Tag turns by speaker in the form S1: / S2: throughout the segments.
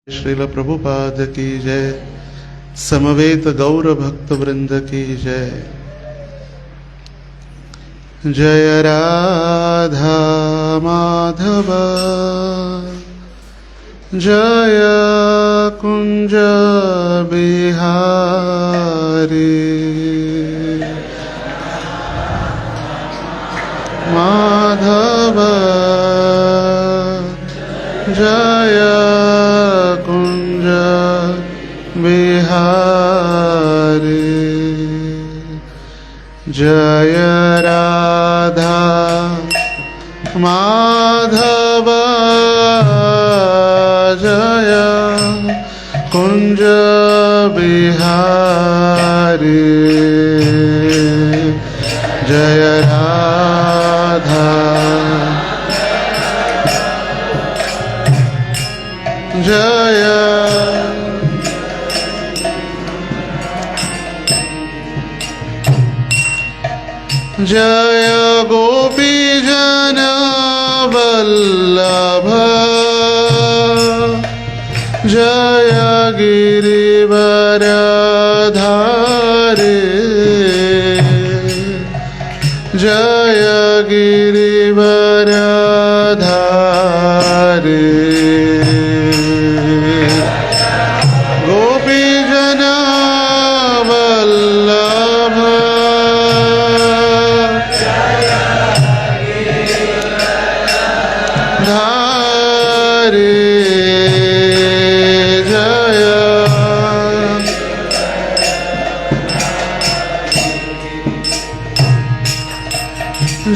S1: श्रील प्रभुपाद की जय। समवेत गौर भक्त वृंद की जय। जय राधा माधव जय कुंज बिहारी माधव जय कुंज बिहारी। जय राधा माधव जय कुंज बिहारी। जय राधा जय जय गोपी जन वल्लभ जय गिरिवरधारी। जय गिरिवरधारी। गोपी जन वल्लभ धारी।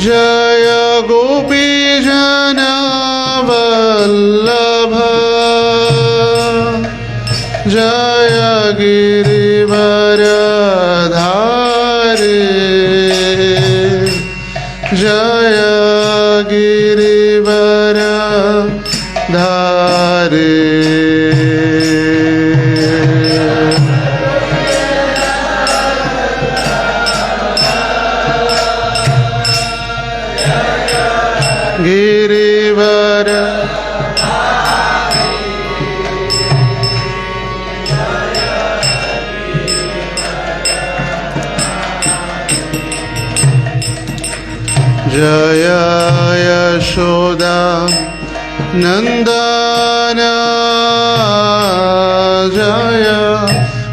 S1: जय गोपी जन वल्लभ जय गिरिवरधारी। जय गिरिवरधारी। गिरिवर जय यशोदा नंदन जय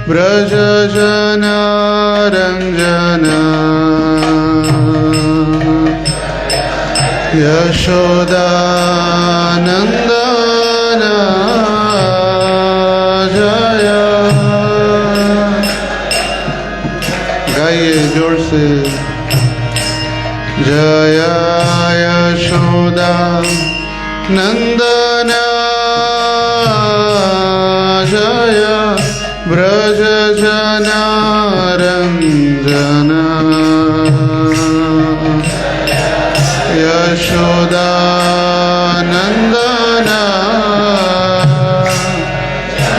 S1: ब्रज जन रंजन। यशोदा नंदन जय। गाइए जोर से। जय यशोदा नंदन जय ब्रज जन रंजन। यशोदा नंदन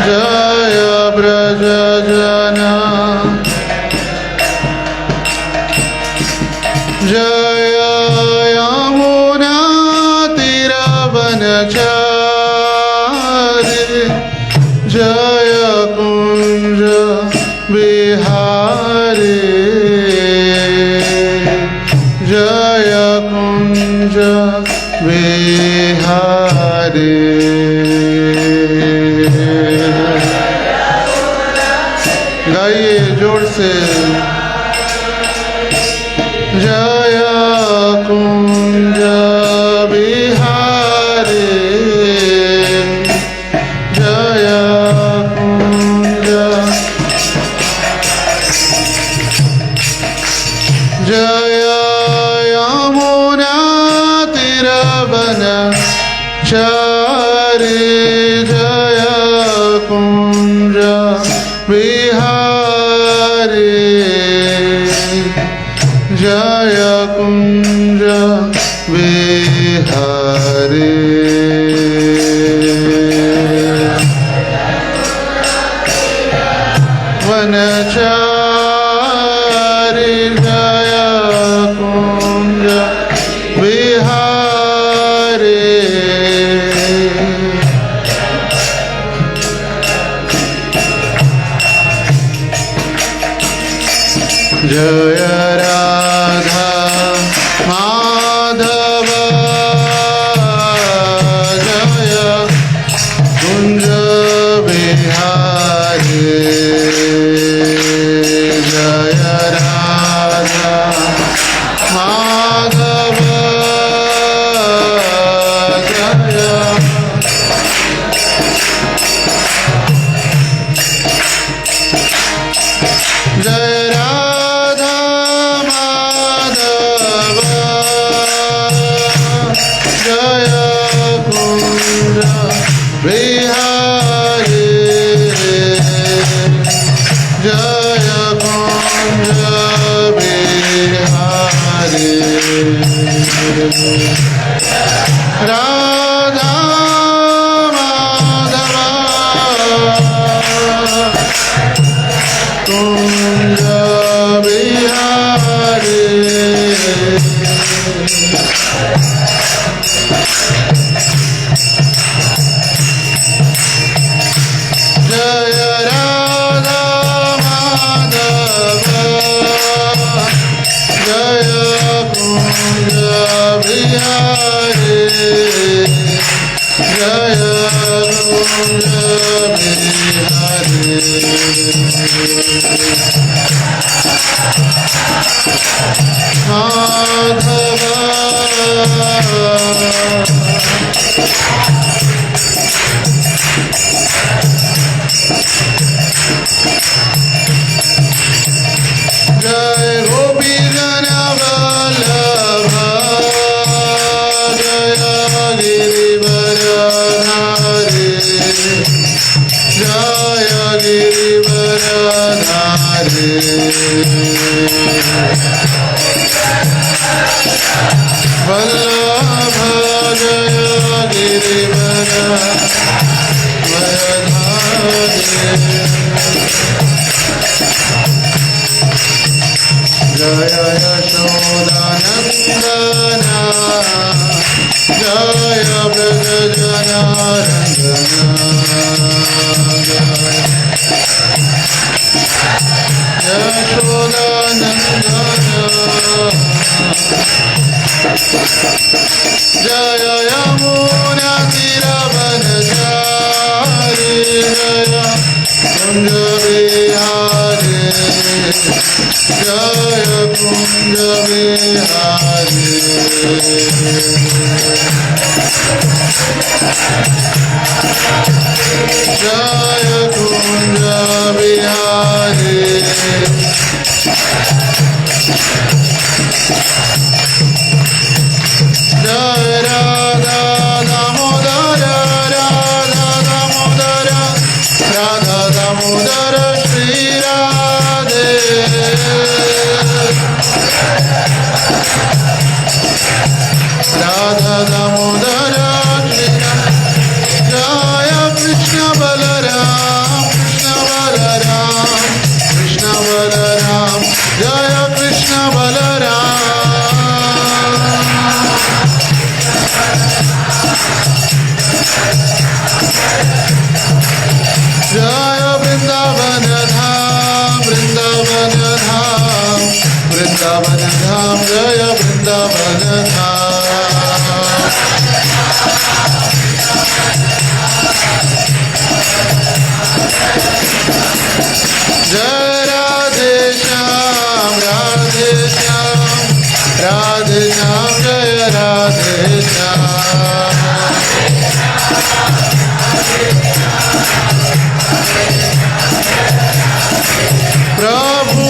S1: जय ब्रज जन। जय यमुना तीरवनचारि जय कुंज बिहारी। जय कुंज बिहारी। गाइए जोर से। जय कुंज बिहारी। जय कुंज जय यमुना तीरवनचारि जय कुंज बिहारी। जय कुंज बिहारी। वनचारि जय कुंज बिहारी। जय राधा माधव जय कुंज बिहारी जय राधा माधव जय जय राधा माधव जय कुंज बिहारी जय कुंज बिहारी राधा माधव कुंज बिहारी जय राधा माधव जय कुंज बिहारी जय कुंज बिहारी माधव जय गोपी जन वल्लभ जय गिरिवरधारी जय गिरिवरधारी वल्लभ जय गिरिवरधारी जय यशोदानन्दना जय व्रजजनारञ्जना यशोदानन्दना जय यमुनातीरवनचारी जय कुंज बिहारी जय कुंज बिहारी जय कुंज बिहारी जय राधा दामोदर राधा दामोदर राधा दामोदर श्री राधे राधा दामोदर श्री जय कृष्ण बलराम कृष्ण बलराम जय कृष्ण बलराम जय वृंदावन धाम वृंदावन धाम वृंदावन धाम जय वृंदावन धाम जय राधे श्याम राधे श्याम राधे श्याम जय राधे श्याम प्रभु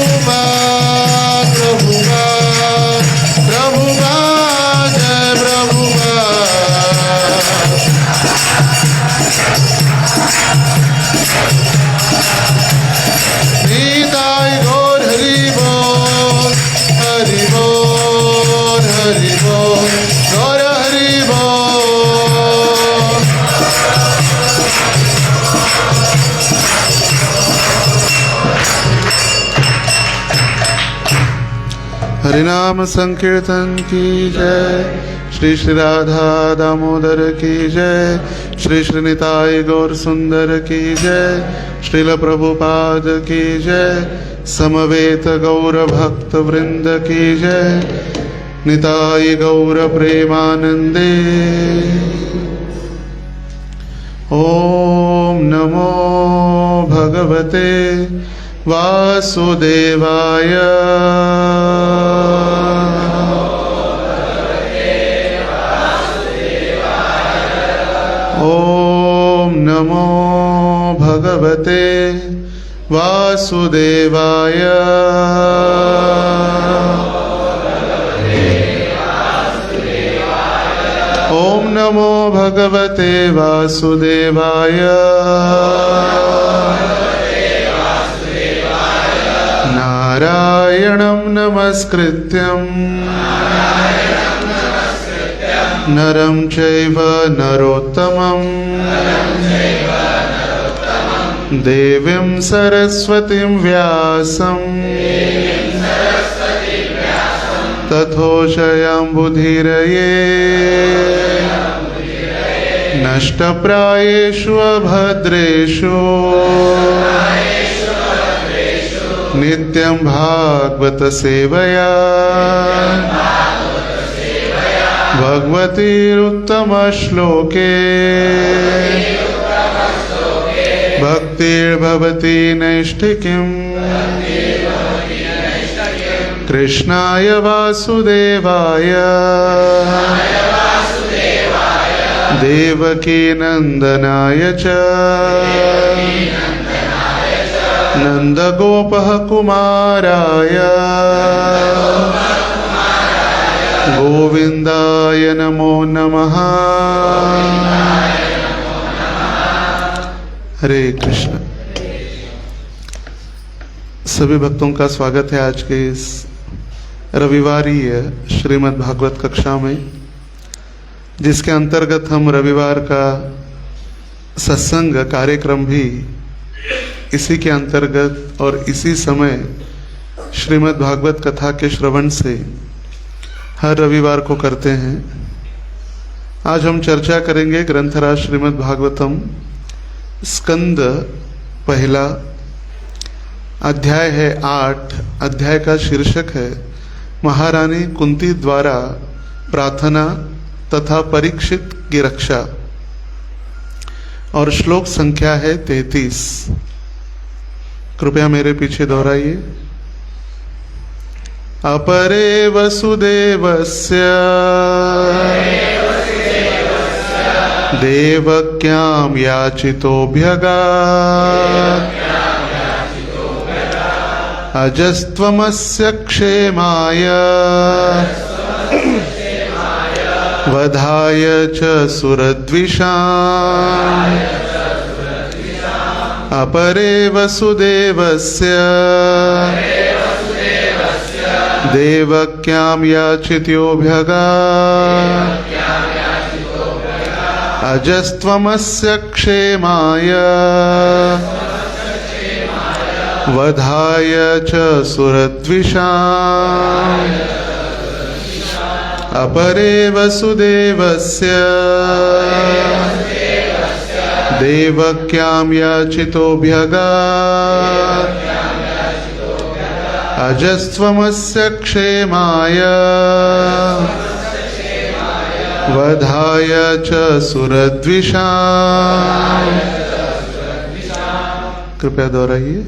S1: जय प्रभु निताई गौर हरि बोल हरि बोल हरि बोल गौर हरि बोल हरिनाम संकीर्तन की जय। श्री श्री राधा दामोदर की जय। श्री श्री निताई गौर सुंदर की जय। श्रील प्रभुपाद की जय। समवेत गौर भक्त वृंद की जय। निताय गौर प्रेमानंदे। ओम नमो भगवते वासुदेवाय। ओम नमो भगवते वासुदेवाय। ओम नमो भगवते वासुदेवाय। नारायणं नमस्कृत्यं नरं चैव नरोत्तमं देवीं सरस्वतीं व्यासं तथोषयाम्बुधीरये नष्टप्रायेषु अभद्रेषु नित्यं भागवत सेवया भगवतीरुत्तमश्लोके भक्तिर्भवति नैष्ठिकीम्। कृष्णाय वासुदेवाय देवकी नंदनाय च नंदगोपः कुमाराय गोविंदाय नमो नमः। हरे कृष्ण। सभी भक्तों का स्वागत है आज के इस रविवारीय श्रीमद् भागवत कक्षा में, जिसके अंतर्गत हम रविवार का सत्संग कार्यक्रम भी इसी के अंतर्गत और इसी समय श्रीमद् भागवत कथा के श्रवण से हर रविवार को करते हैं। आज हम चर्चा करेंगे ग्रंथराज श्रीमद् भागवतम स्कंद पहला, अध्याय है 8। अध्याय का शीर्षक है महारानी कुंती द्वारा प्रार्थना तथा परीक्षित की रक्षा, और श्लोक संख्या है 33। कृपया मेरे पीछे दोहराइए। अपरे वसुदेवस्य देवक्यां याचितोऽभ्यगात् अजस्त्वमस्य क्षेमाय वधाय च सुरद्विषाम्। अपरे वसुदेवस्य देवक्यां याचितोऽभ्यगात् अजस्त्वमस्य क्षेमाय वधाय च सुरद्विषाम्। अपरे वसुदेवस्य देवक्यां याचितोऽभ्यगात् अजस्त्वमस्य क्षेमाय वधाय च सुरद्विषाम्। कृपया दोहराइए।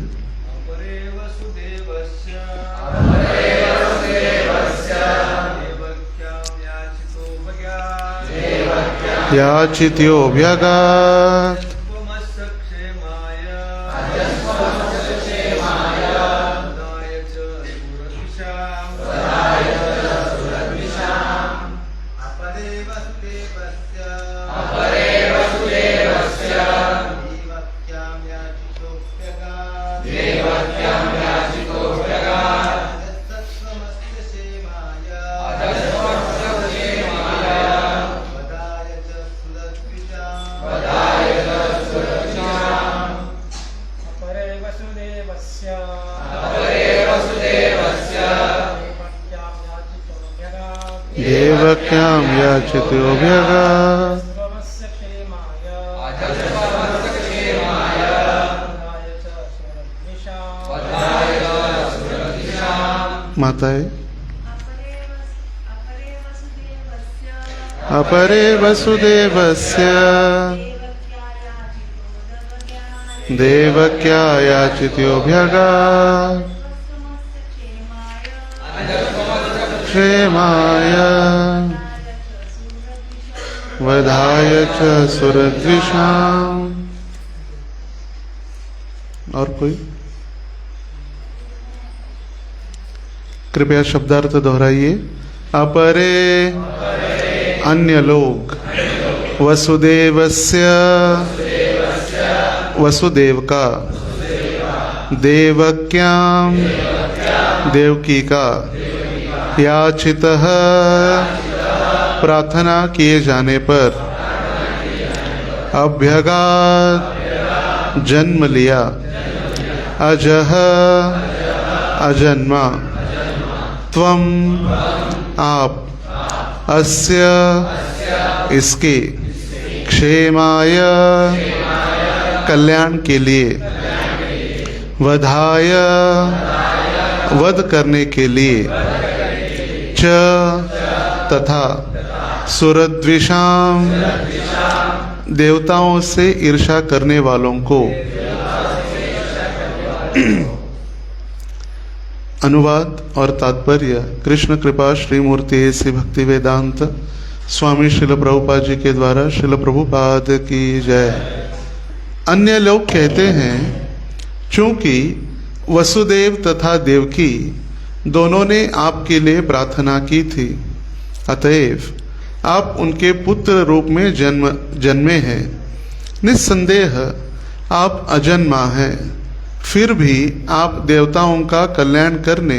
S1: याचितोऽभ्यगात् देवक्यां याचितोऽभ्यगात् माताएं। अपरे वसुदेवस्य देवक्या याचित्योऽभ्यगात् क्षेमाय वधाय च सुरद्विषाम्। और कोई? कृपया शब्दार्थ दोहराइए। अपरे अन्य लोग वसुदेवस्य वसुदेव का देवक्याम देवकी का याचितः प्रार्थना किए जाने पर अभ्यगात जन्म लिया अजह अजन्मा त्वम आप अस्य इसके क्षेमाय कल्याण के लिए वधाय वध करने के लिए च तथा सुरद्विषाम देवताओं से ईर्षा करने वालों को। अनुवाद और तात्पर्य। कृष्ण कृपा श्री मूर्ति श्री भक्ति वेदांत स्वामी श्रील प्रभुपाद जी के द्वारा श्रील प्रभुपाद की जय। अन्य लोग कहते हैं चूंकि वसुदेव तथा देवकी दोनों ने आपके लिए प्रार्थना की थी, अतएव आप उनके पुत्र रूप में जन्मे हैं। निस्संदेह आप अजन्मा हैं, फिर भी आप देवताओं का कल्याण करने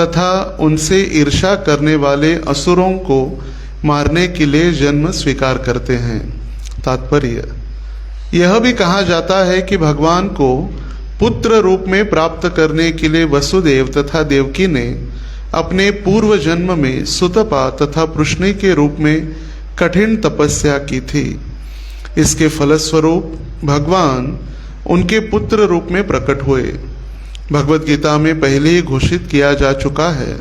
S1: तथा उनसे ईर्षा करने वाले असुरों को मारने के लिए जन्म स्वीकार करते हैं। तात्पर्य। यह भी कहा जाता है कि भगवान को पुत्र रूप में प्राप्त करने के लिए वसुदेव तथा देवकी ने अपने पूर्व जन्म में सुतपा तथा पृश्नि के रूप में कठिन तपस्या की थी। इसके फलस्वरूप भगवान उनके पुत्र रूप में प्रकट हुए। भगवत गीता में पहले ही घोषित किया जा चुका है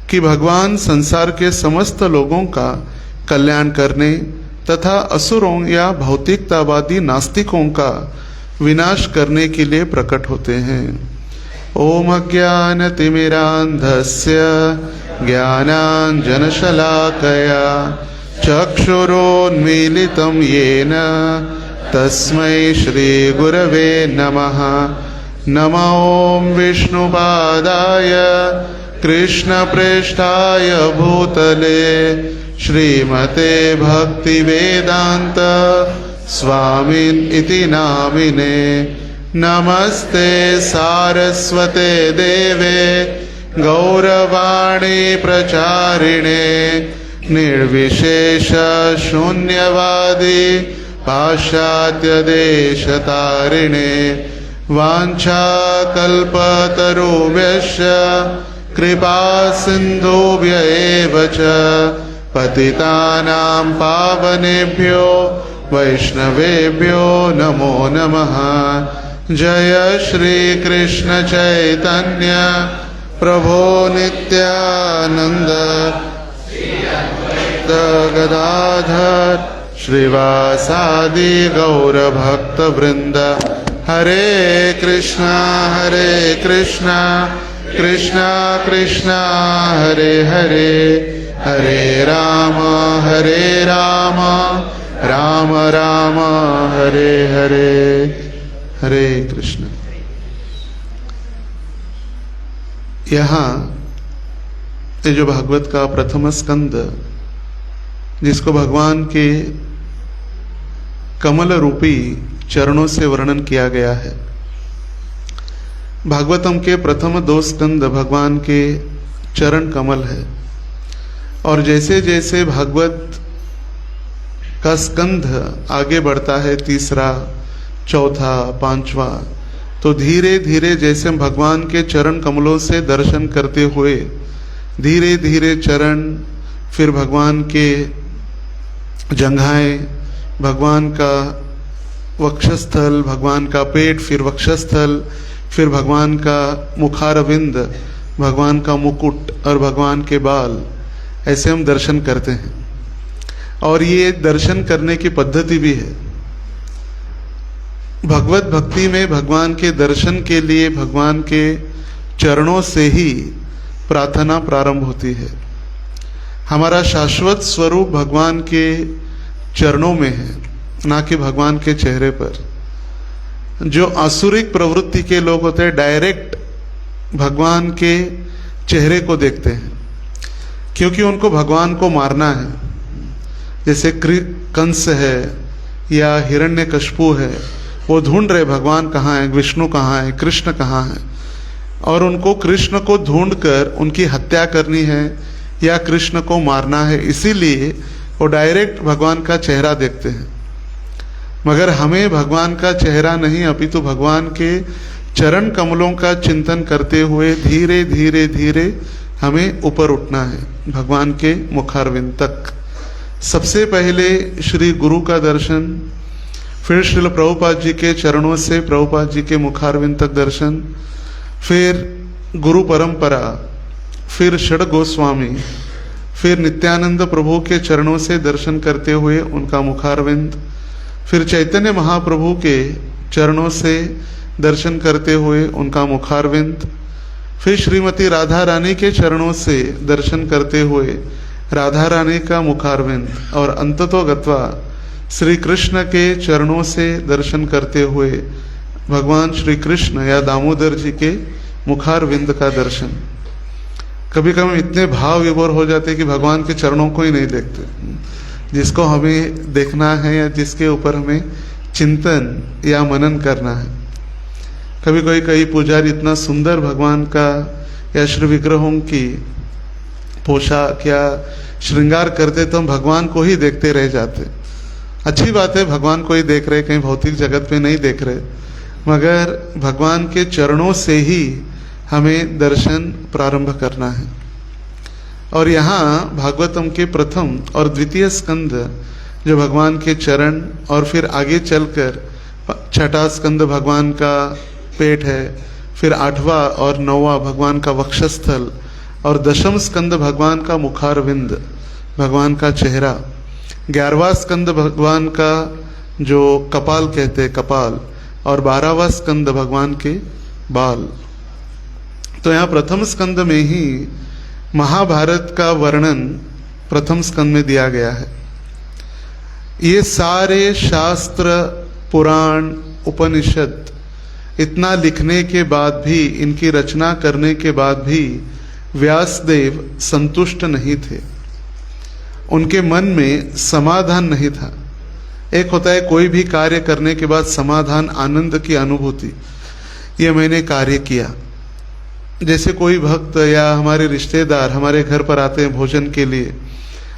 S1: कि भगवान संसार के समस्त लोगों का कल्याण करने तथा असुरों या भौतिकतावादी नास्तिकों का विनाश करने के लिए प्रकट होते हैं। ओम अज्ञानतिमिरान्धस्य ज्ञानाञ्जनशलाकया चक्षुरोन्मीलितं येन तस्मै श्रीगुरवे नमः। नमो ॐ विष्णुपादाय कृष्णप्रेष्ठाय भूतले श्रीमते भक्तिवेदान्त स्वामिन् इति नामिने। नमस्ते सारस्वते देवे गौरवाणी प्रचारिणे निर्विशेष शून्यवादी पाश्चात्य देशतारिणे। वाञ्छाकल्पतरुभ्यश्च कृपा सिन्धुभ्य एव च पतितानां पावनेभ्यो वैष्णवेभ्यो नमो नमः। जय श्री कृष्ण चैतन्य प्रभो नित्यानंद गदाधर श्रीवासादि गौर भक्त वृंद। हरे कृष्णा कृष्णा कृष्णा हरे हरे, हरे राम राम राम हरे हरे। हरे कृष्ण। यहाँ ये जो भागवत का प्रथम स्कंद जिसको भगवान के कमल रूपी चरणों से वर्णन किया गया है, भागवतम के प्रथम 2 स्कंद भगवान के चरण कमल है। और जैसे जैसे भागवत का स्कंध आगे बढ़ता है, तीसरा, चौथा, 5वां, तो धीरे धीरे जैसे भगवान के चरण कमलों से दर्शन करते हुए धीरे धीरे चरण, फिर भगवान के जंघाएं, भगवान का वक्षस्थल, भगवान का पेट, फिर वक्षस्थल, फिर भगवान का मुखारविंद, भगवान का मुकुट और भगवान के बाल, ऐसे हम दर्शन करते हैं। और ये दर्शन करने की पद्धति भी है। भगवत भक्ति में भगवान के दर्शन के लिए भगवान के चरणों से ही प्रार्थना प्रारंभ होती है। हमारा शाश्वत स्वरूप भगवान के चरणों में है, ना कि भगवान के चेहरे पर। जो आसुरिक प्रवृत्ति के लोग होते हैं डायरेक्ट भगवान के चेहरे को देखते हैं, क्योंकि उनको भगवान को मारना है। जैसे कंस है या हिरण्यकश्यपु है, वो ढूंढ रहे भगवान कहाँ है, विष्णु कहाँ है, कृष्ण कहाँ है, और उनको कृष्ण को ढूंढकर उनकी हत्या करनी है या कृष्ण को मारना है। इसीलिए वो डायरेक्ट भगवान का चेहरा देखते हैं। मगर हमें भगवान का चेहरा नहीं, अपितु भगवान के चरण कमलों का चिंतन करते हुए धीरे धीरे धीरे हमें ऊपर उठना है, भगवान के मुखारविंद तक। सबसे पहले श्री गुरु का दर्शन, फिर श्रील प्रभुपाद जी के चरणों से प्रभुपाद जी के मुखारविंद तक दर्शन, फिर गुरु परंपरा, फिर षड गोस्वामी, फिर नित्यानंद प्रभु के चरणों से दर्शन करते हुए उनका मुखारविंद, फिर चैतन्य महाप्रभु के चरणों से दर्शन करते हुए उनका मुखारविंद, फिर श्रीमती राधा रानी के चरणों से दर्शन करते हुए राधा रानी का मुखारविंद, और अंततो गत्वा श्री कृष्ण के चरणों से दर्शन करते हुए भगवान श्री कृष्ण या दामोदर जी के मुखारविंद का दर्शन। कभी कभी इतने भाव विभोर हो जाते हैं कि भगवान के चरणों को ही नहीं देखते, जिसको हमें देखना है या जिसके ऊपर हमें चिंतन या मनन करना है। कभी कई पुजारी इतना सुंदर भगवान का या श्री विग्रहों की पोशाक या श्रृंगार करते तो हम भगवान को ही देखते रह जाते। अच्छी बात है, भगवान को ही देख रहे, कहीं भौतिक जगत में नहीं देख रहे, मगर भगवान के चरणों से ही हमें दर्शन प्रारंभ करना है। और यहाँ भागवतम के प्रथम और द्वितीय स्कंद जो भगवान के चरण, और फिर आगे चलकर छठा स्कंद भगवान का पेट है, फिर आठवां और नौवां भगवान का वक्षस्थल, और दशम स्कंद भगवान का मुखारविंद, भगवान का चेहरा, 11वां स्कंद भगवान का जो कपाल कहते हैं कपाल, और 12वां स्कंद भगवान के बाल। तो यहाँ प्रथम स्कंद में ही महाभारत का वर्णन प्रथम स्कंद में दिया गया है। ये सारे शास्त्र, पुराण, उपनिषद इतना लिखने के बाद भी, इनकी रचना करने के बाद भी व्यासदेव संतुष्ट नहीं थे। उनके मन में समाधान नहीं था। एक होता है कोई भी कार्य करने के बाद समाधान, आनंद की अनुभूति, ये मैंने कार्य किया। जैसे कोई भक्त या हमारे रिश्तेदार हमारे घर पर आते हैं भोजन के लिए,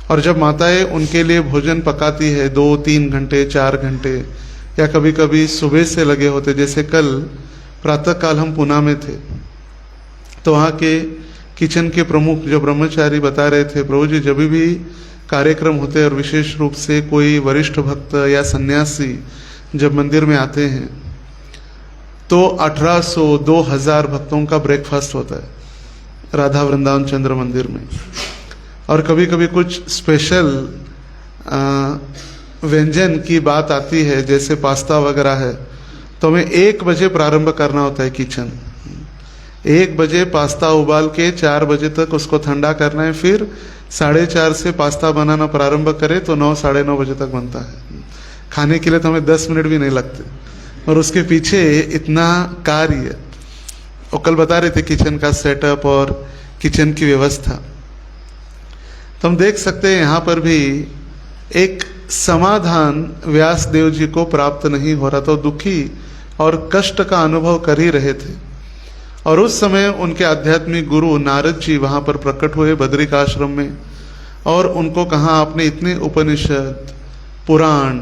S1: और जब माताएं उनके लिए भोजन पकाती है 2-3 घंटे 4 घंटे, या कभी कभी सुबह से लगे होते। जैसे कल प्रातः काल हम पुणे में थे, तो वहाँ के किचन के प्रमुख जो ब्रह्मचारी बता रहे थे, प्रभु जी जब भी कार्यक्रम होते हैं और विशेष रूप से कोई वरिष्ठ भक्त या सन्यासी जब मंदिर में आते हैं, तो 1800-2000 भक्तों का ब्रेकफास्ट होता है राधा वृंदावन चंद्र मंदिर में। और कभी कभी कुछ स्पेशल व्यंजन की बात आती है, जैसे पास्ता वगैरह है, तो हमें 1 बजे प्रारंभ करना होता है किचन। 1 बजे पास्ता उबाल के 4 बजे तक उसको ठंडा करना है, फिर 4:30 से पास्ता बनाना प्रारंभ करें तो 9-9:30 बजे तक बनता है। खाने के लिए तो हमें 10 मिनट भी नहीं लगते, और उसके पीछे इतना कार्य। और कल बता रहे थे किचन का सेटअप और किचन की व्यवस्था। तो हम देख सकते हैं यहाँ पर भी एक समाधान व्यास देव जी को प्राप्त नहीं हो रहा था, दुखी और कष्ट का अनुभव कर ही रहे थे। और उस समय उनके आध्यात्मिक गुरु नारद जी वहाँ पर प्रकट हुए बद्रिकाश्रम में, और उनको कहा आपने इतने उपनिषद, पुराण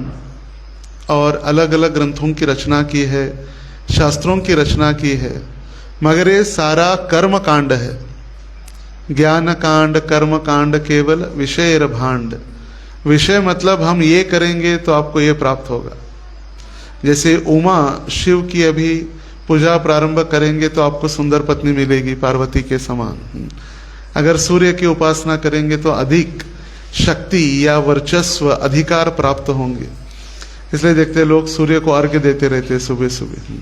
S1: और अलग अलग ग्रंथों की रचना की है, शास्त्रों की रचना की है, मगर ये सारा कर्म कांड है। ज्ञान कांड, कर्म कांड, केवल विषय भांड। विषय मतलब हम ये करेंगे तो आपको ये प्राप्त होगा। जैसे उमा शिव की अभी पूजा प्रारंभ करेंगे तो आपको सुंदर पत्नी मिलेगी पार्वती के समान। अगर सूर्य की उपासना करेंगे तो अधिक शक्ति या वर्चस्व अधिकार प्राप्त होंगे। इसलिए देखते हैं लोग सूर्य को अर्घ्य देते रहते हैं सुबह सुबह,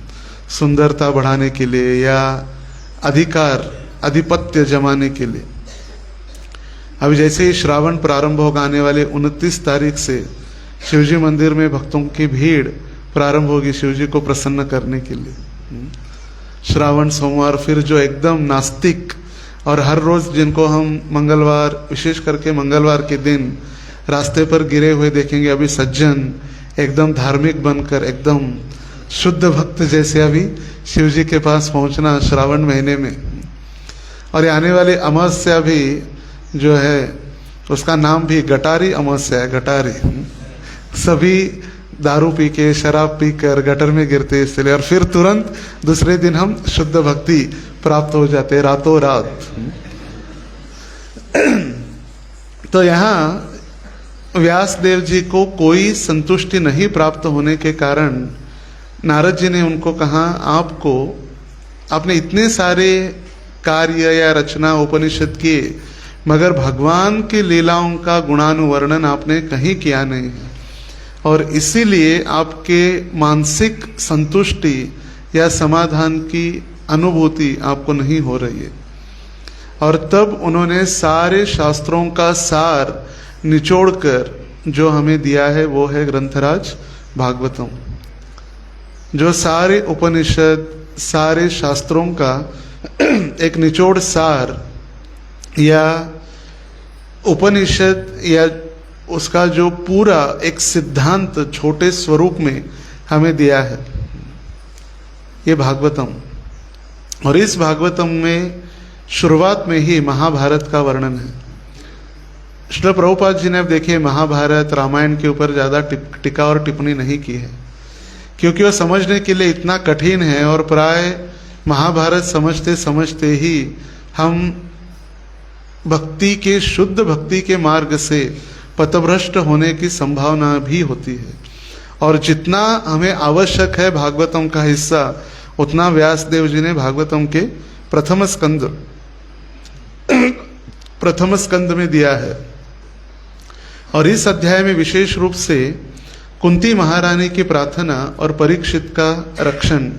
S1: सुंदरता बढ़ाने के लिए या अधिकार आधिपत्य जमाने के लिए। अभी जैसे ही श्रावण प्रारंभ होगा, आने वाले 29 तारीख से शिवजी मंदिर में भक्तों की भीड़ प्रारंभ होगी शिवजी को प्रसन्न करने के लिए। श्रावण सोमवार फिर जो एकदम नास्तिक और हर रोज जिनको हम मंगलवार, विशेष करके मंगलवार के दिन रास्ते पर गिरे हुए देखेंगे, अभी सज्जन एकदम धार्मिक बनकर एकदम शुद्ध भक्त जैसे अभी शिवजी के पास पहुंचना श्रावण महीने में। और ये आने वाली अमावस्या भी जो है उसका नाम भी गटारी अमावस्या है। गटारी सभी दारू पी के शराब पी कर गटर में गिरते इसलिए, और फिर तुरंत दूसरे दिन हम शुद्ध भक्ति प्राप्त हो जाते रातों रात। तो यहाँ व्यास देव जी को कोई संतुष्टि नहीं प्राप्त होने के कारण नारद जी ने उनको कहा, आपने इतने सारे कार्य या रचना उपनिषद किए मगर भगवान की लीलाओं का गुणानुवर्णन आपने कहीं किया नहीं है, और इसीलिए आपके मानसिक संतुष्टि या समाधान की अनुभूति आपको नहीं हो रही है। और तब उन्होंने सारे शास्त्रों का सार निचोड़कर जो हमें दिया है वो है ग्रंथराज भागवतम, जो सारे उपनिषद सारे शास्त्रों का एक निचोड़ सार या उपनिषद या उसका जो पूरा एक सिद्धांत छोटे स्वरूप में हमें दिया है, ये भागवतम। और इस भागवतम में शुरुआत में ही महाभारत का वर्णन है। श्रील प्रभुपाद जी ने अब देखिए महाभारत रामायण के ऊपर ज़्यादा टीका और टिप्पणी नहीं की है, क्योंकि वह समझने के लिए इतना कठिन है, और प्राय महाभारत समझते समझते ही हम भक्ति के शुद्ध भक्ति के मार्ग से पथभ्रष्ट होने की संभावना भी होती है। और जितना हमें आवश्यक है भागवतम का हिस्सा, उतना व्यास देव जी ने भागवतम के प्रथम स्कंद में दिया है। और इस अध्याय में विशेष रूप से कुंती महारानी की प्रार्थना और परीक्षित का रक्षण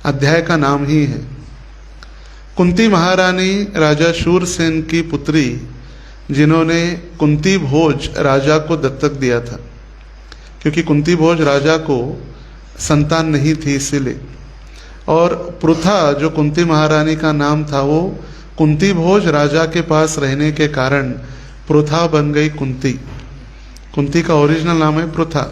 S1: अध्याय का नाम ही है। कुंती महारानी राजा शूरसेन की पुत्री, जिन्होंने कुंती भोज राजा को दत्तक दिया था, क्योंकि कुंती भोज राजा को संतान नहीं थी इसीलिए। और पृथा जो कुंती महारानी का नाम था, वो कुंती भोज राजा के पास रहने के कारण पृथा बन गई कुंती। कुंती का ओरिजिनल नाम है पृथा।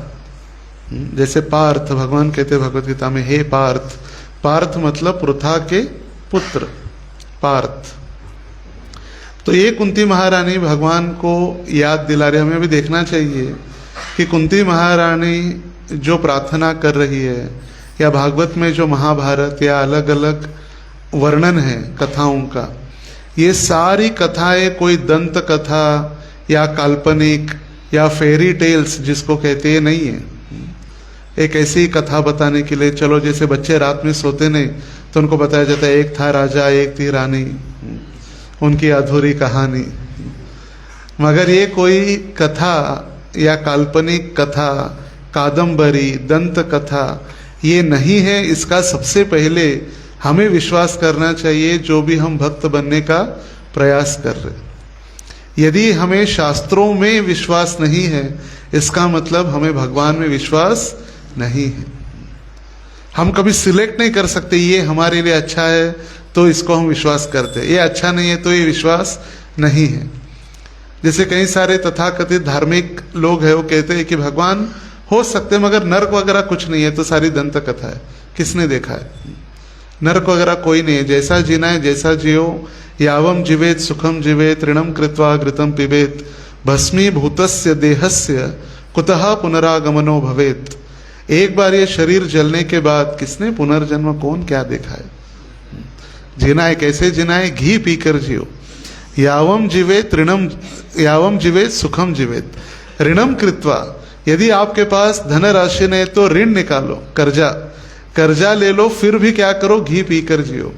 S1: जैसे पार्थ, भगवान कहते भगवत गीता में, हे पार्थ, पार्थ मतलब पृथा के पुत्र पार्थ। तो ये कुंती महारानी भगवान को याद दिला रही। हमें भी देखना चाहिए कि कुंती महारानी जो प्रार्थना कर रही है, या भागवत में जो महाभारत या अलग अलग वर्णन है कथाओं का, ये सारी कथाएं कोई दंत कथा या काल्पनिक या फेरी टेल्स जिसको कहते हैं नहीं है। एक ऐसी कथा बताने के लिए, चलो जैसे बच्चे रात में सोते नहीं तो उनको बताया जाता है एक था राजा एक थी रानी, उनकी अधूरी कहानी। मगर ये कोई कथा या काल्पनिक कथा, कादंबरी, दंत कथा ये नहीं है। इसका सबसे पहले हमें विश्वास करना चाहिए जो भी हम भक्त बनने का प्रयास कर रहे। यदि हमें शास्त्रों में विश्वास नहीं है, इसका मतलब हमें भगवान में विश्वास नहीं है। हम कभी सिलेक्ट नहीं कर सकते ये हमारे लिए अच्छा है तो इसको हम विश्वास करते, ये अच्छा नहीं है तो ये विश्वास नहीं है। जैसे कई सारे तथाकथित धार्मिक लोग हैं, वो कहते हैं कि भगवान हो सकते मगर नर्क वगैरह कुछ नहीं है, तो सारी दंत कथा है। किसने देखा है? नर्क वगैरह कोई नहीं है। जैसा जीना है जैसा जियो, यावम जीवेत सुखम जीवेत ऋणम कृत्वा घृतम पिबेत भस्मी भूतस्य देहस्य कुतः पुनरागमनो भवेत। एक बार ये शरीर जलने के बाद किसने पुनर्जन्म कौन क्या देखा है? जीना है कैसे जीना है? घी पीकर जियो। यावम जीवेत सुखम जीवेत ऋणम कृत्वा। यदि आपके पास धनराशि नहीं तो ऋण निकालो, कर्जा कर्जा ले लो फिर भी क्या करो, घी पीकर जियो।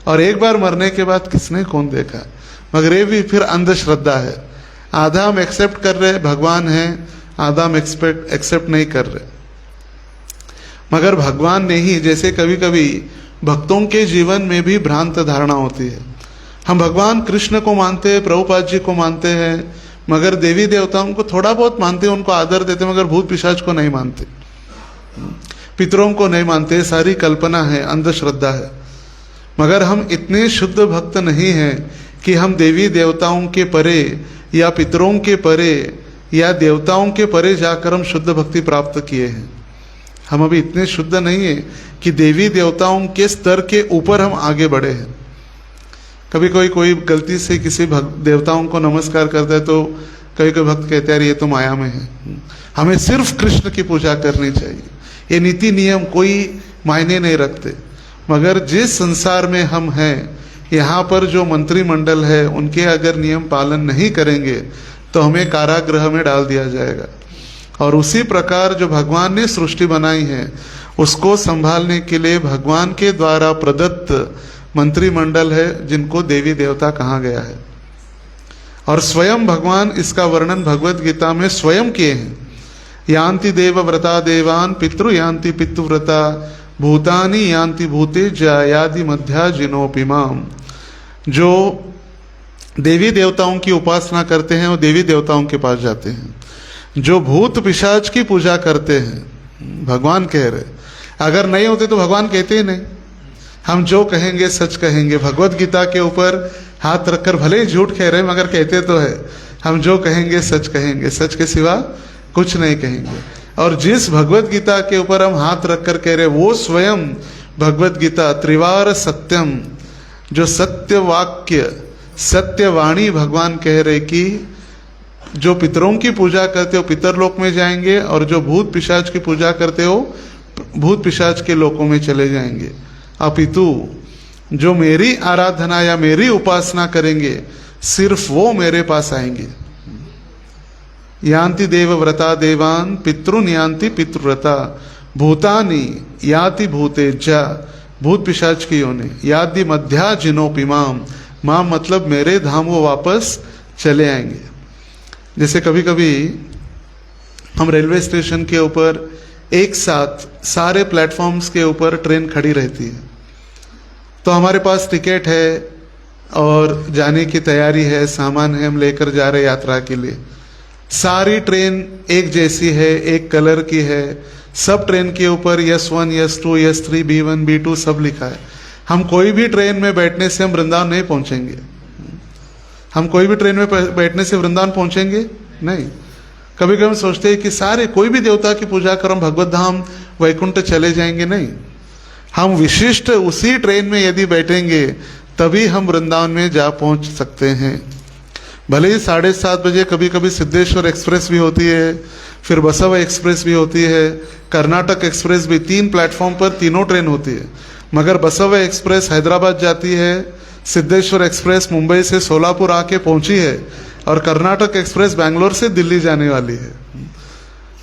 S1: और एक बार मरने के बाद किसने कौन देखा। मगर ये भी फिर अंधश्रद्धा है। आधा हम एक्सेप्ट कर रहे भगवान है, आधा हम एक्सेप्ट नहीं कर रहे। मगर भगवान ने ही, जैसे कभी कभी भक्तों के जीवन में भी भ्रांत धारणा होती है। हम भगवान कृष्ण को मानते हैं, प्रभुपाद जी को मानते हैं, मगर देवी देवताओं को थोड़ा बहुत मानते हैं, उनको आदर देते, मगर भूत पिशाच को नहीं मानते, पितरों को नहीं मानते। सारी कल्पना है, अंधश्रद्धा है। मगर हम इतने शुद्ध भक्त नहीं हैं कि हम देवी देवताओं के परे या पितरों के परे या देवताओं के परे जाकर हम शुद्ध भक्ति प्राप्त किए हैं। हम अभी इतने शुद्ध नहीं है कि देवी देवताओं के स्तर के ऊपर हम आगे बढ़े हैं। कभी कोई गलती से किसी देवताओं को नमस्कार करता है तो कई भक्त कहते हैं ये तो माया में है, हमें सिर्फ कृष्ण की पूजा करनी चाहिए। ये नीति नियम कोई मायने नहीं रखते। मगर जिस संसार में हम हैं, यहाँ पर जो मंत्रिमंडल है उनके अगर नियम पालन नहीं करेंगे तो हमें कारागृह में डाल दिया जाएगा। और उसी प्रकार जो भगवान ने सृष्टि बनाई है उसको संभालने के लिए भगवान के द्वारा प्रदत्त मंत्रिमंडल है, जिनको देवी देवता कहा गया है। और स्वयं भगवान इसका वर्णन भगवत गीता में स्वयं किए हैं। यान्ति देव व्रता देवान पितृ यान्ति पितृव्रता भूतानि यान्ति भूते जायादि मध्या जिनोपिमाम। जो देवी देवताओं की उपासना करते हैं वो देवी देवताओं के पास जाते हैं। जो भूत पिशाच की पूजा करते हैं, भगवान कह रहे, अगर नहीं होते तो भगवान कहते ही नहीं। हम जो कहेंगे सच कहेंगे। भगवत गीता के ऊपर हाथ रखकर भले ही झूठ कह रहे मगर कहते तो है, हम जो कहेंगे सच कहेंगे, सच के सिवा कुछ नहीं कहेंगे। और जिस भगवत गीता के ऊपर हम हाथ रखकर कह रहे वो स्वयं भगवत गीता त्रिवार सत्यम, जो सत्य वाक्य सत्यवाणी भगवान कह रहे कि जो पितरों की पूजा करते हो पितर लोक में जाएंगे और जो भूत पिशाच की पूजा करते हो भूत पिशाच के लोकों में चले जाएंगे। अपितु जो मेरी आराधना या मेरी उपासना करेंगे सिर्फ वो मेरे पास आएंगे। यान्ति देव व्रता देवान पितृन यान्ति पितृव्रता भूतानि याति भूतेज्जा, भूत पिशाच की योनि, यादि मध्या जिनोपिमाम, माम मतलब मेरे धाम वो वापस चले आएंगे। जैसे कभी कभी हम रेलवे स्टेशन के ऊपर एक साथ सारे प्लेटफॉर्म्स के ऊपर ट्रेन खड़ी रहती है, तो हमारे पास टिकट है और जाने की तैयारी है, सामान है, हम लेकर जा रहे यात्रा के लिए। सारी ट्रेन एक जैसी है, एक कलर की है, सब ट्रेन के ऊपर S1 S2 S3 B1 B2 सब लिखा है। हम कोई भी ट्रेन में बैठने से हम वृंदावन नहीं पहुंचेंगे। हम कोई भी ट्रेन में बैठने से वृंदावन पहुंचेंगे नहीं। कभी कभी हम सोचते हैं कि सारे कोई भी देवता की पूजा करो, भगवत धाम वैकुंठ चले जाएंगे, नहीं। हम विशिष्ट उसी ट्रेन में यदि बैठेंगे तभी हम वृंदावन में जा पहुंच सकते हैं। भले ही 7:30 बजे कभी कभी सिद्धेश्वर एक्सप्रेस भी होती है, फिर बसव एक्सप्रेस भी होती है, कर्नाटक एक्सप्रेस भी, 3 प्लेटफॉर्म पर तीनों ट्रेन होती है। मगर बसव एक्सप्रेस हैदराबाद जाती है, सिद्धेश्वर एक्सप्रेस मुंबई से सोलापुर आके पहुंची है और कर्नाटक एक्सप्रेस बैंगलोर से दिल्ली जाने वाली है।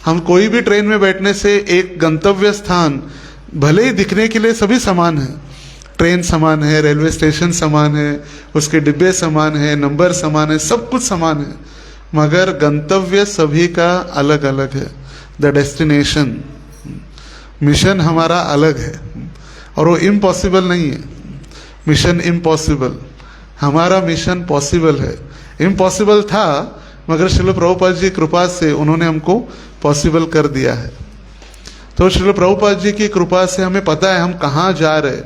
S1: हम कोई भी ट्रेन में बैठने से एक गंतव्य स्थान भले ही दिखने के लिए सभी समान है, ट्रेन समान है, रेलवे स्टेशन समान है, उसके डिब्बे समान है, नंबर समान है, सब कुछ समान है, मगर गंतव्य सभी का अलग अलग है। द डेस्टिनेशन, मिशन हमारा अलग है और वो इम्पॉसिबल नहीं है। मिशन इम्पॉसिबल, हमारा मिशन पॉसिबल है। इम्पॉसिबल था मगर श्रील प्रभुपाद जी कृपा से उन्होंने हमको पॉसिबल कर दिया है। तो श्रील प्रभुपाद जी की कृपा से हमें पता है हम कहाँ जा रहे,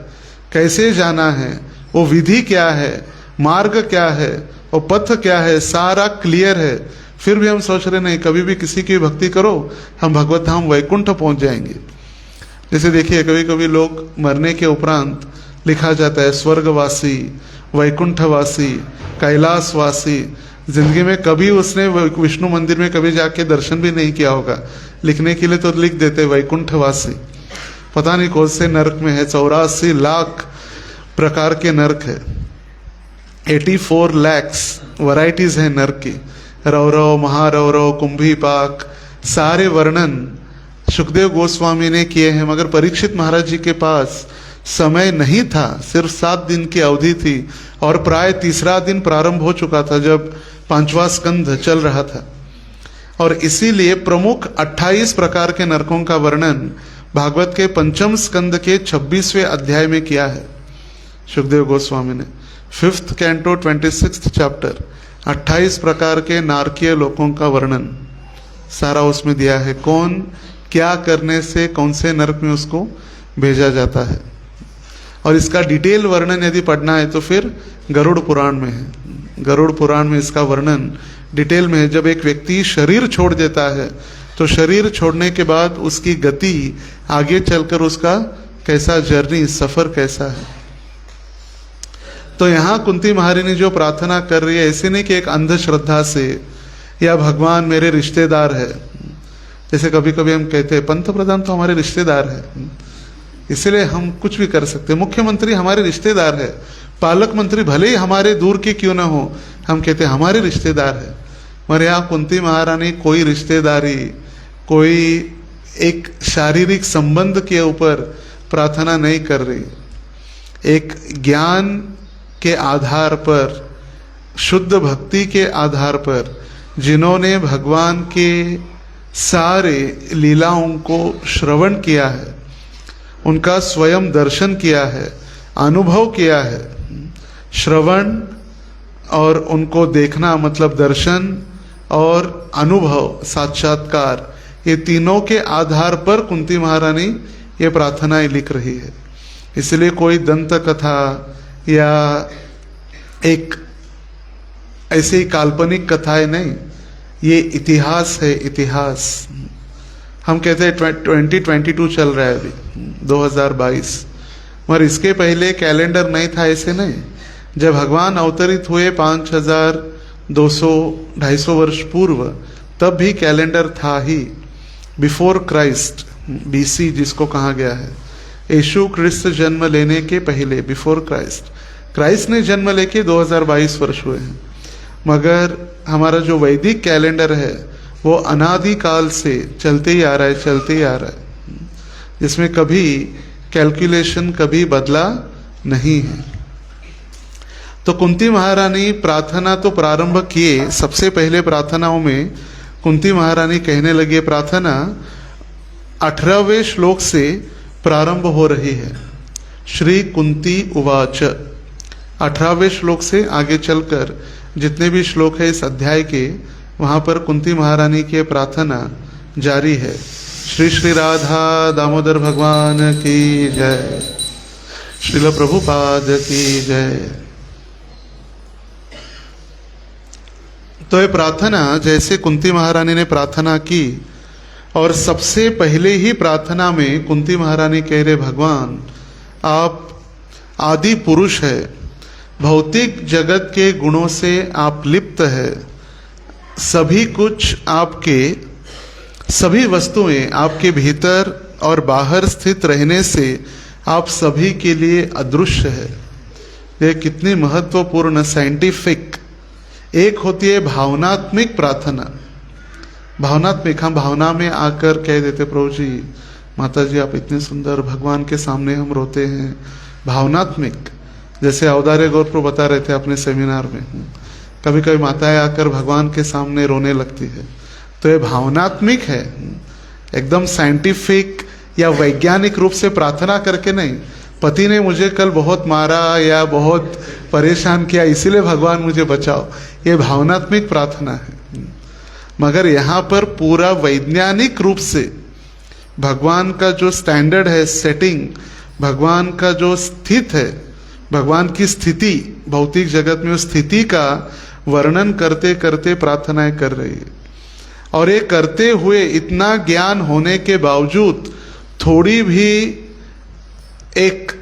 S1: कैसे जाना है, वो विधि क्या है, मार्ग क्या है, वो पथ क्या है, सारा क्लियर है। फिर भी हम सोच रहे नहीं, कभी भी किसी की भक्ति करो हम भगवत धाम वैकुंठ पहुंच जाएंगे। जैसे देखिए कभी कभी लोग मरने के उपरांत लिखा जाता है स्वर्गवासी, वैकुंठवासी, कैलाशवासी। जिंदगी में कभी उसने विष्णु मंदिर में कभी जाके दर्शन भी नहीं किया होगा, लिखने के लिए तो लिख देते वैकुंठवासी। पता नहीं कौन से नरक में है, 84 लाख प्रकार के नरक है, 84 लाख वैरायटीज है नरक की। रौरव, महारौरव, कुंभी पाक, सारे वर्णन सुखदेव गोस्वामी ने किए हैं, मगर परीक्षित महाराज जी के पास समय नहीं था, सिर्फ 7 दिन की अवधि थी और प्राय तीसरा दिन प्रारंभ हो चुका था जब 5वां स्कंध चल रहा था। और इसीलिए प्रमुख 28 प्रकार के नरकों का वर्णन भागवत के 5म स्कंद के 26वें अध्याय में किया है सुखदेव गोस्वामी ने। 5th कैंटो 26th चैप्टर 28 प्रकार के नारकीय लोकों का वर्णन सारा उसमें दिया है। कौन क्या करने से कौन से नरक में उसको भेजा जाता है, और इसका डिटेल वर्णन यदि पढ़ना है तो फिर गरुड़ पुराण में है। गरुड़ पुराण में इसका वर्णन डिटेल में है। जब एक व्यक्ति शरीर छोड़ देता है तो शरीर छोड़ने के बाद उसकी गति आगे चलकर उसका कैसा जर्नी सफर कैसा है। तो यहाँ कुंती महारानी जो प्रार्थना कर रही है, ऐसे नहीं कि एक अंधश्रद्धा से या भगवान मेरे रिश्तेदार है, जैसे कभी कभी हम कहते हैं पंत प्रधान तो हमारे रिश्तेदार है इसलिए हम कुछ भी कर सकते हैं, मुख्यमंत्री हमारे रिश्तेदार है, पालक मंत्री भले ही हमारे दूर के क्यों ना हो, हम कहते हैं हमारे रिश्तेदार है। मगर यहाँ कुंती महारानी कोई रिश्तेदारी, कोई एक शारीरिक संबंध के ऊपर प्रार्थना नहीं कर रही। एक ज्ञान के आधार पर, शुद्ध भक्ति के आधार पर, जिन्होंने भगवान के सारे लीलाओं को श्रवण किया है, उनका स्वयं दर्शन किया है, अनुभव किया है। श्रवण और उनको देखना मतलब दर्शन और अनुभव साक्षात्कार, ये तीनों के आधार पर कुंती महारानी ये प्रार्थनाएं लिख रही है। इसलिए कोई दंत कथा या एक ऐसे ही काल्पनिक कथाएं नहीं, ये इतिहास है, इतिहास। हम कहते हैं 2022 चल रहा है अभी 2022, मगर इसके पहले कैलेंडर नहीं था, ऐसे नहीं। जब भगवान अवतरित हुए 5200-250 वर्ष पूर्व, तब भी कैलेंडर था ही। बिफोर क्राइस्ट, BC जिसको कहा गया है, यीशु क्रिस्त जन्म लेने के पहले, बिफोर क्राइस्ट। क्राइस्ट ने जन्म लेके 2022 वर्ष हुए हैं, मगर हमारा जो वैदिक कैलेंडर है वो अनादिकाल से चलते ही आ रहा है, चलते ही आ रहा है, जिसमें कभी कैलकुलेशन कभी बदला नहीं है। तो कुंती महारानी प्रार्थना तो प्रारंभ किए। सबसे पहले प्रार्थनाओं में कुंती महारानी कहने लगी, प्रार्थना 18वें श्लोक से प्रारंभ हो रही है। श्री कुंती उवाच, 18वें श्लोक से आगे चलकर जितने भी श्लोक है इस अध्याय के, वहां पर कुंती महारानी की प्रार्थना जारी है। श्री श्री राधा दामोदर भगवान की जय, श्रील प्रभुपाद की जय। तो ये प्रार्थना जैसे कुंती महारानी ने प्रार्थना की, और सबसे पहले ही प्रार्थना में कुंती महारानी कह रहे, भगवान आप आदि पुरुष है, भौतिक जगत के गुणों से आप लिप्त है, सभी कुछ आपके, सभी वस्तुएं आपके भीतर और बाहर स्थित रहने से आप सभी के लिए अदृश्य है। ये कितनी महत्वपूर्ण साइंटिफिक। एक होती है भावनात्मक प्रार्थना, भावनात्मक, हम भावना में आकर कह देते प्रभु जी, माता जी आप इतने सुंदर, भगवान के सामने हम रोते हैं। भावनात्मक, जैसे औदार्य गौरव बता रहे थे अपने सेमिनार में, कभी कभी माताएं आकर भगवान के सामने रोने लगती है, तो ये भावनात्मक है, एकदम साइंटिफिक या वैज्ञानिक रूप से प्रार्थना करके नहीं। पति ने मुझे कल बहुत मारा या बहुत परेशान किया इसीलिए भगवान मुझे बचाओ, ये भावनात्मक प्रार्थना है। मगर यहाँ पर पूरा वैज्ञानिक रूप से भगवान का जो स्टैंडर्ड है, सेटिंग, भगवान का जो स्थित है, भगवान की स्थिति भौतिक जगत में, उस स्थिति का वर्णन करते करते प्रार्थनाएं कर रही है। और ये करते हुए इतना ज्ञान होने के बावजूद थोड़ी भी एक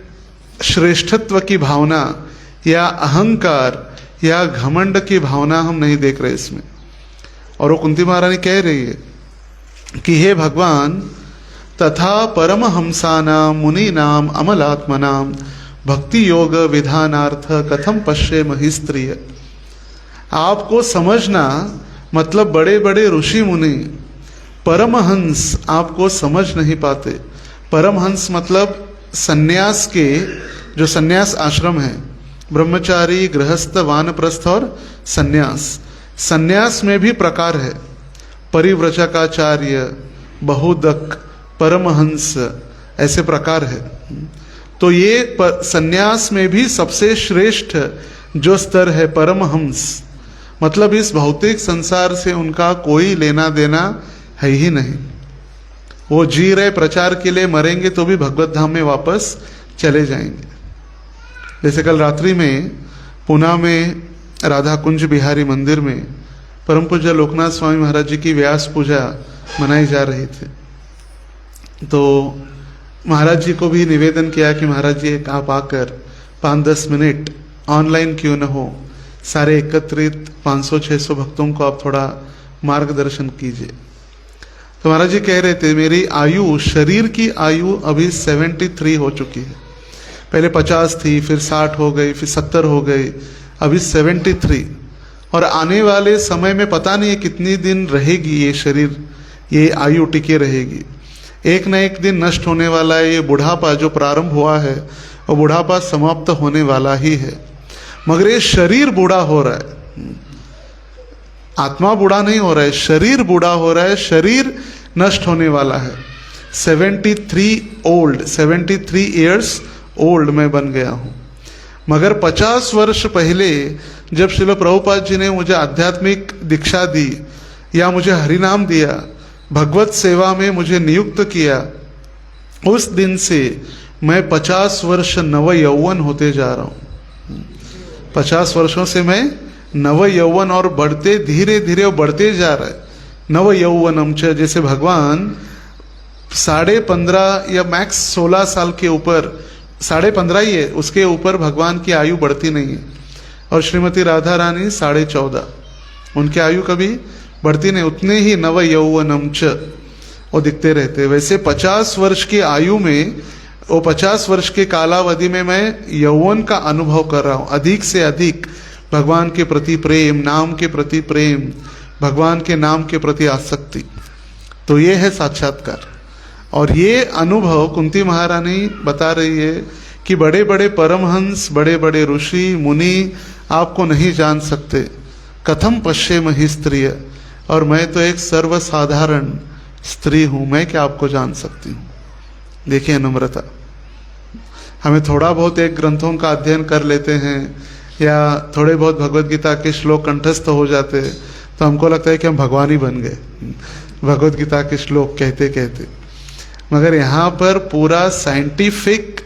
S1: श्रेष्ठत्व की भावना या अहंकार या घमंड की भावना हम नहीं देख रहे इसमें। और वो कुंती महारानी कह रही है कि हे भगवान, तथा परमहंसानां मुनीनां अमलात्मनां भक्ति योग विधानार्थ कथम पश्येम हि स्त्रिय। आपको समझना मतलब बड़े बड़े ऋषि मुनि, परमहंस आपको समझ नहीं पाते। परमहंस मतलब सन्यास के, जो सन्यास आश्रम है, ब्रह्मचारी, गृहस्थ, वानप्रस्थ और सन्यास। सन्यास में भी प्रकार है, परिव्रजकाचार्य, बहुदक, परमहंस, ऐसे प्रकार है। तो ये सन्यास में भी सबसे श्रेष्ठ जो स्तर है परमहंस, मतलब इस भौतिक संसार से उनका कोई लेना देना है ही नहीं। वो जी रहे प्रचार के लिए, मरेंगे तो भी भगवत धाम में वापस चले जाएंगे। जैसे कल रात्रि में पुणे में राधा कुंज बिहारी मंदिर में परम पूज्य लोकनाथ स्वामी महाराज जी की व्यास पूजा मनाई जा रही थी। तो महाराज जी को भी निवेदन किया कि महाराज जी आप आकर 5-10 मिनट ऑनलाइन क्यों न हो, सारे एकत्रित 500-600 भक्तों को आप थोड़ा मार्गदर्शन कीजिए। तो महाराज जी कह रहे थे, मेरी आयु, शरीर की आयु अभी 73 हो चुकी है। पहले 50 थी, फिर 60 हो गई, फिर 70 हो गई, अभी 73। और आने वाले समय में पता नहीं कितनी दिन रहेगी ये शरीर, ये आयु टिके रहेगी। एक न एक दिन नष्ट होने वाला है। ये बुढ़ापा जो प्रारंभ हुआ है वो बुढ़ापा समाप्त होने वाला ही है, मगर ये शरीर बूढ़ा हो रहा है, आत्मा बूढ़ा नहीं हो रहा है, शरीर बूढ़ा हो रहा है, शरीर नष्ट होने वाला है। 73 ईयर्स ओल्ड मैं बन गया हूँ। मगर 50 वर्ष पहले जब श्रील प्रभुपाद जी ने मुझे आध्यात्मिक दीक्षा दी या मुझे हरिनाम दिया, भगवत सेवा में मुझे नियुक्त किया, उस दिन से मैं 50 वर्ष नव यौवन होते जा रहा हूँ। 50 वर्षों से मैं नव यौवन, और बढ़ते धीरे धीरे बढ़ते जा रहा है। नव यौवनम च, जैसे भगवान 15.5 या मैक्स 16 साल के ऊपर, 15.5 ही है, उसके ऊपर भगवान की आयु बढ़ती नहीं है। और श्रीमती राधा रानी 14.5, उनकी आयु कभी बढ़ती नहीं, उतने ही नव यौवनम च वो दिखते रहते। वैसे 50 वर्ष की आयु में, वो 50 वर्ष के कालावधि में मैं यौवन का अनुभव कर रहा हूँ, अधिक से अधिक भगवान के प्रति प्रेम, नाम के प्रति प्रेम, भगवान के नाम के प्रति आसक्ति। तो ये है साक्षात्कार। और ये अनुभव कुंती महारानी बता रही है कि बड़े बड़े परमहंस, बड़े बड़े ऋषि मुनि आपको नहीं जान सकते। कथम पश्येम हि स्त्रिय, और मैं तो एक सर्वसाधारण स्त्री हूं, मैं क्या आपको जान सकती हूँ। देखिए नम्रता, हमें थोड़ा बहुत एक ग्रंथों का अध्ययन कर लेते हैं या थोड़े बहुत भगवत गीता के श्लोक कंठस्थ हो जाते तो हमको लगता है कि हम भगवान ही बन गए भगवत गीता के श्लोक कहते कहते। मगर यहाँ पर पूरा साइंटिफिक,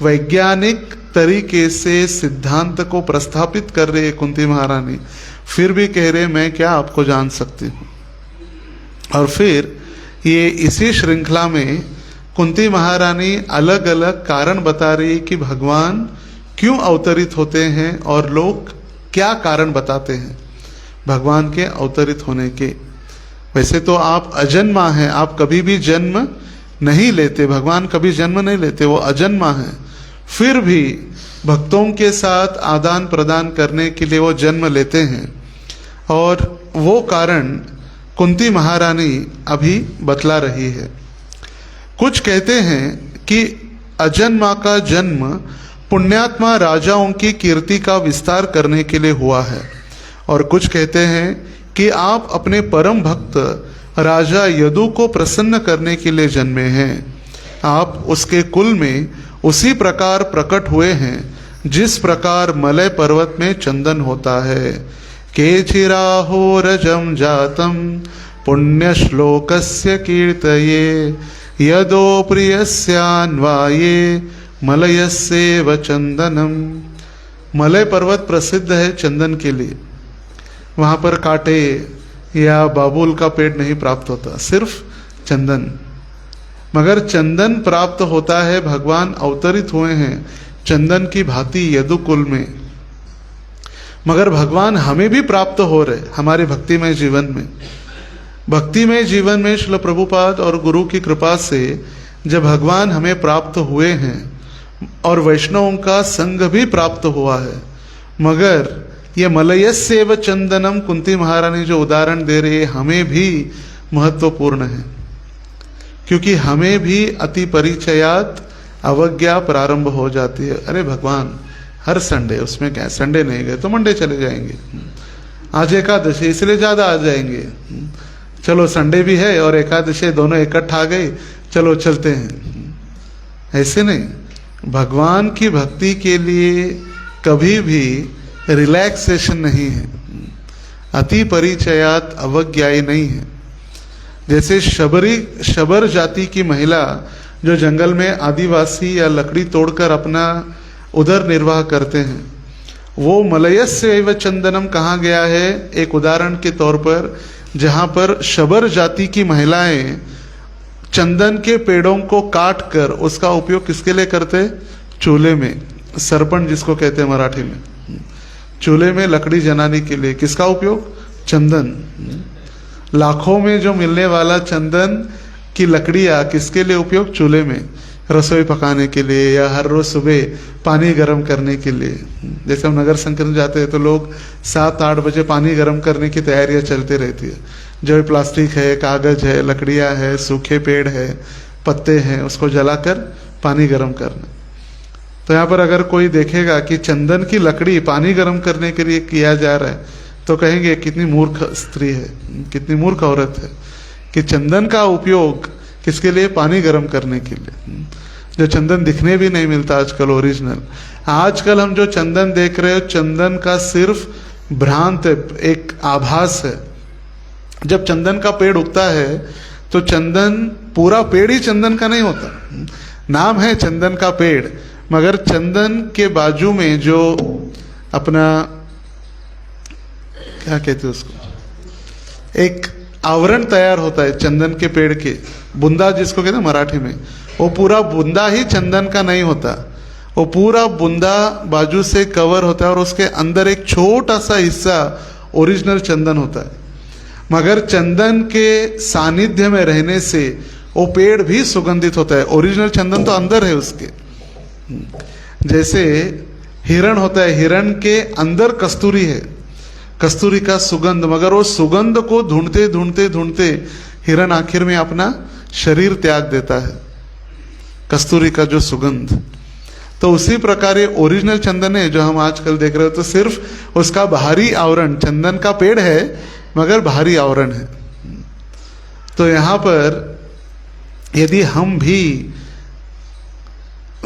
S1: वैज्ञानिक तरीके से सिद्धांत को प्रस्थापित कर रहे कुंती महारानी, फिर भी कह रहे मैं क्या आपको जान सकती हूँ। और फिर ये इसी श्रृंखला में कुंती महारानी अलग अलग कारण बता रही कि भगवान क्यों अवतरित होते हैं और लोग क्या कारण बताते हैं भगवान के अवतरित होने के। वैसे तो आप अजन्मा हैं, आप कभी भी जन्म नहीं लेते, भगवान कभी जन्म नहीं लेते, वो अजन्मा है। फिर भी भक्तों के साथ आदान प्रदान करने के लिए वो जन्म लेते हैं, और वो कारण कुंती महारानी अभी बतला रही है। कुछ कहते हैं कि अजन्मा का जन्म पुण्यात्मा राजाओं की कीर्ति का विस्तार करने के लिए हुआ है, और कुछ कहते हैं कि आप अपने परम भक्त राजा यदु को प्रसन्न करने के लिए जन्मे हैं। आप उसके कुल में उसी प्रकार प्रकट हुए हैं जिस प्रकार मलय पर्वत में चंदन होता है। केचिराहो रजम जातम पुण्य श्लोकस्य कीर्तये यदो प्रियस्यान्वाये मलयस्येव चंदनम। मलय पर्वत प्रसिद्ध है चंदन के लिए। वहाँ पर कांटे या बाबुल का पेड़ नहीं प्राप्त होता, सिर्फ चंदन। मगर चंदन प्राप्त होता है, भगवान अवतरित हुए हैं चंदन की भांति यदुकुल में। मगर भगवान हमें भी प्राप्त हो रहे हमारे भक्तिमय जीवन में। भक्तिमय जीवन में श्रील प्रभुपाद और गुरु की कृपा से जब भगवान हमें प्राप्त हुए हैं और वैष्णवों का संग भी प्राप्त हुआ है, मगर ये मलयस्येव चंदनम कुंती महारानी जो उदाहरण दे रही है, हमें भी महत्वपूर्ण है, क्योंकि हमें भी अति परिचयात अवज्ञा प्रारंभ हो जाती है। अरे भगवान, हर संडे, उसमें क्या है, संडे नहीं गए तो मंडे चले जाएंगे, आज एकादशी इसलिए ज्यादा आ जाएंगे, चलो संडे भी है और एकादशी दोनों इकट्ठा आ गए, चलो चलते हैं। ऐसे नहीं, भगवान की भक्ति के लिए कभी भी रिलैक्सेशन नहीं है, अति परिचयात अवज्ञाई नहीं है। जैसे शबर जाति की महिला जो जंगल में आदिवासी या लकड़ी तोड़कर अपना उदर निर्वाह करते हैं, वो मलयस्य एव चंदनम कहा गया है एक उदाहरण के तौर पर, जहां पर शबर जाति की महिलाएं चंदन के पेड़ों को काट कर उसका उपयोग किसके लिए करते? चूल्हे में, सरपण जिसको कहते हैं मराठी में, चूल्हे में लकड़ी जलाने के लिए। किसका उपयोग? चंदन। लाखों में जो मिलने वाला चंदन की लकड़ियां किसके लिए उपयोग? चूल्हे में, रसोई पकाने के लिए या हर रोज सुबह पानी गर्म करने के लिए। जैसे हम नगर संकीर्तन जाते हैं तो लोग 7-8 बजे पानी गर्म करने की तैयारियां चलती रहती है। जो प्लास्टिक है, कागज है, लकड़ियां है, सूखे पेड़ है, पत्ते हैं, उसको जलाकर पानी गर्म करना। तो यहाँ पर अगर कोई देखेगा कि चंदन की लकड़ी पानी गर्म करने के लिए किया जा रहा है तो कहेंगे कितनी मूर्ख स्त्री है, कितनी मूर्ख औरत है कि चंदन का उपयोग किसके लिए? पानी गर्म करने के लिए। जो चंदन दिखने भी नहीं मिलता आजकल ओरिजिनल। आजकल हम जो चंदन देख रहे हो, चंदन का सिर्फ भ्रांत एक आभास है। जब चंदन का पेड़ उगता है तो चंदन, पूरा पेड़ ही चंदन का नहीं होता। नाम है चंदन का पेड़, मगर चंदन के बाजू में जो अपना क्या कहते हैं उसको, एक आवरण तैयार होता है चंदन के पेड़ के, बुंदा जिसको कहते हैं मराठी में, वो पूरा बुंदा ही चंदन का नहीं होता। वो पूरा बुंदा बाजू से कवर होता है और उसके अंदर एक छोटा सा हिस्सा ओरिजिनल चंदन होता है। मगर चंदन के सानिध्य में रहने से वो पेड़ भी सुगंधित होता है। ओरिजिनल चंदन तो अंदर है उसके। जैसे हिरण होता है, हिरण के अंदर कस्तूरी है, कस्तूरी का सुगंध, मगर वो सुगंध को ढूंढते ढूंढते ढूंढते हिरण आखिर में अपना शरीर त्याग देता है, कस्तूरी का जो सुगंध। तो उसी प्रकार ये ओरिजिनल चंदन है जो हम आजकल देख रहे हो, तो सिर्फ उसका बाहरी आवरण, चंदन का पेड़ है मगर बाहरी आवरण है। तो यहाँ पर यदि हम भी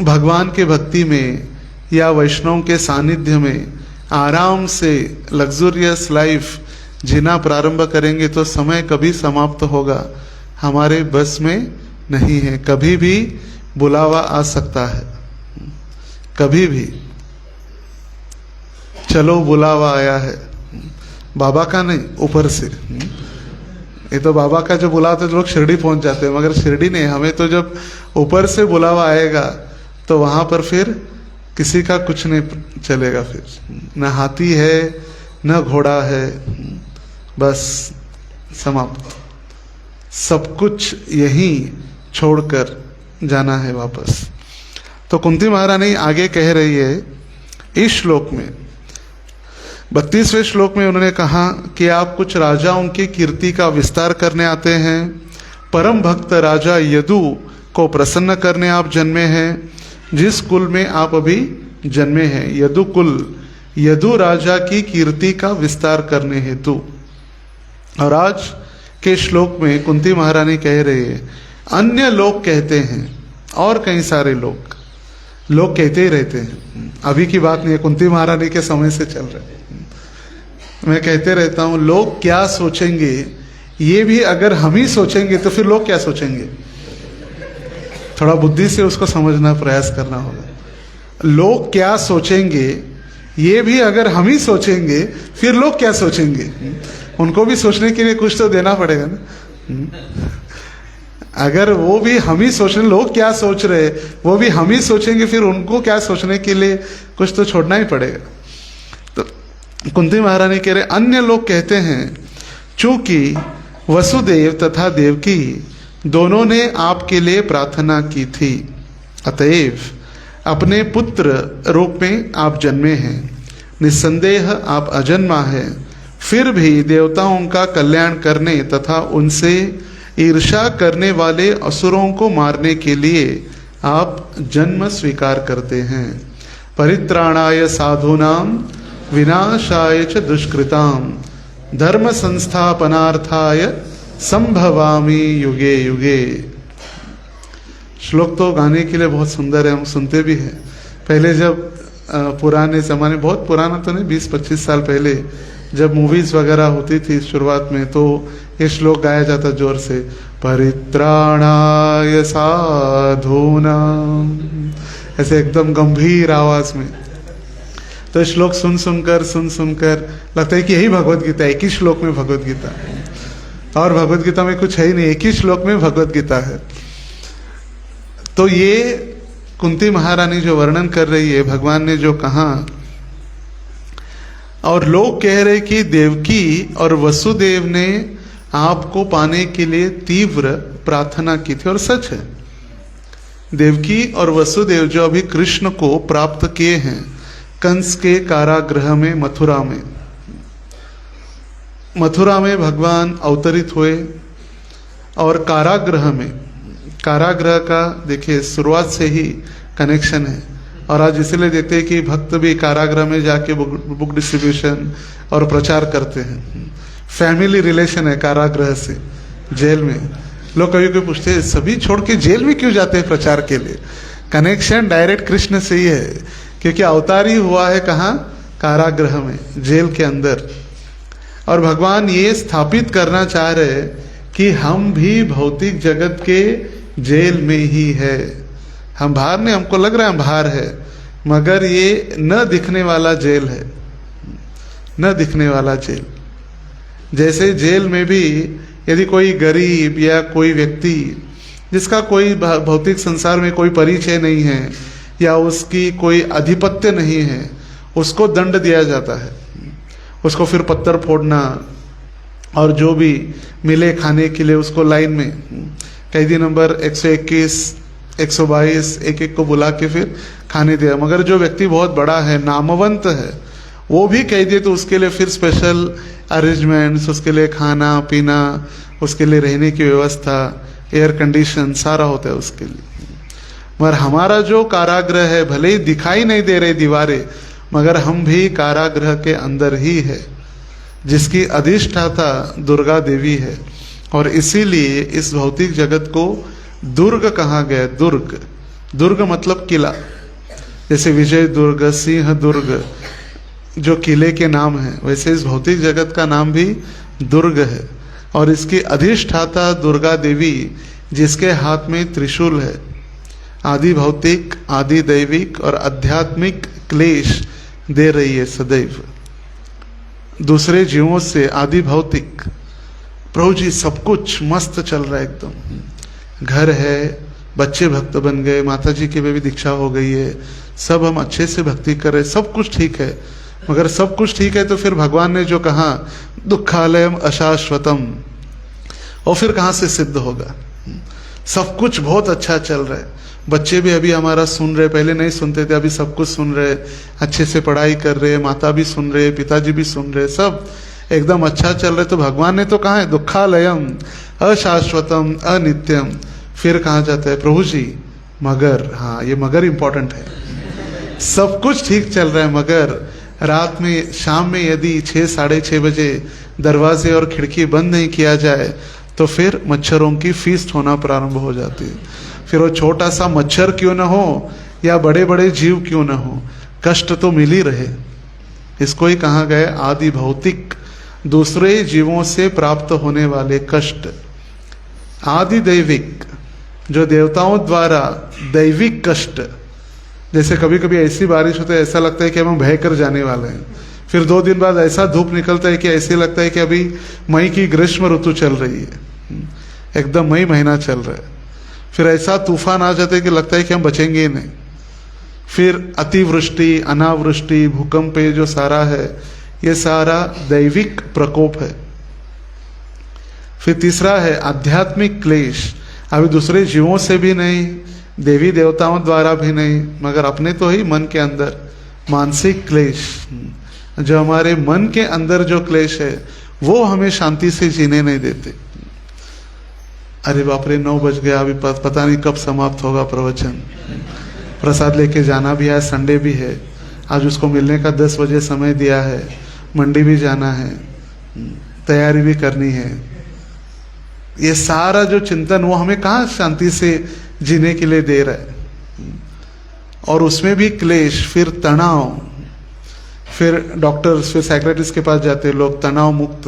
S1: भगवान के भक्ति में या वैष्णव के सानिध्य में आराम से लग्जूरियस लाइफ जीना प्रारंभ करेंगे तो समय कभी समाप्त होगा हमारे बस में नहीं है। कभी भी बुलावा आ सकता है, कभी भी। चलो बुलावा आया है, बाबा का नहीं, ऊपर से। ये तो बाबा का जो बुलाते तो लोग शिरडी पहुंच जाते हैं, मगर शिरडी नहीं, हमें तो जब ऊपर से बुलावा आएगा तो वहां पर फिर किसी का कुछ नहीं चलेगा। फिर न हाथी है न घोड़ा है, बस समाप्त। सब कुछ यहीं छोड़कर जाना है वापस। तो कुंती महारानी आगे कह रही है इस श्लोक में, 32वें श्लोक में उन्होंने कहा कि आप कुछ राजाओं की कीर्ति का विस्तार करने आते हैं। परम भक्त राजा यदु को प्रसन्न करने आप जन्मे हैं, जिस कुल में आप अभी जन्मे हैं, यदु कुल, यदु राजा की कीर्ति का विस्तार करने हेतु। और आज के श्लोक में कुंती महारानी कह रही है अन्य लोग कहते हैं, और कई सारे लोग कहते ही रहते हैं। अभी की बात नहीं है, कुंती महारानी के समय से चल रहे हैं। मैं कहते रहता हूं लोग क्या सोचेंगे, ये भी अगर हम ही सोचेंगे तो फिर लोग क्या सोचेंगे। थोड़ा बुद्धि से उसको समझना प्रयास करना होगा। लोग क्या सोचेंगे ये भी अगर हम ही सोचेंगे फिर लोग क्या सोचेंगे। उनको भी सोचने के लिए कुछ तो देना पड़ेगा ना। अगर वो भी हम ही सोच रहे, लोग क्या सोच रहे वो भी हम ही सोचेंगे, फिर उनको क्या सोचने के लिए कुछ तो छोड़ना ही पड़ेगा। तो कुंती महारानी कह रहे अन्य लोग कहते हैं चूंकि वसुदेव तथा देवकी दोनों ने आपके लिए प्रार्थना की थी, अतएव अपने पुत्र रूप में आप जन्मे हैं। निस्संदेह आप अजन्मा है, फिर भी देवताओं का कल्याण करने तथा उनसे ईर्ष्या करने वाले असुरों को मारने के लिए आप जन्म स्वीकार करते हैं। परित्राणाय साधूनां विनाशाय च दुष्कृतां धर्म संस्थापनार्थाय संभवामि युगे युगे। श्लोक तो गाने के लिए बहुत सुंदर है, हम सुनते भी हैं। पहले जब पुराने ज़माने, बहुत पुराना तो नहीं, 20-25 साल पहले जब मूवीज़ वगैरह होती थी शुरुआत में, तो ये श्लोक गाया जाता जोर से, परित्राणाय साधूनां, ऐसे एकदम गंभीर आवाज में। तो श्लोक सुन सुनकर लगता है कि यही भगवत गीता, एक ही श्लोक में भगवत गीता, और भगवत गीता में कुछ है ही नहीं, एक ही श्लोक में भगवत गीता है। तो ये कुंती महारानी जो वर्णन कर रही है, भगवान ने जो कहा, और लोग कह रहे कि देवकी और वसुदेव ने आपको पाने के लिए तीव्र प्रार्थना की थी, और सच है। देवकी और वसुदेव जो अभी कृष्ण को प्राप्त किए हैं कंस के कारागृह में, मथुरा में भगवान अवतरित हुए, और कारागृह का देखिए शुरुआत से ही कनेक्शन है। और आज इसलिए देखते हैं कि भक्त भी कारागृह में जाके बुक डिस्ट्रीब्यूशन और प्रचार करते हैं। फैमिली रिलेशन है कारागृह से जेल में। लोग कभी कभी पूछते हैं सभी छोड़ के जेल में क्यों जाते हैं प्रचार के लिए? कनेक्शन डायरेक्ट कृष्ण से ही है, क्योंकि अवतार ही हुआ है कहाँ? कारागृह में, जेल के अंदर। और भगवान ये स्थापित करना चाह रहे हैं कि हम भी भौतिक जगत के जेल में ही है। हम बाहर नहीं, हमको लग रहा है हम बाहर है, मगर ये न दिखने वाला जेल है, न दिखने वाला जेल। जैसे जेल में भी यदि कोई गरीब या कोई व्यक्ति जिसका कोई भौतिक संसार में कोई परिचय नहीं है या उसकी कोई आधिपत्य नहीं है, उसको दंड दिया जाता है। उसको फिर पत्थर फोड़ना और जो भी मिले खाने के लिए उसको लाइन में कैदी नंबर 121, 122 एक को बुला के फिर खाने दिया। मगर जो व्यक्ति बहुत बड़ा है, नामवंत है, वो भी कैदी है, तो उसके लिए फिर स्पेशल अरेंजमेंट्स, उसके लिए खाना पीना, उसके लिए रहने की व्यवस्था, एयर कंडीशन सारा होता है उसके लिए। मगर हमारा जो कारागृह है, भले ही दिखाई नहीं दे रही दीवारें, मगर हम भी कारागृह के अंदर ही है, जिसकी अधिष्ठाता दुर्गा देवी है। और इसीलिए इस भौतिक जगत को दुर्ग कहा गया। दुर्ग मतलब किला, जैसे विजय दुर्ग, सिंह दुर्ग जो किले के नाम है, वैसे इस भौतिक जगत का नाम भी दुर्ग है। और इसकी अधिष्ठाता दुर्गा देवी, जिसके हाथ में त्रिशूल है, आदि भौतिक, आदि दैविक और आध्यात्मिक क्लेश दे रही है सदैव। दूसरे जीवों से आदि भौतिक, प्रभु जी सब कुछ मस्त चल रहा है एकदम, घर है, बच्चे भक्त बन गए, माता जी की भी दीक्षा हो गई है, सब हम अच्छे से भक्ति कर रहे, सब कुछ ठीक है। मगर सब कुछ ठीक है तो फिर भगवान ने जो कहा दुखालयम अशाश्वतम, और फिर कहाँ से सिद्ध होगा? सब कुछ बहुत अच्छा चल रहा है, बच्चे भी अभी हमारा सुन रहे, पहले नहीं सुनते थे, अभी सब कुछ सुन रहे, अच्छे से पढ़ाई कर रहे, माता भी सुन रहे, पिताजी भी सुन रहे, सब एकदम अच्छा चल रहे। तो भगवान ने तो कहा है दुखालयम अशाश्वतम अनित्यम। फिर कहा जाता है प्रभु जी मगर, हाँ ये मगर इंपॉर्टेंट है, सब कुछ ठीक चल रहा है, मगर रात में, शाम में यदि 6-6:30 बजे दरवाजे और खिड़की बंद नहीं किया जाए तो फिर मच्छरों की फीस्ट होना प्रारंभ हो जाती है। फिर वो छोटा सा मच्छर क्यों ना हो या बड़े बड़े जीव क्यों ना हो, कष्ट तो मिल ही रहे। इसको ही कहा गया आदि भौतिक, दूसरे जीवों से प्राप्त होने वाले कष्ट। आदि दैविक, जो देवताओं द्वारा दैविक कष्ट, जैसे कभी कभी ऐसी बारिश होती है ऐसा लगता है कि हम बह कर जाने वाले हैं, फिर 2 दिन बाद ऐसा धूप निकलता है कि ऐसे लगता है कि अभी मई की ग्रीष्म ऋतु चल रही है, एकदम मई महीना चल रहा है। फिर ऐसा तूफान आ जाता है कि लगता है कि हम बचेंगे ही नहीं। फिर अतिवृष्टि, अनावृष्टि, भूकंप, ये जो सारा है ये सारा दैविक प्रकोप है। फिर तीसरा है आध्यात्मिक क्लेश, अभी दूसरे जीवों से भी नहीं, देवी देवताओं द्वारा भी नहीं, मगर अपने तो ही मन के अंदर मानसिक क्लेश, जो हमारे मन के अंदर जो क्लेश है वो हमें शांति से जीने नहीं देते। अरे बाप रे 9 बज गया, अभी पता नहीं कब समाप्त होगा प्रवचन, प्रसाद लेके जाना भी है, संडे भी है, आज उसको मिलने का 10 बजे समय दिया है, मंडी भी जाना है, तैयारी भी करनी है। ये सारा जो चिंतन वो हमें कहाँ शांति से जीने के लिए दे रहा है। और उसमें भी क्लेश, फिर तनाव, फिर डॉक्टर्स, फिर साइकियाट्रिस्ट के पास जाते हैं लोग, तनाव मुक्त,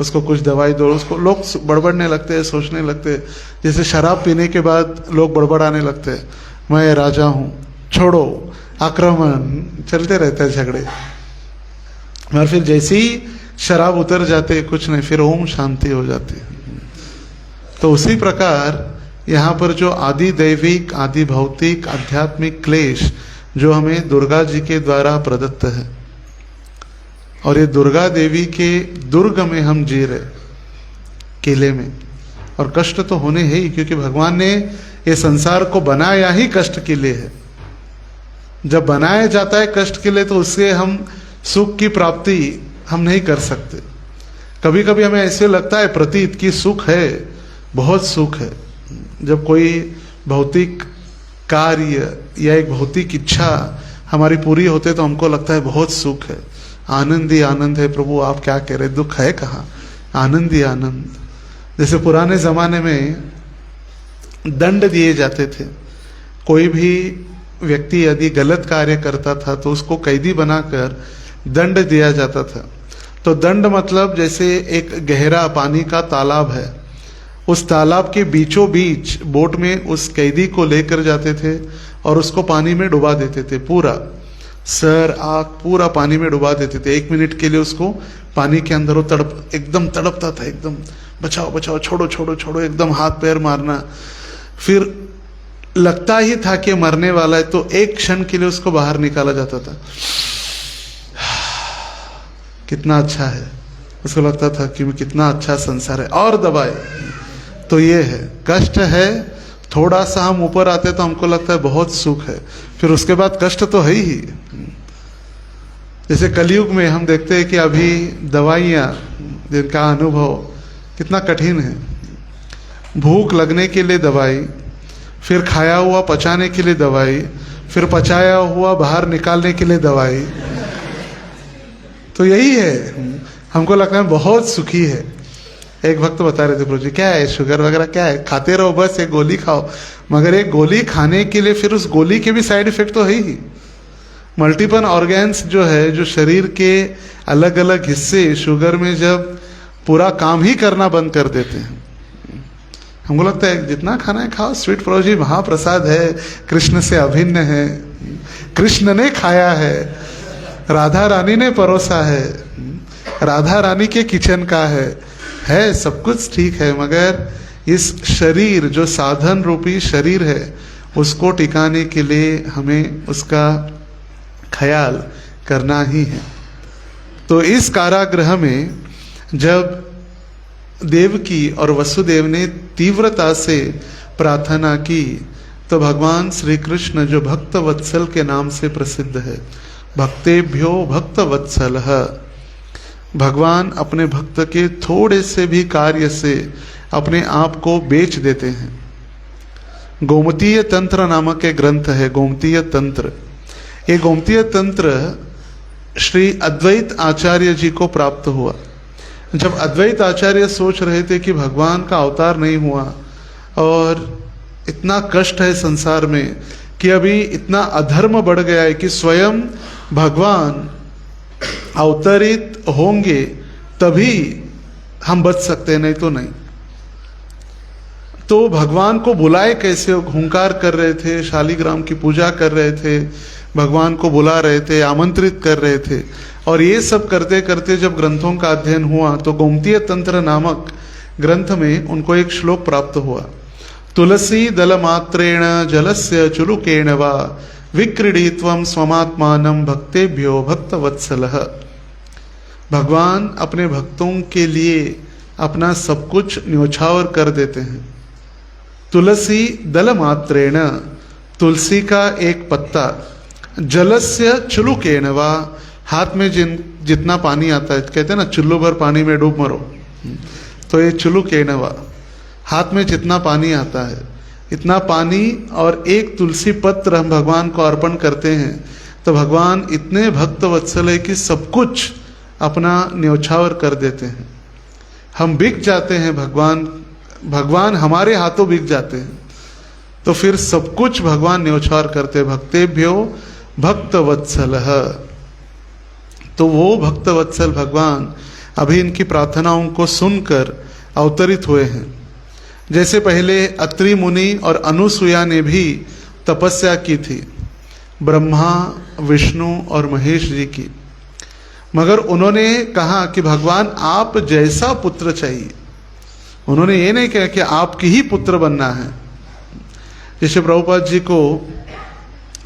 S1: उसको कुछ दवाई दो, उसको लोग बड़बड़ने लगते हैं, सोचने लगते हैं। जैसे शराब पीने के बाद लोग बड़बड़ाने लगते हैं, मैं राजा हूँ, छोड़ो, आक्रमण, चलते रहते हैं झगड़े। और फिर जैसे ही शराब उतर जाते कुछ नहीं, फिर ओम शांति हो जाती है। तो उसी प्रकार यहाँ पर जो आदि दैविक, आदि भौतिक, आध्यात्मिक क्लेश जो हमें दुर्गा जी के द्वारा प्रदत्त है, और ये दुर्गा देवी के दुर्ग में हम जी रहे, किले में, और कष्ट तो होने है ही, क्योंकि भगवान ने ये संसार को बनाया ही कष्ट के लिए है। जब बनाया जाता है कष्ट के लिए तो उससे हम सुख की प्राप्ति हम नहीं कर सकते। कभी कभी हमें ऐसे लगता है प्रतीत कि सुख है, बहुत सुख है। जब कोई भौतिक कार्य या एक भौतिक इच्छा हमारी पूरी होते तो हमको लगता है बहुत सुख है, आनंद ही आनंद है। प्रभु आप क्या कह रहे, दुख है कहाँ, आनंद ही आनंद। जैसे पुराने जमाने में दंड दिए जाते थे, कोई भी व्यक्ति यदि गलत कार्य करता था तो उसको कैदी बनाकर दंड दिया जाता था। तो दंड मतलब जैसे एक गहरा पानी का तालाब है, उस तालाब के बीचों बीच बोट में उस कैदी को लेकर जाते थे और उसको पानी में डुबा देते थे, पूरा सर आँख पूरा पानी में डुबा देते थे। 1 मिनट के लिए उसको पानी के अंदर वो एकदम तड़पता था, एकदम बचाओ बचाओ, छोड़ो छोड़ो छोड़ो, एकदम हाथ पैर मारना। फिर लगता ही था कि मरने वाला है, तो एक क्षण के लिए उसको बाहर निकाला जाता था। कितना अच्छा है, उसको लगता था कि कितना अच्छा संसार है, और दबाए। तो ये है, कष्ट है, थोड़ा सा हम ऊपर आते तो हमको लगता है बहुत सुख है, फिर उसके बाद कष्ट तो है ही। जैसे कलयुग में हम देखते हैं कि अभी दवाइयाँ जिनका अनुभव कितना कठिन है, भूख लगने के लिए दवाई, फिर खाया हुआ पचाने के लिए दवाई, फिर पचाया हुआ बाहर निकालने के लिए दवाई। तो यही है, हमको लगता है बहुत सुखी है। एक भक्त बता रहे थे, प्रभु जी क्या है, शुगर वगैरह क्या है, खाते रहो बस, एक गोली खाओ। मगर एक गोली खाने के लिए फिर उस गोली के भी साइड इफेक्ट तो है ही। मल्टीपल ऑर्गन्स जो है, जो शरीर के अलग अलग हिस्से शुगर में जब पूरा काम ही करना बंद कर देते हैं, हमको लगता है जितना खाना है खाओ, स्वीट प्रभु जी महाप्रसाद है, कृष्ण से अभिन्न है, कृष्ण ने खाया है, राधा रानी ने परोसा है, राधा रानी के किचन का है सब कुछ ठीक है। मगर इस शरीर जो साधन रूपी शरीर है, उसको टिकाने के लिए हमें उसका ख्याल करना ही है। तो इस कारागृह में जब देवकी और वसुदेव ने तीव्रता से प्रार्थना की, तो भगवान श्री कृष्ण जो भक्त वत्सल के नाम से प्रसिद्ध है, भक्तेभ्यो भक्त वत्सल, भगवान अपने भक्त के थोड़े से भी कार्य से अपने आप को बेच देते हैं। गोमतीय तंत्र नामक एक ग्रंथ है, गोमतीय तंत्र। ये गोमतीय तंत्र श्री अद्वैत आचार्य जी को प्राप्त हुआ। जब अद्वैत आचार्य सोच रहे थे कि भगवान का अवतार नहीं हुआ और इतना कष्ट है संसार में कि अभी इतना अधर्म बढ़ गया है कि स्वयं भगवान अवतरित होंगे तभी हम बच सकते हैं, नहीं तो नहीं। तो भगवान को बुलाए कैसे, हुंकार कर रहे थे, शालिग्राम की पूजा कर रहे थे, भगवान को बुला रहे थे, आमंत्रित कर रहे थे। और ये सब करते करते जब ग्रंथों का अध्ययन हुआ तो गोमतीय तंत्र नामक ग्रंथ में उनको एक श्लोक प्राप्त हुआ, तुलसी दल मात्रेण जलस्य चुलुकेण वा विक्रीडित्वं स्वमात्मानं भक्तेभ्यो भक्तवत्सलः। भगवान अपने भक्तों के लिए अपना सब कुछ न्योछावर कर देते हैं। तुलसी दल मात्रेण, तुलसी का एक पत्ता, जलस्य चुलुकेन वा, हाथ में जितना पानी आता है, कहते हैं ना चुल्लू भर पानी में डूब मरो, तो ये चुल्लू केनवा, हाथ में जितना पानी आता है इतना पानी और एक तुलसी पत्र हम भगवान को अर्पण करते हैं तो भगवान इतने भक्त वत्सल है कि सब कुछ अपना न्योछावर कर देते हैं। हम बिक जाते हैं, भगवान हमारे हाथों बिक जाते हैं, तो फिर सब कुछ भगवान न्योछावर करते। भक्तेभ्यो भक्त वत्सल, तो वो भक्त वत्सल भगवान अभी इनकी प्रार्थनाओं को सुनकर अवतरित हुए हैं। जैसे पहले अत्रि मुनि और अनुसुया ने भी तपस्या की थी, ब्रह्मा विष्णु और महेश जी की, मगर उन्होंने कहा कि भगवान आप जैसा पुत्र चाहिए। उन्होंने ये नहीं कहा कि आपकी ही पुत्र बनना है। जैसे प्रभुपाद जी को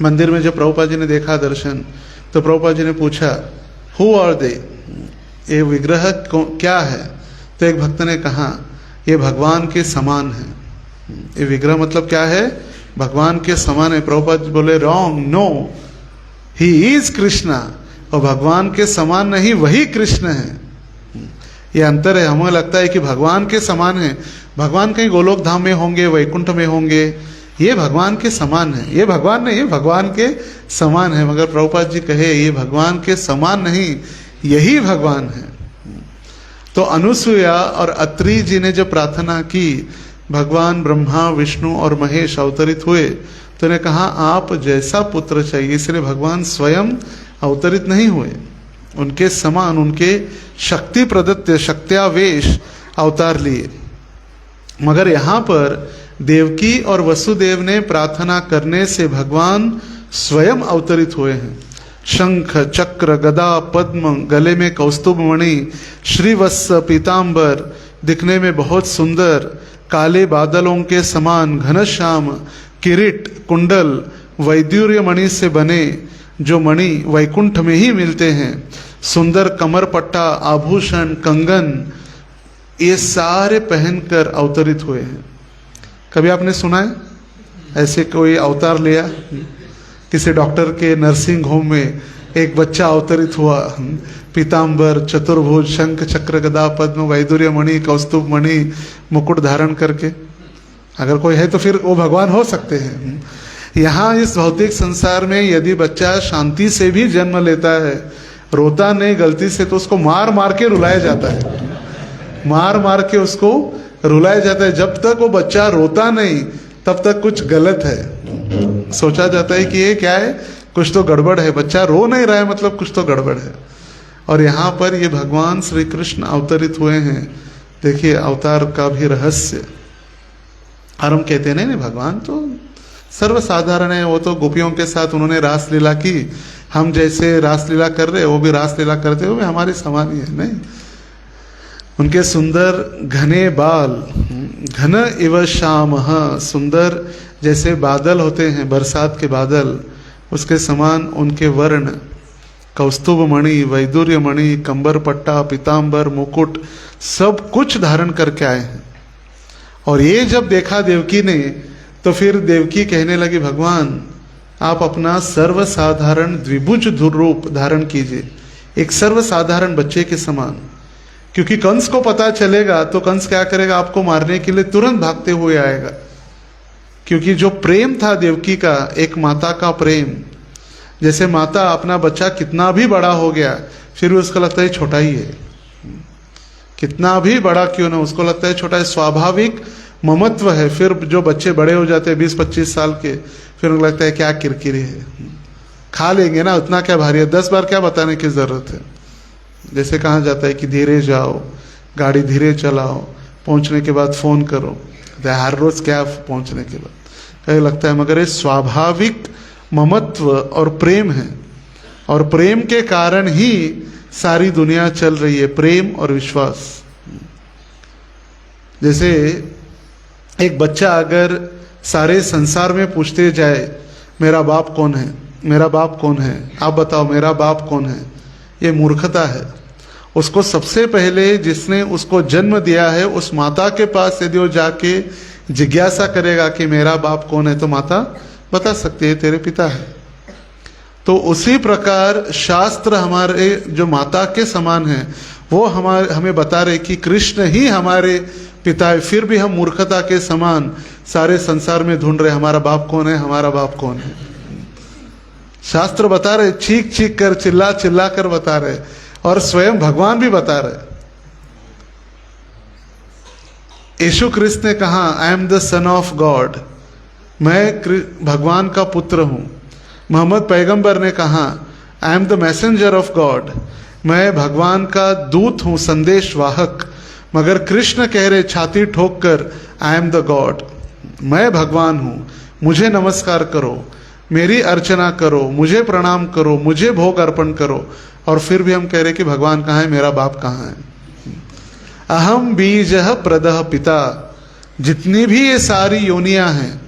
S1: मंदिर में जब प्रभुपाद जी ने देखा दर्शन, तो प्रभुपाद जी ने पूछा हु आर दे, ये विग्रह क्या है? तो एक भक्त ने कहा ये भगवान के समान है। ये विग्रह मतलब क्या है? भगवान के समान है। प्रभुपाद जी बोले wrong, no, he is Krishna, और भगवान के समान नहीं, वही कृष्ण है। ये अंतर है। हमें लगता है कि भगवान के समान है, भगवान कहीं गोलोक धाम में होंगे, वैकुंठ में होंगे, ये भगवान के समान है। ये भगवान नहीं, ये भगवान के समान है। मगर प्रभुपाद जी कहे ये भगवान के समान नहीं, यही भगवान है। तो अनुसुया और अत्रि जी ने जब प्रार्थना की, भगवान ब्रह्मा विष्णु और महेश अवतरित हुए, तो उन्हें कहा आप जैसा पुत्र चाहिए। इसलिए भगवान स्वयं अवतरित नहीं हुए, उनके समान, उनके शक्ति प्रदत्त शक्त्यावेश अवतार लिए। मगर यहाँ पर देवकी और वसुदेव ने प्रार्थना करने से भगवान स्वयं अवतरित हुए हैं। शंख चक्र गदा पद्म, गले में कौस्तुभ मणि, श्रीवत्स पीतांबर, दिखने में बहुत सुंदर, काले बादलों के समान घनश्याम, किरीट कुंडल वैदुर्य मणि से बने, जो मणि वैकुंठ में ही मिलते हैं, सुंदर कमर पट्टा, आभूषण, कंगन, ये सारे पहनकर अवतरित हुए हैं। कभी आपने सुना है ऐसे कोई अवतार लिया? किसी डॉक्टर के नर्सिंग होम में एक बच्चा अवतरित हुआ, पीतांबर, चतुर्भुज, शंख चक्र गदा पद्म, वैदुर्य मणि, कौस्तुभ मणि, मुकुट धारण करके। अगर कोई है तो फिर वो भगवान हो सकते हैं। यहाँ इस भौतिक संसार में यदि बच्चा शांति से भी जन्म लेता है, रोता नहीं गलती से, तो उसको मार मार के रुलाया जाता है, मार मार के उसको रुलाया जाता है। जब तक वो बच्चा रोता नहीं तब तक कुछ गलत है। सोचा जाता है कि ये क्या है, कुछ तो गड़बड़ है, बच्चा रो नहीं रहा है मतलब कुछ तो गड़बड़ है। और यहाँ पर ये भगवान श्री कृष्ण अवतरित हुए हैं। देखिए अवतार का भी रहस्य। और हम कहते नहीं, भगवान तो सर्वसाधारण है, वो तो गोपियों के साथ उन्होंने रासलीला की, हम जैसे रासलीला कर रहे वो भी रासलीला करते हुए हमारे समान ही है। नहीं, उनके सुंदर घने बाल, घन इव श्याम, सुंदर जैसे बादल होते हैं बरसात के बादल, उसके समान उनके वर्ण, कौस्तुभ मणि, वैदुर्य मणि, कंबर पट्टा, पीतांबर, मुकुट, सब कुछ धारण करके आए हैं। और ये जब देखा देवकी ने, तो फिर देवकी कहने लगी भगवान आप अपना सर्वसाधारण द्विभुज रूप धारण कीजिए, एक सर्वसाधारण बच्चे के समान। क्योंकि कंस को पता चलेगा तो कंस क्या करेगा, आपको मारने के लिए तुरंत भागते हुए आएगा। क्योंकि जो प्रेम था देवकी का, एक माता का प्रेम, जैसे माता अपना बच्चा कितना भी बड़ा हो गया फिर भी उसको लगता है छोटा ही है, कितना भी बड़ा क्यों ना उसको लगता है छोटा है, स्वाभाविक ममत्व है। फिर जो बच्चे बड़े हो जाते हैं 20-25 साल के, फिर उनको लगता है क्या किरकिरी है, खा लेंगे ना, उतना क्या भारी है, 10 बार क्या बताने की जरूरत है। जैसे कहा जाता है कि धीरे जाओ, गाड़ी धीरे चलाओ, पहुंचने के बाद फोन करो, हर रोज क्या पहुंचने के बाद कहीं लगता है। मगर ये स्वाभाविक ममत्व और प्रेम है, और प्रेम के कारण ही सारी दुनिया चल रही है, प्रेम और विश्वास। जैसे एक बच्चा अगर सारे संसार में पूछते जाए मेरा बाप कौन है, मेरा बाप कौन है, आप बताओ मेरा बाप कौन है, ये मूर्खता है। उसको सबसे पहले जिसने उसको जन्म दिया है उस माता के पास यदि वो जाके जिज्ञासा करेगा कि मेरा बाप कौन है, तो माता बता सकती है तेरे पिता है। तो उसी प्रकार शास्त्र हमारे जो माता के समान है, वो हमें बता रहे कि कृष्ण ही हमारे पिता है। फिर भी हम मूर्खता के समान सारे संसार में ढूंढ रहे हमारा बाप कौन है, हमारा बाप कौन है। शास्त्र बता रहे, चीख चीख कर, चिल्ला चिल्ला कर बता रहे, और स्वयं भगवान भी बता रहे। यीशु क्रिस्त ने कहा, I am the son of God, मैं भगवान का पुत्र हूं। मोहम्मद पैगंबर ने कहा, I am the messenger of God, मैं भगवान का दूत हूं, संदेश वाहक। मगर कृष्ण कह रहे छाती ठोक कर, आई एम द गॉड, मैं भगवान हूं, मुझे नमस्कार करो, मेरी अर्चना करो, मुझे प्रणाम करो, मुझे भोग अर्पण करो। और फिर भी हम कह रहे कि भगवान कहाँ है, मेरा बाप कहाँ है। अहम बीजः प्रदः पिता, जितनी भी ये सारी योनियां हैं,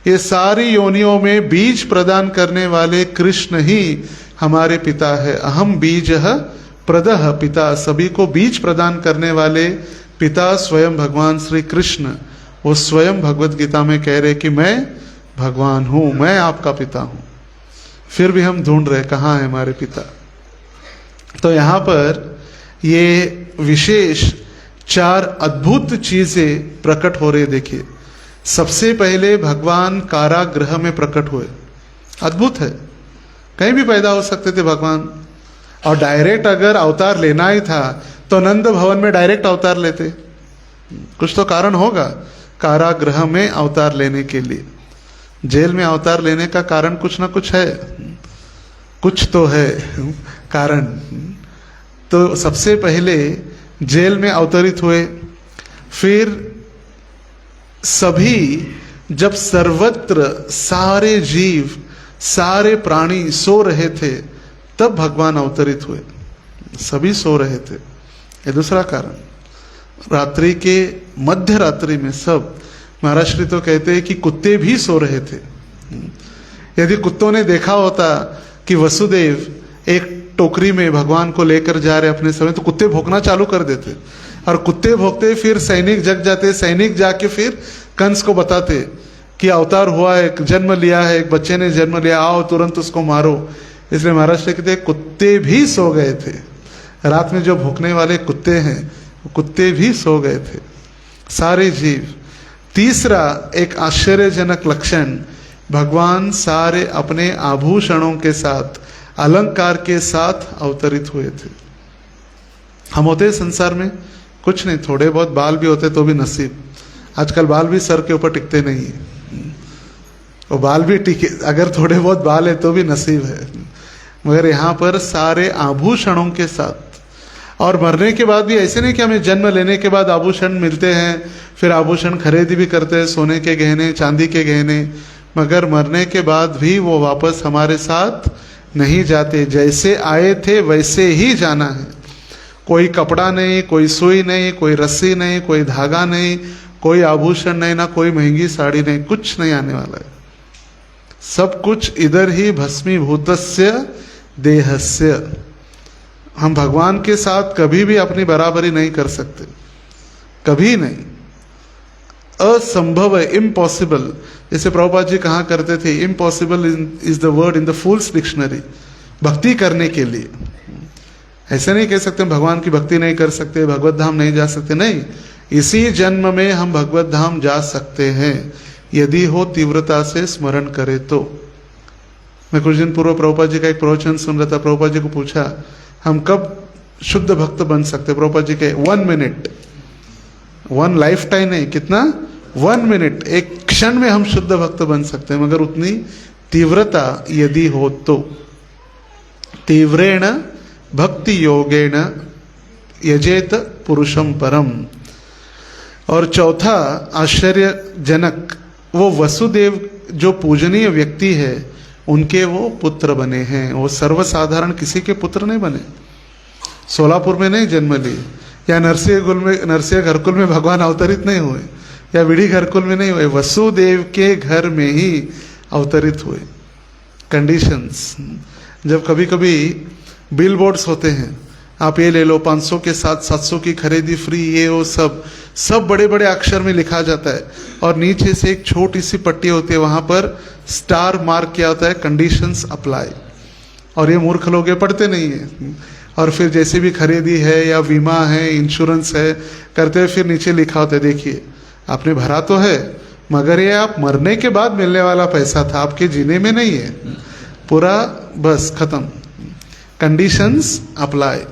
S1: ये सारी योनियों में बीज प्रदान करने वाले कृष्ण ही हमारे पिता है। अहम बीजः प्रदः पिता, सभी को बीज प्रदान करने वाले पिता स्वयं भगवान श्री कृष्ण। वो स्वयं भगवत गीता में कह रहे कि मैं भगवान हूं, मैं आपका पिता हूं। फिर भी हम ढूंढ रहे कहाँ है हमारे पिता। तो यहाँ पर ये विशेष 4 अद्भुत चीजें प्रकट हो रही। देखिए, सबसे पहले भगवान कारागृह में प्रकट हुए, अद्भुत है, कहीं भी पैदा हो सकते थे भगवान। और डायरेक्ट अगर अवतार लेना ही था तो नंद भवन में डायरेक्ट अवतार लेते, कुछ तो कारण होगा कारागृह में अवतार लेने के लिए। जेल में अवतार लेने का कारण कुछ ना कुछ है, कुछ तो है कारण। तो सबसे पहले जेल में अवतरित हुए, फिर सभी, जब सर्वत्र सारे जीव, सारे प्राणी सो रहे थे, तब भगवान अवतरित हुए। सभी सो रहे थे, ये दूसरा कारण। रात्रि के मध्य रात्रि में सब, महाराज श्री तो कहते हैं कि कुत्ते भी सो रहे थे। यदि कुत्तों ने देखा होता कि वसुदेव एक टोकरी में भगवान को लेकर जा रहे अपने समय, तो कुत्ते भौंकना चालू कर देते, और कुत्ते भौंकते फिर सैनिक जग जाते, सैनिक जाके फिर कंस को बताते कि अवतार हुआ है, जन्म लिया है, एक बच्चे ने जन्म लिया, आओ तुरंत उसको मारो। इसलिए महाराज कहते कुत्ते भी सो गए थे। रात में जो भौंकने वाले कुत्ते हैं, वो कुत्ते भी सो गए थे, सारे जीव। तीसरा एक आश्चर्यजनक लक्षण, भगवान सारे अपने आभूषणों के साथ, अलंकार के साथ अवतरित हुए थे। हम होते संसार में कुछ नहीं, थोड़े बहुत बाल भी होते तो भी नसीब। आजकल बाल भी सर के ऊपर टिकते नहीं है, वो बाल भी टिके, अगर थोड़े बहुत बाल है तो भी नसीब है। मगर यहाँ पर सारे आभूषणों के साथ। और मरने के बाद भी ऐसे नहीं कि हमें जन्म लेने के बाद आभूषण मिलते हैं, फिर आभूषण खरीदी भी करते हैं, सोने के गहने, चांदी के गहने, मगर मरने के बाद भी वो वापस हमारे साथ नहीं जाते। जैसे आए थे वैसे ही जाना है। कोई कपड़ा नहीं, कोई सुई नहीं, कोई रस्सी नहीं, कोई धागा नहीं, कोई आभूषण नहीं, ना कोई महंगी साड़ी नहीं, कुछ नहीं आने वाला है। सब कुछ इधर ही भस्मीभूतस्य देहस्य। हम भगवान के साथ कभी भी अपनी बराबरी नहीं कर सकते, कभी नहीं, असंभव है, इम्पॉसिबल। जैसे प्रभुपाद जी कहा करते थे, impossible is the word in the fools dictionary. भक्ति करने के लिए ऐसे नहीं कह सकते भगवान की भक्ति नहीं कर सकते, भगवत धाम नहीं जा सकते, नहीं। इसी जन्म में हम भगवत धाम जा सकते हैं, यदि हो तीव्रता से स्मरण करे तो। मैं कुछ दिन पूर्व प्रभुपाद जी का एक प्रवचन सुन रहा था। प्रभुपाद जी को पूछा, हम कब शुद्ध भक्त बन सकते? प्रभुपाद जी के 1 मिनट, 1 लाइफ टाइम नहीं, कितना? 1 मिनट, एक क्षण में हम शुद्ध भक्त बन सकते हैं, मगर उतनी तीव्रता यदि हो तो। तीव्रेण भक्ति योगेण यजेत पुरुषम परम। और चौथा आश्चर्यजनक, वो वसुदेव जो पूजनीय व्यक्ति है, उनके वो पुत्र बने हैं। वो सर्वसाधारण किसी के पुत्र नहीं बने, सोलापुर में नहीं जन्म लिए, या नरसिंह घरकुल में भगवान अवतरित नहीं हुए, या विड़ी घरकुल में नहीं हुए, वसुदेव के घर में ही अवतरित हुए। कंडीशंस, जब कभी कभी बिल बोर्ड्स होते हैं, आप ये ले लो 500 के साथ 700 की खरीदी फ्री, ये वो सब, सब बड़े बड़े अक्षर में लिखा जाता है, और नीचे से एक छोटी सी पट्टी होती है, वहां पर स्टार मार्क किया होता है, कंडीशंस अप्लाई। और ये मूर्ख लोग ये पढ़ते नहीं है, और फिर जैसे भी खरीदी है या बीमा है, इंश्योरेंस है करते हुए फिर नीचे लिखा होता है, देखिए आपने भरा तो है मगर ये आप मरने के बाद मिलने वाला पैसा था, आपके जीने में नहीं है, पूरा बस खत्म, कंडीशंस अप्लाई।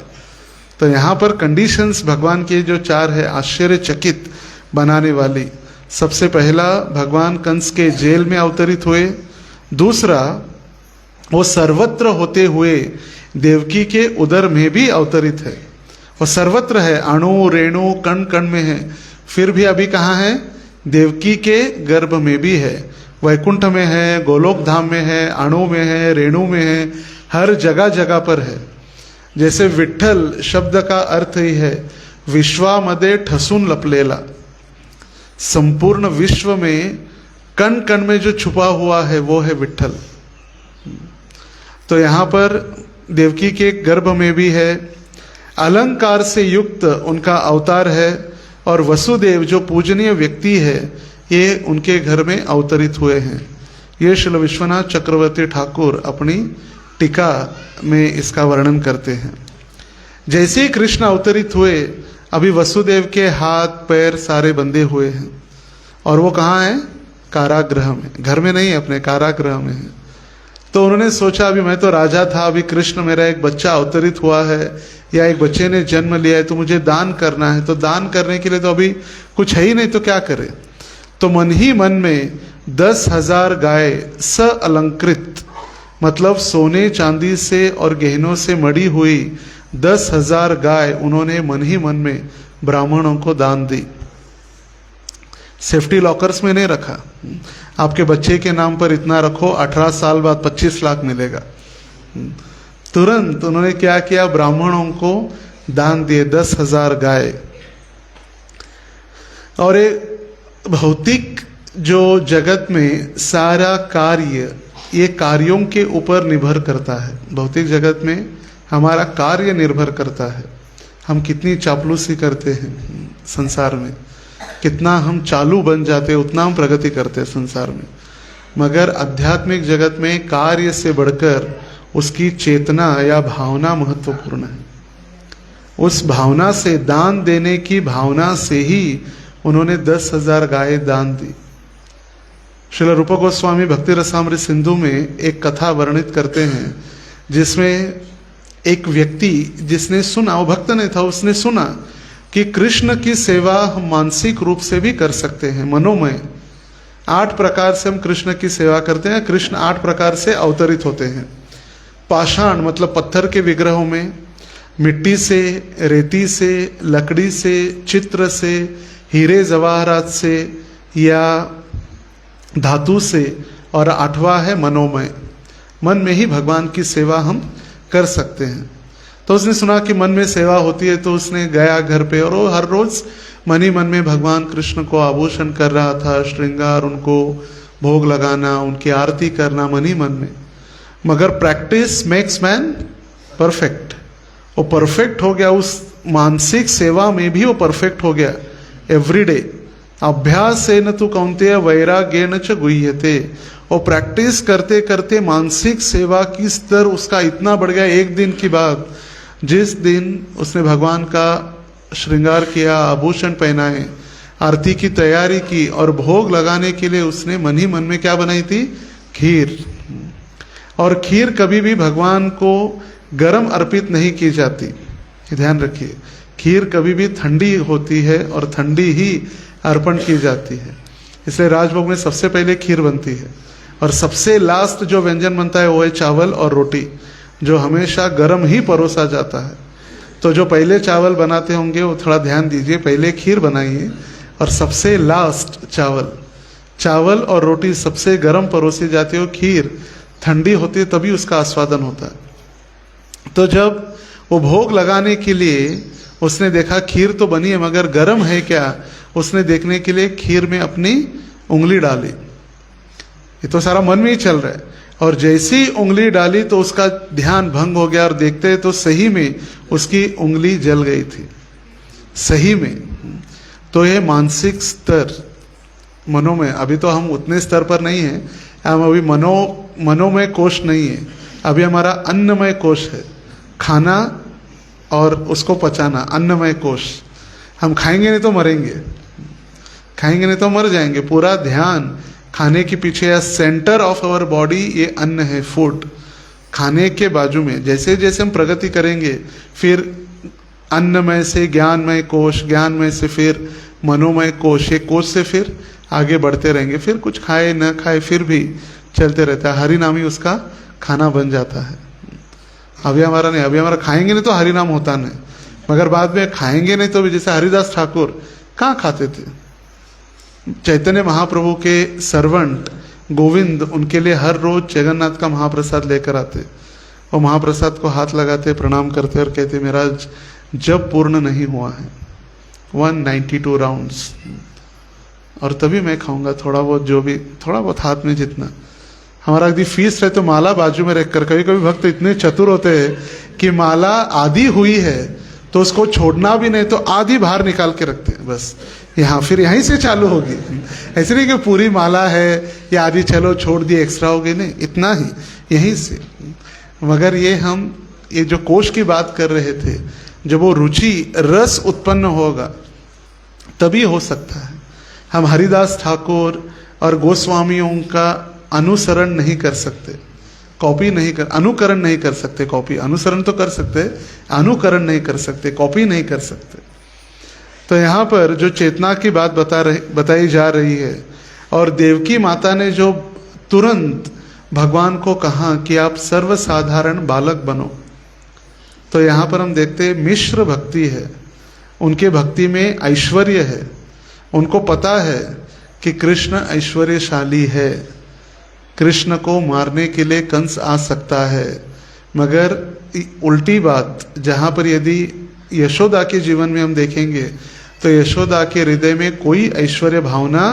S1: तो यहाँ पर कंडीशंस भगवान के जो 4 है आश्चर्यचकित बनाने वाली। सबसे पहला, भगवान कंस के जेल में अवतरित हुए। दूसरा, वो सर्वत्र होते हुए देवकी के उदर में भी अवतरित है। वो सर्वत्र है, अणु रेणु कण कण में है, फिर भी अभी कहाँ है? देवकी के गर्भ में भी है, वैकुंठ में है, गोलोक धाम में है, अणु में है, रेणु में है, हर जगह जगह पर है। जैसे विठ्ठल शब्द का अर्थ ही है विश्वामध्ये ठसून लपलेला, संपूर्ण विश्व में कण कण में जो छुपा हुआ है वो है विठ्ठल। तो यहाँ पर देवकी के गर्भ में भी है, अलंकार से युक्त उनका अवतार है, और वसुदेव जो पूजनीय व्यक्ति है ये उनके घर में अवतरित हुए हैं। ये श्रील विश्वनाथ चक्रवर्ती ठाकुर अपनी टीका में इसका वर्णन करते हैं। जैसे ही कृष्ण अवतरित हुए, अभी वसुदेव के हाथ पैर सारे बंधे हुए हैं, और वो कहाँ है? कारागृह में, घर में नहीं, अपने कारागृह में है। तो उन्होंने सोचा अभी मैं तो राजा था, अभी कृष्ण मेरा एक बच्चा अवतरित हुआ है या एक बच्चे ने जन्म लिया है, तो मुझे दान करना है। तो दान करने के लिए तो अभी कुछ है ही नहीं, तो क्या करे? तो मन ही मन में 10,000 गाय स अलंकृत, मतलब सोने चांदी से और गहनों से मड़ी हुई 10,000 गाय उन्होंने मन ही मन में ब्राह्मणों को दान दी। सेफ्टी लॉकर्स में नहीं रखा, आपके बच्चे के नाम पर इतना रखो, 18 साल बाद 25 लाख मिलेगा। तुरंत उन्होंने क्या किया? ब्राह्मणों को दान दिए 10,000 गाय। और ये भौतिक जो जगत में सारा कार्य, ये कार्यों के ऊपर निर्भर करता है। भौतिक जगत में हमारा कार्य निर्भर करता है, हम कितनी चापलूसी करते हैं संसार में, कितना हम चालू बन जाते हैं, उतना हम प्रगति करते हैं संसार में। मगर आध्यात्मिक जगत में कार्य से बढ़कर उसकी चेतना या भावना महत्वपूर्ण है। उस भावना से, दान देने की भावना से ही उन्होंने 10,000 गाय दान दी। श्रील रूप गोस्वामी भक्ति रसामृत सिंधु में एक कथा वर्णित करते हैं, जिसमें एक व्यक्ति जिसने सुना, वो भक्त नहीं था, उसने सुना कि कृष्ण की सेवा हम मानसिक रूप से भी कर सकते हैं, मनोमय। 8 प्रकार से हम कृष्ण की सेवा करते हैं। कृष्ण 8 प्रकार से अवतरित होते हैं। पाषाण मतलब पत्थर के विग्रहों में, मिट्टी से, रेती से, लकड़ी से, चित्र से, हीरे जवाहरात से या धातु से, और 8वां है मनोमय। मन में ही भगवान की सेवा हम कर सकते हैं। तो उसने सुना कि मन में सेवा होती है, तो उसने गया घर पे, और वो हर रोज मन ही मन में भगवान कृष्ण को आभूषण कर रहा था, श्रृंगार, उनको भोग लगाना, उनकी आरती करना मन ही मन में। मगर प्रैक्टिस मेक्स मैन परफेक्ट। वो परफेक्ट हो गया, उस मानसिक सेवा में भी वो परफेक्ट हो गया एवरीडे। अभ्यास से न तू कौन्तेय वैराग्येन च गुह्यते। वो प्रैक्टिस करते करते मानसिक सेवा की स्तर उसका इतना बढ़ गया। एक दिन की बात, जिस दिन उसने भगवान का श्रृंगार किया, आभूषण पहनाए, आरती की तैयारी की, और भोग लगाने के लिए उसने मन ही मन में क्या बनाई थी? खीर। और खीर कभी भी भगवान को गरम अर्पित नहीं की जाती, ये ध्यान रखिए। खीर कभी भी ठंडी होती है और ठंडी ही अर्पण की जाती है। इसलिए राजभोग में सबसे पहले खीर बनती है, और सबसे लास्ट जो व्यंजन बनता है वो है चावल और रोटी, जो हमेशा गर्म ही परोसा जाता है। तो जो पहले चावल बनाते होंगे वो थोड़ा ध्यान दीजिए, पहले खीर बनाइए और सबसे लास्ट चावल और रोटी सबसे गर्म परोसी जाती है। खीर ठंडी होती है तभी उसका आस्वादन होता है। तो जब वो भोग लगाने के लिए उसने देखा खीर तो बनी है मगर गर्म है क्या, उसने देखने के लिए खीर में अपनी उंगली डाली। ये तो सारा मन में ही चल रहा है, और जैसी उंगली डाली तो उसका ध्यान भंग हो गया, और देखते तो सही में उसकी उंगली जल गई थी, सही में। तो ये मानसिक स्तर, मनोमय, अभी तो हम उतने स्तर पर नहीं हैं, हम अभी मनोमय कोश नहीं है, अभी हमारा अन्नमय कोश है, खाना और उसको पचाना, अन्नमय कोश। हम खाएंगे नहीं तो मरेंगे, खाएंगे नहीं तो मर जाएंगे। पूरा ध्यान खाने के पीछे, या सेंटर ऑफ आवर बॉडी ये अन्न है, फूड। खाने के बाजू में जैसे जैसे हम प्रगति करेंगे, फिर अन्नमय से ज्ञानमय कोश, ज्ञानमय से फिर मनोमय कोश, ये कोश से फिर आगे बढ़ते रहेंगे। फिर कुछ खाए न खाए फिर भी चलते रहता है, हरि नाम ही उसका खाना बन जाता है। अभी हमारा नहीं, अभी हमारा खाएंगे नहीं तो हरि नाम होता नहीं, मगर बाद में खाएंगे नहीं तो भी, जैसे हरिदास ठाकुर कहाँ खाते थे, चैतन्य महाप्रभु के सर्वेंट गोविंद उनके लिए हर रोज जगन्नाथ का महाप्रसाद लेकर आते, और महाप्रसाद को हाथ लगाते, प्रणाम करते और कहते मेरा जब पूर्ण नहीं हुआ है 192 राउंड्स, और तभी मैं खाऊंगा थोड़ा बहुत, जो भी थोड़ा बहुत हाथ में जितना। हमारा यदि फीस रहे तो माला बाजू में रखकर, कभी कभी भक्त इतने चतुर होते हैं कि माला आधी हुई है तो उसको छोड़ना भी नहीं, तो आधी बाहर निकाल के रखते हैं, बस यहाँ फिर यहीं से चालू होगी। ऐसे नहीं कि पूरी माला है या आधी चलो छोड़ दी एक्स्ट्रा हो गई, नहीं, इतना ही यहीं से। मगर ये जो कोश की बात कर रहे थे, जब वो रुचि रस उत्पन्न होगा तभी हो सकता है। हम हरिदास ठाकुर और गोस्वामियों का अनुसरण नहीं कर सकते, कॉपी नहीं कर, अनुकरण नहीं कर सकते, कॉपी अनुसरण तो कर सकते, अनुकरण नहीं कर सकते, कॉपी नहीं कर सकते। तो यहाँ पर जो चेतना की बात बताई जा रही है, और देवकी माता ने जो तुरंत भगवान को कहा कि आप सर्वसाधारण बालक बनो, तो यहाँ पर हम देखते हैं मिश्र भक्ति है, उनके भक्ति में ऐश्वर्य है। उनको पता है कि कृष्ण ऐश्वर्यशाली है, कृष्ण को मारने के लिए कंस आ सकता है। मगर उल्टी बात, जहाँ पर यदि यशोदा के जीवन में हम देखेंगे तो यशोदा के हृदय में कोई ऐश्वर्य भावना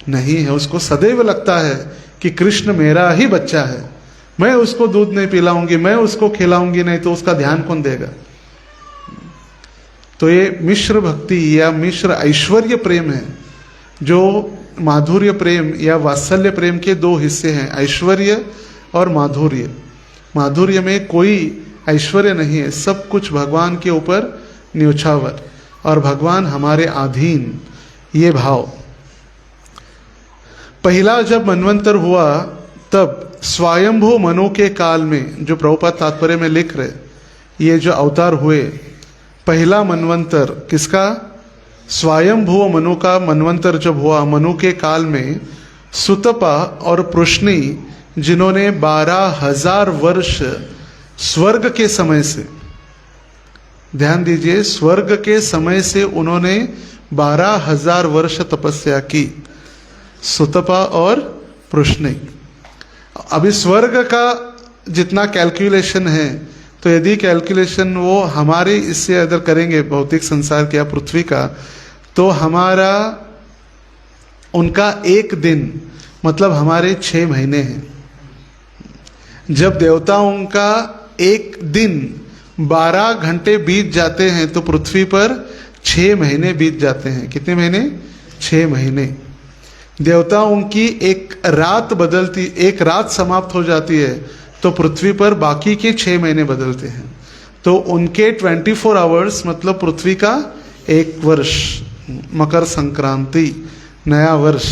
S1: नहीं है। उसको सदैव लगता है कि कृष्ण मेरा ही बच्चा है, मैं उसको दूध नहीं पिलाऊंगी, मैं उसको खिलाऊंगी नहीं तो उसका ध्यान कौन देगा। तो ये मिश्र भक्ति या मिश्र ऐश्वर्य प्रेम है, जो माधुर्य प्रेम या वात्सल्य प्रेम के दो हिस्से हैं, ऐश्वर्य और माधुर्य। माधुर्य में कोई ऐश्वर्य नहीं है, सब कुछ भगवान के ऊपर न्योछावर, और भगवान हमारे अधीन, ये भाव। पहला जब मनवंतर हुआ तब स्वयंभू मनु के काल में, जो प्रभुपाद तात्पर्य में लिख रहे, ये जो अवतार हुए, पहला मनवंतर किसका? स्वयंभू मनु का मनवंतर जब हुआ, मनु के काल में सुतपा और पृश्नी, जिन्होंने 12,000 वर्ष स्वर्ग के समय से, ध्यान दीजिए, स्वर्ग के समय से उन्होंने 12,000 वर्ष तपस्या की, सुतपा और पृश्नी। अभी स्वर्ग का जितना कैलकुलेशन है, तो यदि कैलकुलेशन वो हमारे इससे अगर करेंगे भौतिक संसार के या पृथ्वी का, तो हमारा उनका एक दिन मतलब हमारे 6 महीने हैं। जब देवताओं का एक दिन 12 घंटे बीत जाते हैं तो पृथ्वी पर 6 महीने बीत जाते हैं। कितने महीने? 6 महीने। देवताओं की एक रात बदलती, एक रात समाप्त हो जाती है तो पृथ्वी पर बाकी के 6 महीने बदलते हैं। तो उनके 24 आवर्स मतलब पृथ्वी का एक वर्ष, मकर संक्रांति, नया वर्ष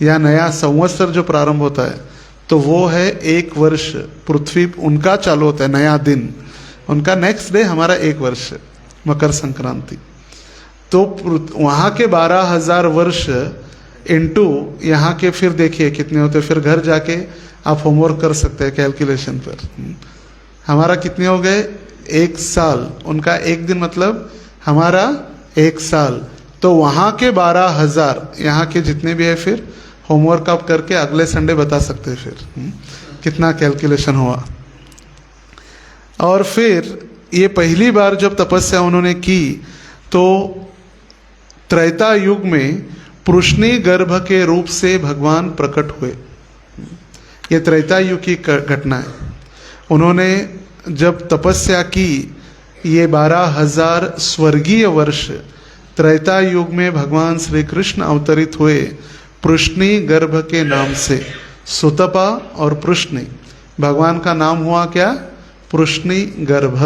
S1: या नया संवत्सर जो प्रारंभ होता है, तो वो है एक वर्ष पृथ्वी उनका चालू होता है, नया दिन उनका, नेक्स्ट डे हमारा एक वर्ष, मकर संक्रांति। तो वहाँ के 12,000 वर्ष इंटू यहाँ के फिर देखिए कितने होते, फिर घर जाके आप होमवर्क कर सकते हैं कैलकुलेशन पर। हमारा कितने हो गए? 1 साल। उनका एक दिन मतलब हमारा 1 साल। तो वहाँ के 12,000, यहाँ के जितने भी है, फिर होमवर्क आप करके अगले संडे बता सकते हैं फिर कितना कैलकुलेशन हुआ। और फिर ये पहली बार जब तपस्या उन्होंने की तो त्रेता युग में पृश्नी गर्भ के रूप से भगवान प्रकट हुए। ये त्रेता युग की घटना है। उन्होंने जब तपस्या की, ये 12,000 स्वर्गीय वर्ष त्रेता युग में भगवान श्री कृष्ण अवतरित हुए पृश्नी गर्भ के नाम से। सुतपा और पृश्नी, भगवान का नाम हुआ क्या? पृश्नी गर्भ।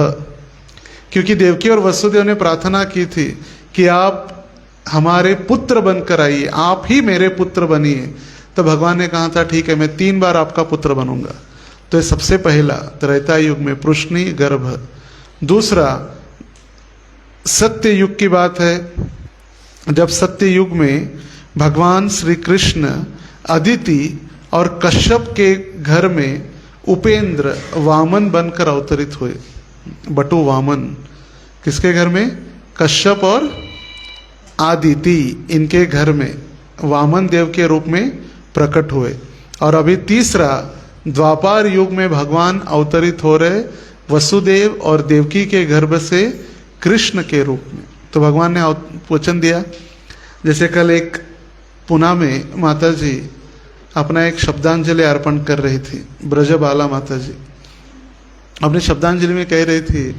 S1: क्योंकि देवकी और वसुदेव ने प्रार्थना की थी कि आप हमारे पुत्र बनकर आइए, आप ही मेरे पुत्र बनिए। तो भगवान ने कहा था ठीक है, मैं 3 बार आपका पुत्र बनूंगा। तो सबसे पहला त्रेता युग में पृश्नी गर्भ। दूसरा सत्य युग की बात है, जब सत्य युग में भगवान श्री कृष्ण अदिति और कश्यप के घर में उपेंद्र वामन बनकर अवतरित हुए। बटु वामन किसके घर में? कश्यप और आदिति, इनके घर में वामन देव के रूप में प्रकट हुए। और अभी तीसरा द्वापार युग में भगवान अवतरित हो रहे वसुदेव और देवकी के गर्भ से कृष्ण के रूप में। तो भगवान ने वचन दिया, जैसे कल एक पुणे में माता जी अपना एक शब्दांजलि अर्पण कर रही थी, ब्रजबाला माता जी अपने शब्दांजलि में कह रही थी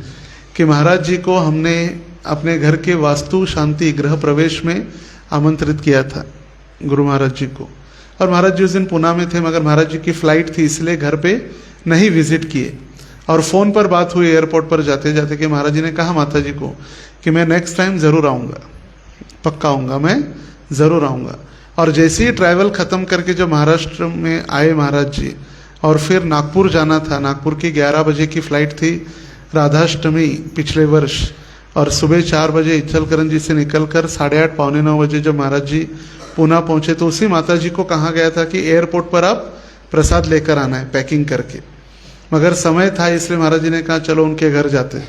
S1: कि महाराज जी को हमने अपने घर के वास्तु शांति गृह प्रवेश में आमंत्रित किया था, गुरु महाराज जी को। और महाराज जी उस दिन पुणे में थे, मगर महाराज जी की फ्लाइट थी, इसलिए घर पे नहीं विजिट किए। और फ़ोन पर बात हुई एयरपोर्ट पर जाते जाते कि महाराज जी ने कहा माता जी को कि मैं नेक्स्ट टाइम ज़रूर आऊँगा, पक्का आऊँगा, मैं ज़रूर आऊँगा। और जैसे ही ट्रैवल ख़त्म करके जो महाराष्ट्र में आए महाराज जी, और फिर नागपुर जाना था, नागपुर की 11 बजे की फ़्लाइट थी, राधाष्टमी पिछले वर्ष, और सुबह 4 बजे इचलकरंजी से निकलकर 8:30 पौने 9 बजे जब महाराज जी पुणे पहुँचे तो उसी माता जी को कहा गया था कि एयरपोर्ट पर आप प्रसाद लेकर आना है पैकिंग करके। मगर समय था इसलिए महाराज जी ने कहा चलो उनके घर जाते हैं,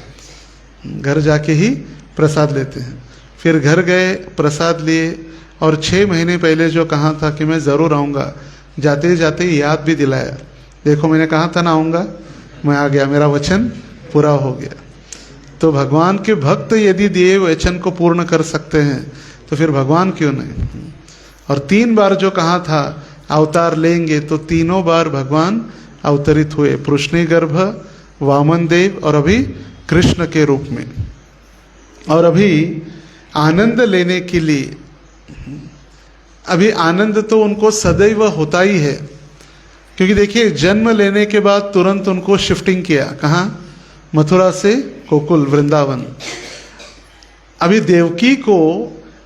S1: घर जाके ही प्रसाद लेते हैं। फिर घर गए, प्रसाद लिए, और 6 महीने पहले जो कहा था कि मैं ज़रूर आऊँगा, जाते जाते याद भी दिलाया, देखो मैंने कहा था ना आऊँगा, मैं आ गया, मेरा वचन पूरा हो गया। तो भगवान के भक्त यदि दिए वचन को पूर्ण कर सकते हैं तो फिर भगवान क्यों नहीं। और 3 बार जो कहा था अवतार लेंगे, तो तीनों बार भगवान अवतरित हुए, पृश्नी गर्भ, वामन देव और अभी कृष्ण के रूप में। और अभी आनंद लेने के लिए, अभी आनंद तो उनको सदैव होता ही है, क्योंकि देखिए जन्म लेने के बाद तुरंत उनको शिफ्टिंग किया, कहाँ? मथुरा से गोकुल वृंदावन। अभी देवकी को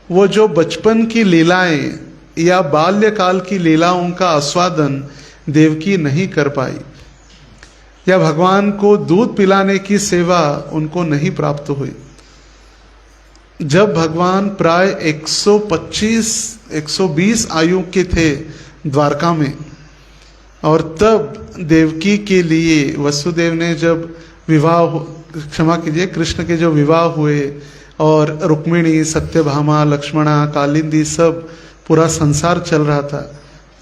S1: वो जो बचपन की लीलाएं या बाल्यकाल की लीलाओं का आस्वादन देवकी नहीं कर पाई, या भगवान को दूध पिलाने की सेवा उनको नहीं प्राप्त हुई। जब भगवान प्राय 125-120 आयु के थे द्वारका में, और तब देवकी के लिए वसुदेव ने जब विवाह, क्षमा कीजिए, कृष्ण के जो विवाह हुए, और रुक्मिणी, सत्यभामा, लक्ष्मणा, कालिंदी, सब पूरा संसार चल रहा था,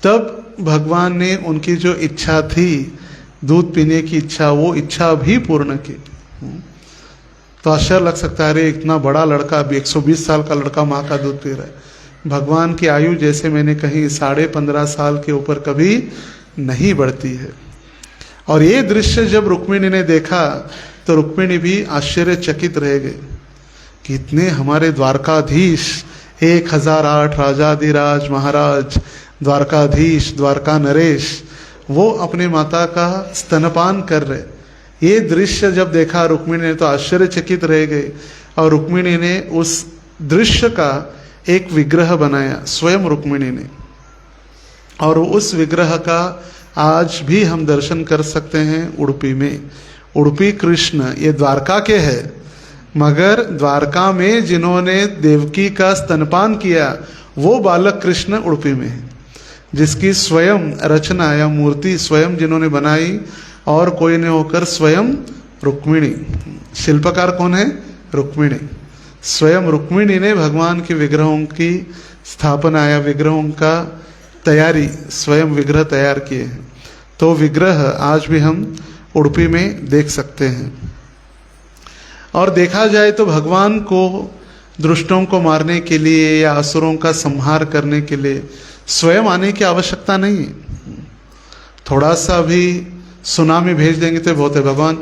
S1: तब भगवान ने उनकी जो इच्छा थी दूध पीने की इच्छा, वो इच्छा भी पूर्ण की। तो आश्चर्य लग सकता है, अरे इतना बड़ा लड़का, अभी 120 साल का लड़का माँ का दूध पी रहा है। भगवान की आयु जैसे मैंने कही 15.5 साल के ऊपर कभी नहीं बढ़ती है। और ये दृश्य जब रुक्मिणी ने देखा तो रुक्मिणी भी आश्चर्यचकित रह गए कि इतने हमारे द्वारकाधीश, 1008 राजाधिराज महाराज, द्वारकाधीश, द्वारका नरेश, वो अपने माता का स्तनपान कर रहे। ये दृश्य जब देखा रुक्मिणी ने तो आश्चर्यचकित रह गए, और रुक्मिणी ने उस दृश्य का एक विग्रह बनाया, स्वयं रुक्मिणी ने। और उस विग्रह का आज भी हम दर्शन कर सकते हैं उडुपी में। उडुपी कृष्ण ये द्वारका के हैं, मगर द्वारका में जिन्होंने देवकी का स्तनपान किया वो बालक कृष्ण उडुपी में है, जिसकी स्वयं रचना या मूर्ति स्वयं जिन्होंने बनाई, और कोई ने होकर स्वयं रुक्मिणी। शिल्पकार कौन है? रुक्मिणी। स्वयं रुक्मिणी ने भगवान के विग्रहों की स्थापना या विग्रहों का तैयारी, स्वयं विग्रह तैयार किए हैं। तो विग्रह आज भी हम उडुपी में देख सकते हैं। और देखा जाए तो भगवान को दुष्टों को मारने के लिए या असुरों का संहार करने के लिए स्वयं आने की आवश्यकता नहीं है। थोड़ा सा भी सुनामी भेज देंगे तो बहुत है, भगवान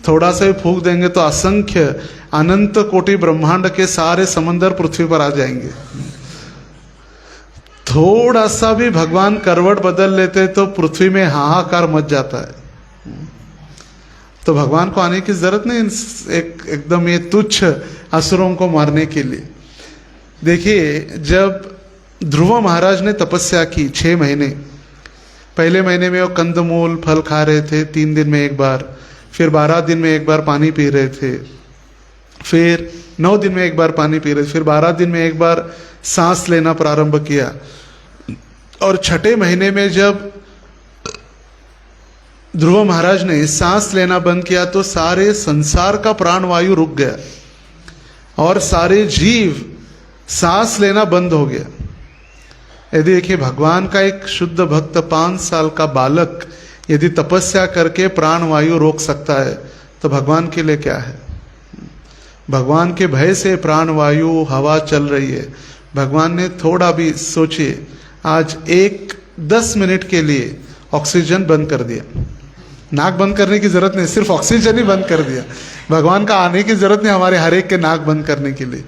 S1: थोड़ा सा भी फूंक देंगे तो असंख्य अनंत कोटि ब्रह्मांड के सारे समंदर पृथ्वी पर आ जाएंगे। थोड़ा सा भी भगवान करवट बदल लेते तो पृथ्वी में हाहाकार मच जाता है। तो भगवान को आने की जरूरत नहीं एकदम ये तुच्छ असुरों को मारने के लिए। देखिए, जब ध्रुव महाराज ने तपस्या की 6 महीने, पहले महीने में वो कंदमूल फल खा रहे थे 3 दिन में एक बार, फिर 12 दिन में एक बार पानी पी रहे थे, फिर 9 दिन में एक बार पानी पी रहे थे, फिर 12 दिन में एक बार सांस लेना प्रारंभ किया, और 6ठे महीने में जब ध्रुव महाराज ने सांस लेना बंद किया तो सारे संसार का प्राणवायु रुक गया और सारे जीव सांस लेना बंद हो गया। यदि देखिए, भगवान का एक शुद्ध भक्त 5 साल का बालक यदि तपस्या करके प्राणवायु रोक सकता है तो भगवान के लिए क्या है। भगवान के भय से प्राणवायु हवा चल रही है। भगवान ने थोड़ा भी सोचिए, आज 10 मिनट के लिए ऑक्सीजन बंद कर दिया। नाक बंद करने की जरूरत नहीं, सिर्फ ऑक्सीजन ही बंद कर दिया। भगवान का आने की जरूरत नहीं हमारे हर एक के नाक बंद करने के लिए।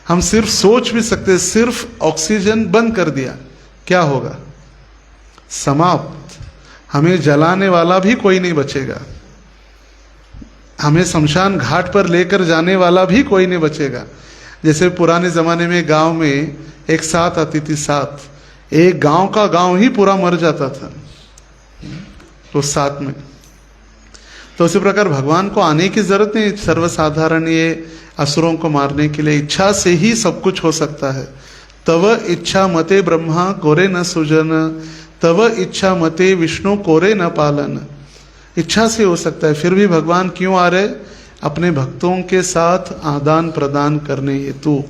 S1: हम सिर्फ सोच भी सकते, सिर्फ ऑक्सीजन बंद कर दिया, क्या होगा? समाप्त। हमें जलाने वाला भी कोई नहीं बचेगा, हमें शमशान घाट पर लेकर जाने वाला भी कोई नहीं बचेगा। जैसे पुराने जमाने में गांव में एक साथ आती थी, साथ एक गांव का गांव ही पूरा मर जाता था तो साथ में। तो उसी प्रकार भगवान को आने की जरूरत नहीं, सर्वसाधारण ये असुरों को मारने के लिए इच्छा से ही सब कुछ हो सकता है। तव इच्छा मते ब्रह्मा कोरे न सुजन, तव इच्छा मते विष्णु कोरे न पालन। इच्छा से हो सकता है। फिर भी भगवान क्यों आ रहे? अपने भक्तों के साथ आदान प्रदान करने हेतु।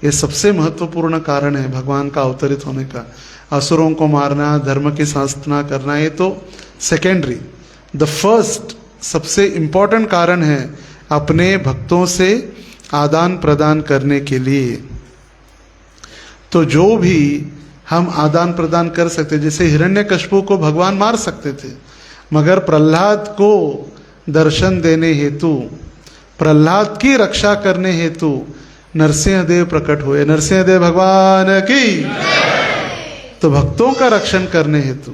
S1: ये सबसे महत्वपूर्ण कारण है भगवान का अवतरित होने का। असुरों को मारना, धर्म की स्थापना करना, ये तो सेकेंडरी। द फर्स्ट सबसे इंपॉर्टेंट कारण है अपने भक्तों से आदान प्रदान करने के लिए। तो जो भी हम आदान प्रदान कर सकते, जैसे हिरण्यकश्यप को भगवान मार सकते थे, मगर प्रहलाद को दर्शन देने हेतु, प्रहलाद की रक्षा करने हेतु नरसिंहदेव प्रकट हुए। नरसिंहदेव भगवान की। तो भक्तों का रक्षण करने हेतु।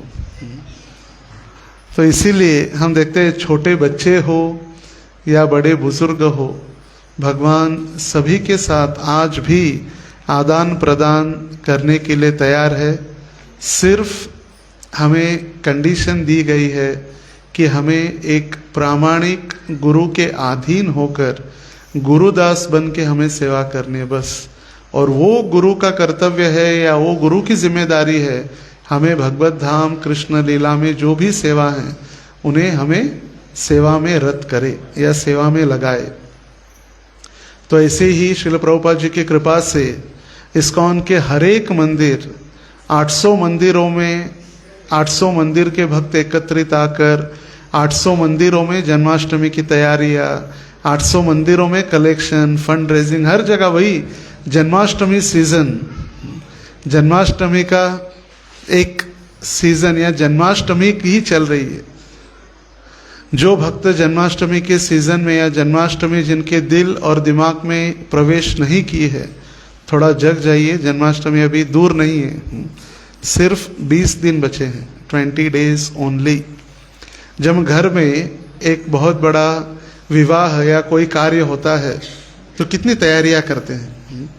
S1: तो इसीलिए हम देखते हैं, छोटे बच्चे हो या बड़े बुजुर्ग हो, भगवान सभी के साथ आज भी आदान प्रदान करने के लिए तैयार है। सिर्फ हमें कंडीशन दी गई है कि हमें एक प्रामाणिक गुरु के अधीन होकर गुरुदास बन के हमें सेवा करनी है बस। और वो गुरु का कर्तव्य है या वो गुरु की जिम्मेदारी है, हमें भगवत धाम कृष्ण लीला में जो भी सेवा है उन्हें हमें सेवा में रत करे या सेवा में लगाए। तो ऐसे ही श्रील प्रभुपाद जी की कृपा से इस्कॉन के हर एक मंदिर, 800 मंदिरों में 800 मंदिर के भक्त एकत्रित आकर 800 मंदिरों में जन्माष्टमी की तैयारियां, 800 मंदिरों में कलेक्शन, फंड रेजिंग, हर जगह वही जन्माष्टमी सीजन, जन्माष्टमी का एक सीजन या जन्माष्टमी ही चल रही है। जो भक्त जन्माष्टमी के सीजन में या जन्माष्टमी जिनके दिल और दिमाग में प्रवेश नहीं की है, थोड़ा जग जाइए। जन्माष्टमी अभी दूर नहीं है, सिर्फ 20 दिन बचे हैं, 20 days ओनली। जब घर में एक बहुत बड़ा विवाह या कोई कार्य होता है तो कितनी तैयारियां करते हैं।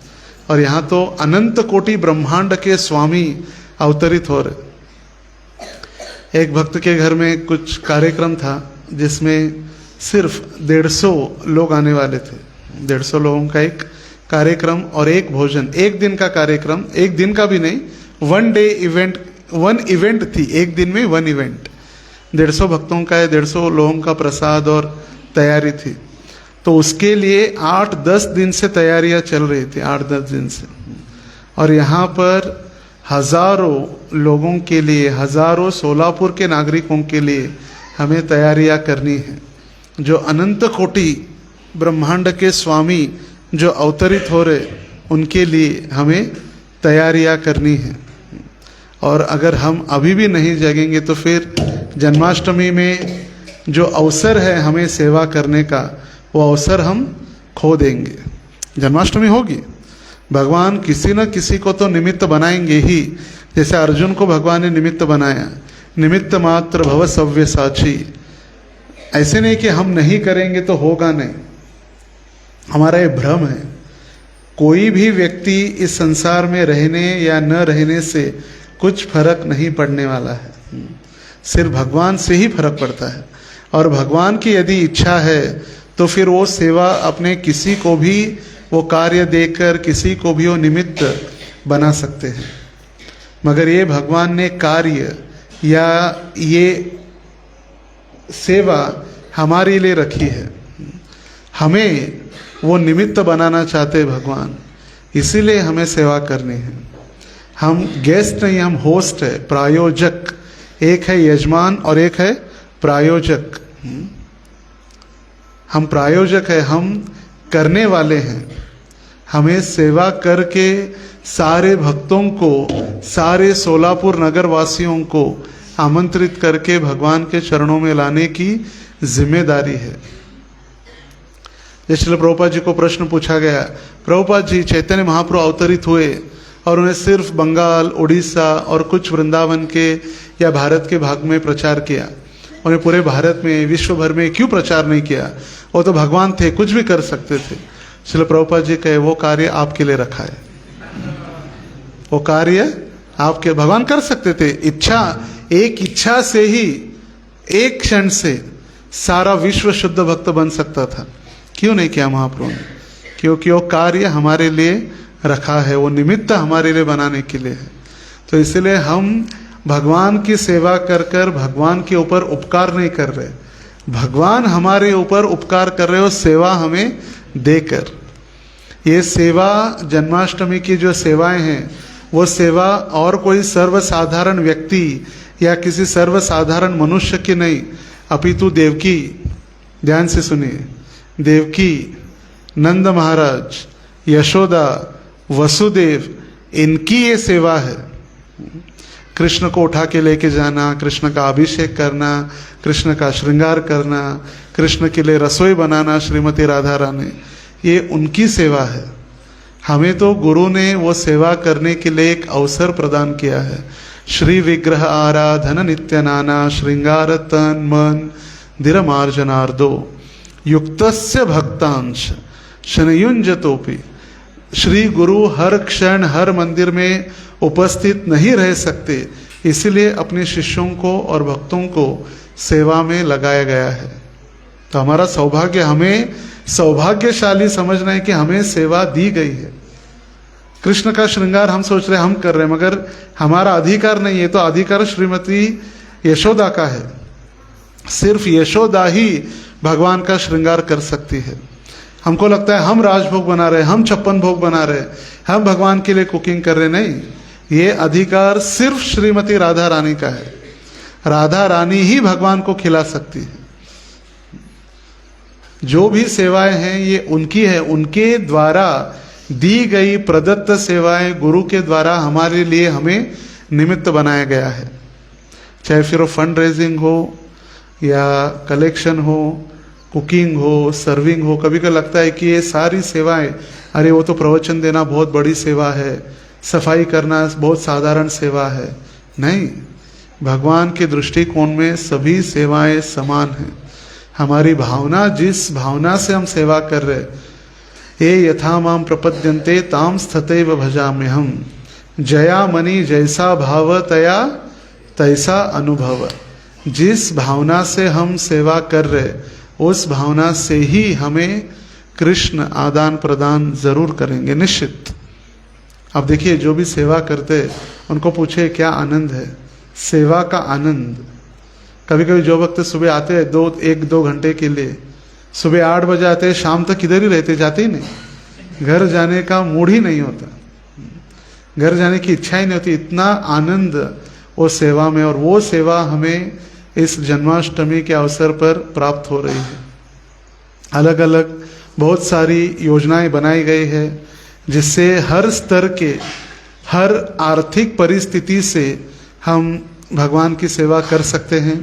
S1: और यहाँ तो अनंत कोटि ब्रह्मांड के स्वामी अवतरित हो रहे। एक भक्त के घर में कुछ कार्यक्रम था जिसमें सिर्फ 150 लोग आने वाले थे। 150 लोगों का एक कार्यक्रम और एक भोजन, एक दिन का कार्यक्रम, एक दिन का भी नहीं, 1 day इवेंट, 1 इवेंट थी, एक दिन में 1 इवेंट। 150 भक्तों का, 150 लोगों का प्रसाद और तैयारी थी। तो उसके लिए 8-10 दिन से तैयारियां चल रही थी, 8-10 दिन से। और यहाँ पर हजारों लोगों के लिए, हजारों सोलापुर के नागरिकों के लिए हमें तैयारियां करनी है। जो अनंत कोटि ब्रह्मांड के स्वामी जो अवतरित हो रहे, उनके लिए हमें तैयारियां करनी है। और अगर हम अभी भी नहीं जगेंगे तो फिर जन्माष्टमी में जो अवसर है हमें सेवा करने का, वो अवसर हम खो देंगे। जन्माष्टमी होगी, भगवान किसी न किसी को तो निमित्त बनाएंगे ही। जैसे अर्जुन को भगवान ने निमित्त बनाया, निमित्त मात्र भव सव्यसाची। ऐसे नहीं कि हम नहीं करेंगे तो होगा नहीं, हमारा ये भ्रम है। कोई भी व्यक्ति इस संसार में रहने या न रहने से कुछ फर्क नहीं पड़ने वाला है, सिर्फ भगवान से ही फर्क पड़ता है। और भगवान की यदि इच्छा है तो फिर वो सेवा अपने किसी को भी वो कार्य देकर किसी को भी वो निमित्त बना सकते हैं। मगर ये भगवान ने कार्य या ये सेवा हमारे लिए रखी है, हमें वो निमित्त बनाना चाहते भगवान, इसीलिए हमें सेवा करनी है। हम गेस्ट नहीं, हम होस्ट है, प्रायोजक। एक है यजमान और एक है प्रायोजक। हम प्रायोजक है, हम करने वाले हैं। हमें सेवा करके सारे भक्तों को, सारे सोलापुर नगर वासियों को आमंत्रित करके भगवान के चरणों में लाने की जिम्मेदारी है। जैसे प्रभुपाद जी को प्रश्न पूछा गया, प्रभुपाद जी चैतन्य महाप्रभु अवतरित हुए और उन्हें सिर्फ बंगाल, उड़ीसा और कुछ वृंदावन के या भारत के भाग में प्रचार किया, उन्हें पूरे भारत में, विश्व भर में क्यों प्रचार नहीं किया? वो तो भगवान थे, कुछ भी कर सकते थे। इसलिए प्रभुपाद जी कहे वो कार्य आपके लिए रखा है, वो कार्य आपके भगवान कर सकते थे। इच्छा, एक इच्छा से ही एक क्षण से सारा विश्व शुद्ध भक्त बन सकता था, क्यों नहीं किया महाप्रभु ने? क्योंकि वो कार्य हमारे लिए रखा है, वो निमित्त हमारे लिए बनाने के लिए है। तो इसलिए हम भगवान की सेवा कर कर भगवान के ऊपर उपकार नहीं कर रहे, भगवान हमारे ऊपर उपकार कर रहे हो सेवा हमें देकर। ये सेवा, जन्माष्टमी की जो सेवाएं हैं, वो सेवा और कोई सर्वसाधारण व्यक्ति या किसी सर्वसाधारण मनुष्य की नहीं, अपितु देवकी, ध्यान से सुनिए, देवकी, नंद महाराज, यशोदा, वसुदेव, इनकी ये सेवा है। कृष्ण को उठा के लेके जाना, कृष्ण का अभिषेक करना, कृष्ण का श्रृंगार करना, कृष्ण के लिए रसोई बनाना श्रीमती राधा रानी, ये उनकी सेवा है। हमें तो गुरु ने वो सेवा करने के लिए एक अवसर प्रदान किया है। श्री विग्रह आराधन नित्य नाना श्रृंगार तन मन धीर मार्जनार्दो युक्तस्य भक्तांश शनयुंजतोपि। श्री गुरु हर क्षण हर मंदिर में उपस्थित नहीं रह सकते, इसलिए अपने शिष्यों को और भक्तों को सेवा में लगाया गया है। तो हमारा सौभाग्य, हमें सौभाग्यशाली समझना है कि हमें सेवा दी गई है। कृष्ण का श्रृंगार हम सोच रहे हैं हम कर रहे हैं, मगर हमारा अधिकार नहीं है, तो अधिकार श्रीमती यशोदा का है। सिर्फ यशोदा ही भगवान का श्रृंगार कर सकती है। हमको लगता है हम राजभोग बना रहे, हम 56 भोग बना रहे, हम भगवान के लिए कुकिंग कर रहे, नहीं, ये अधिकार सिर्फ श्रीमती राधा रानी का है। राधा रानी ही भगवान को खिला सकती है। जो भी सेवाएं हैं ये उनकी है, उनके द्वारा दी गई प्रदत्त सेवाएं गुरु के द्वारा हमारे लिए हमें निमित्त बनाया गया है। चाहे फिर वो फंड रेजिंग हो या कलेक्शन हो, कुकिंग हो, सर्विंग हो। कभी कभी लगता है कि ये सारी सेवाएं, अरे वो तो प्रवचन देना बहुत बड़ी सेवा है, सफाई करना बहुत साधारण सेवा है। नहीं, भगवान के दृष्टिकोण में सभी सेवाएं समान हैं। हमारी भावना, जिस भावना से हम सेवा कर रहे, ये यथा माम प्रपद्यन्ते ताम स्थतैव भजाम्यहम। जया मणि जैसा भाव तया तैसा अनुभव। जिस भावना से हम सेवा कर रहे, उस भावना से ही हमें कृष्ण आदान प्रदान जरूर करेंगे, निश्चित। अब देखिए, जो भी सेवा करते उनको पूछे क्या आनंद है, सेवा का आनंद। कभी कभी जो वक्त सुबह आते हैं 1-2 घंटे के लिए, सुबह 8 बजे आते हैं, शाम तक किधर ही रहते, जाते ही नहीं, घर जाने का मूड ही नहीं होता, घर जाने की इच्छा ही नहीं होती। इतना आनंद वो सेवा में, और वो सेवा हमें इस जन्माष्टमी के अवसर पर प्राप्त हो रही है। अलग अलग बहुत सारी योजनाएं बनाई गई है, जिससे हर स्तर के, हर आर्थिक परिस्थिति से हम भगवान की सेवा कर सकते हैं।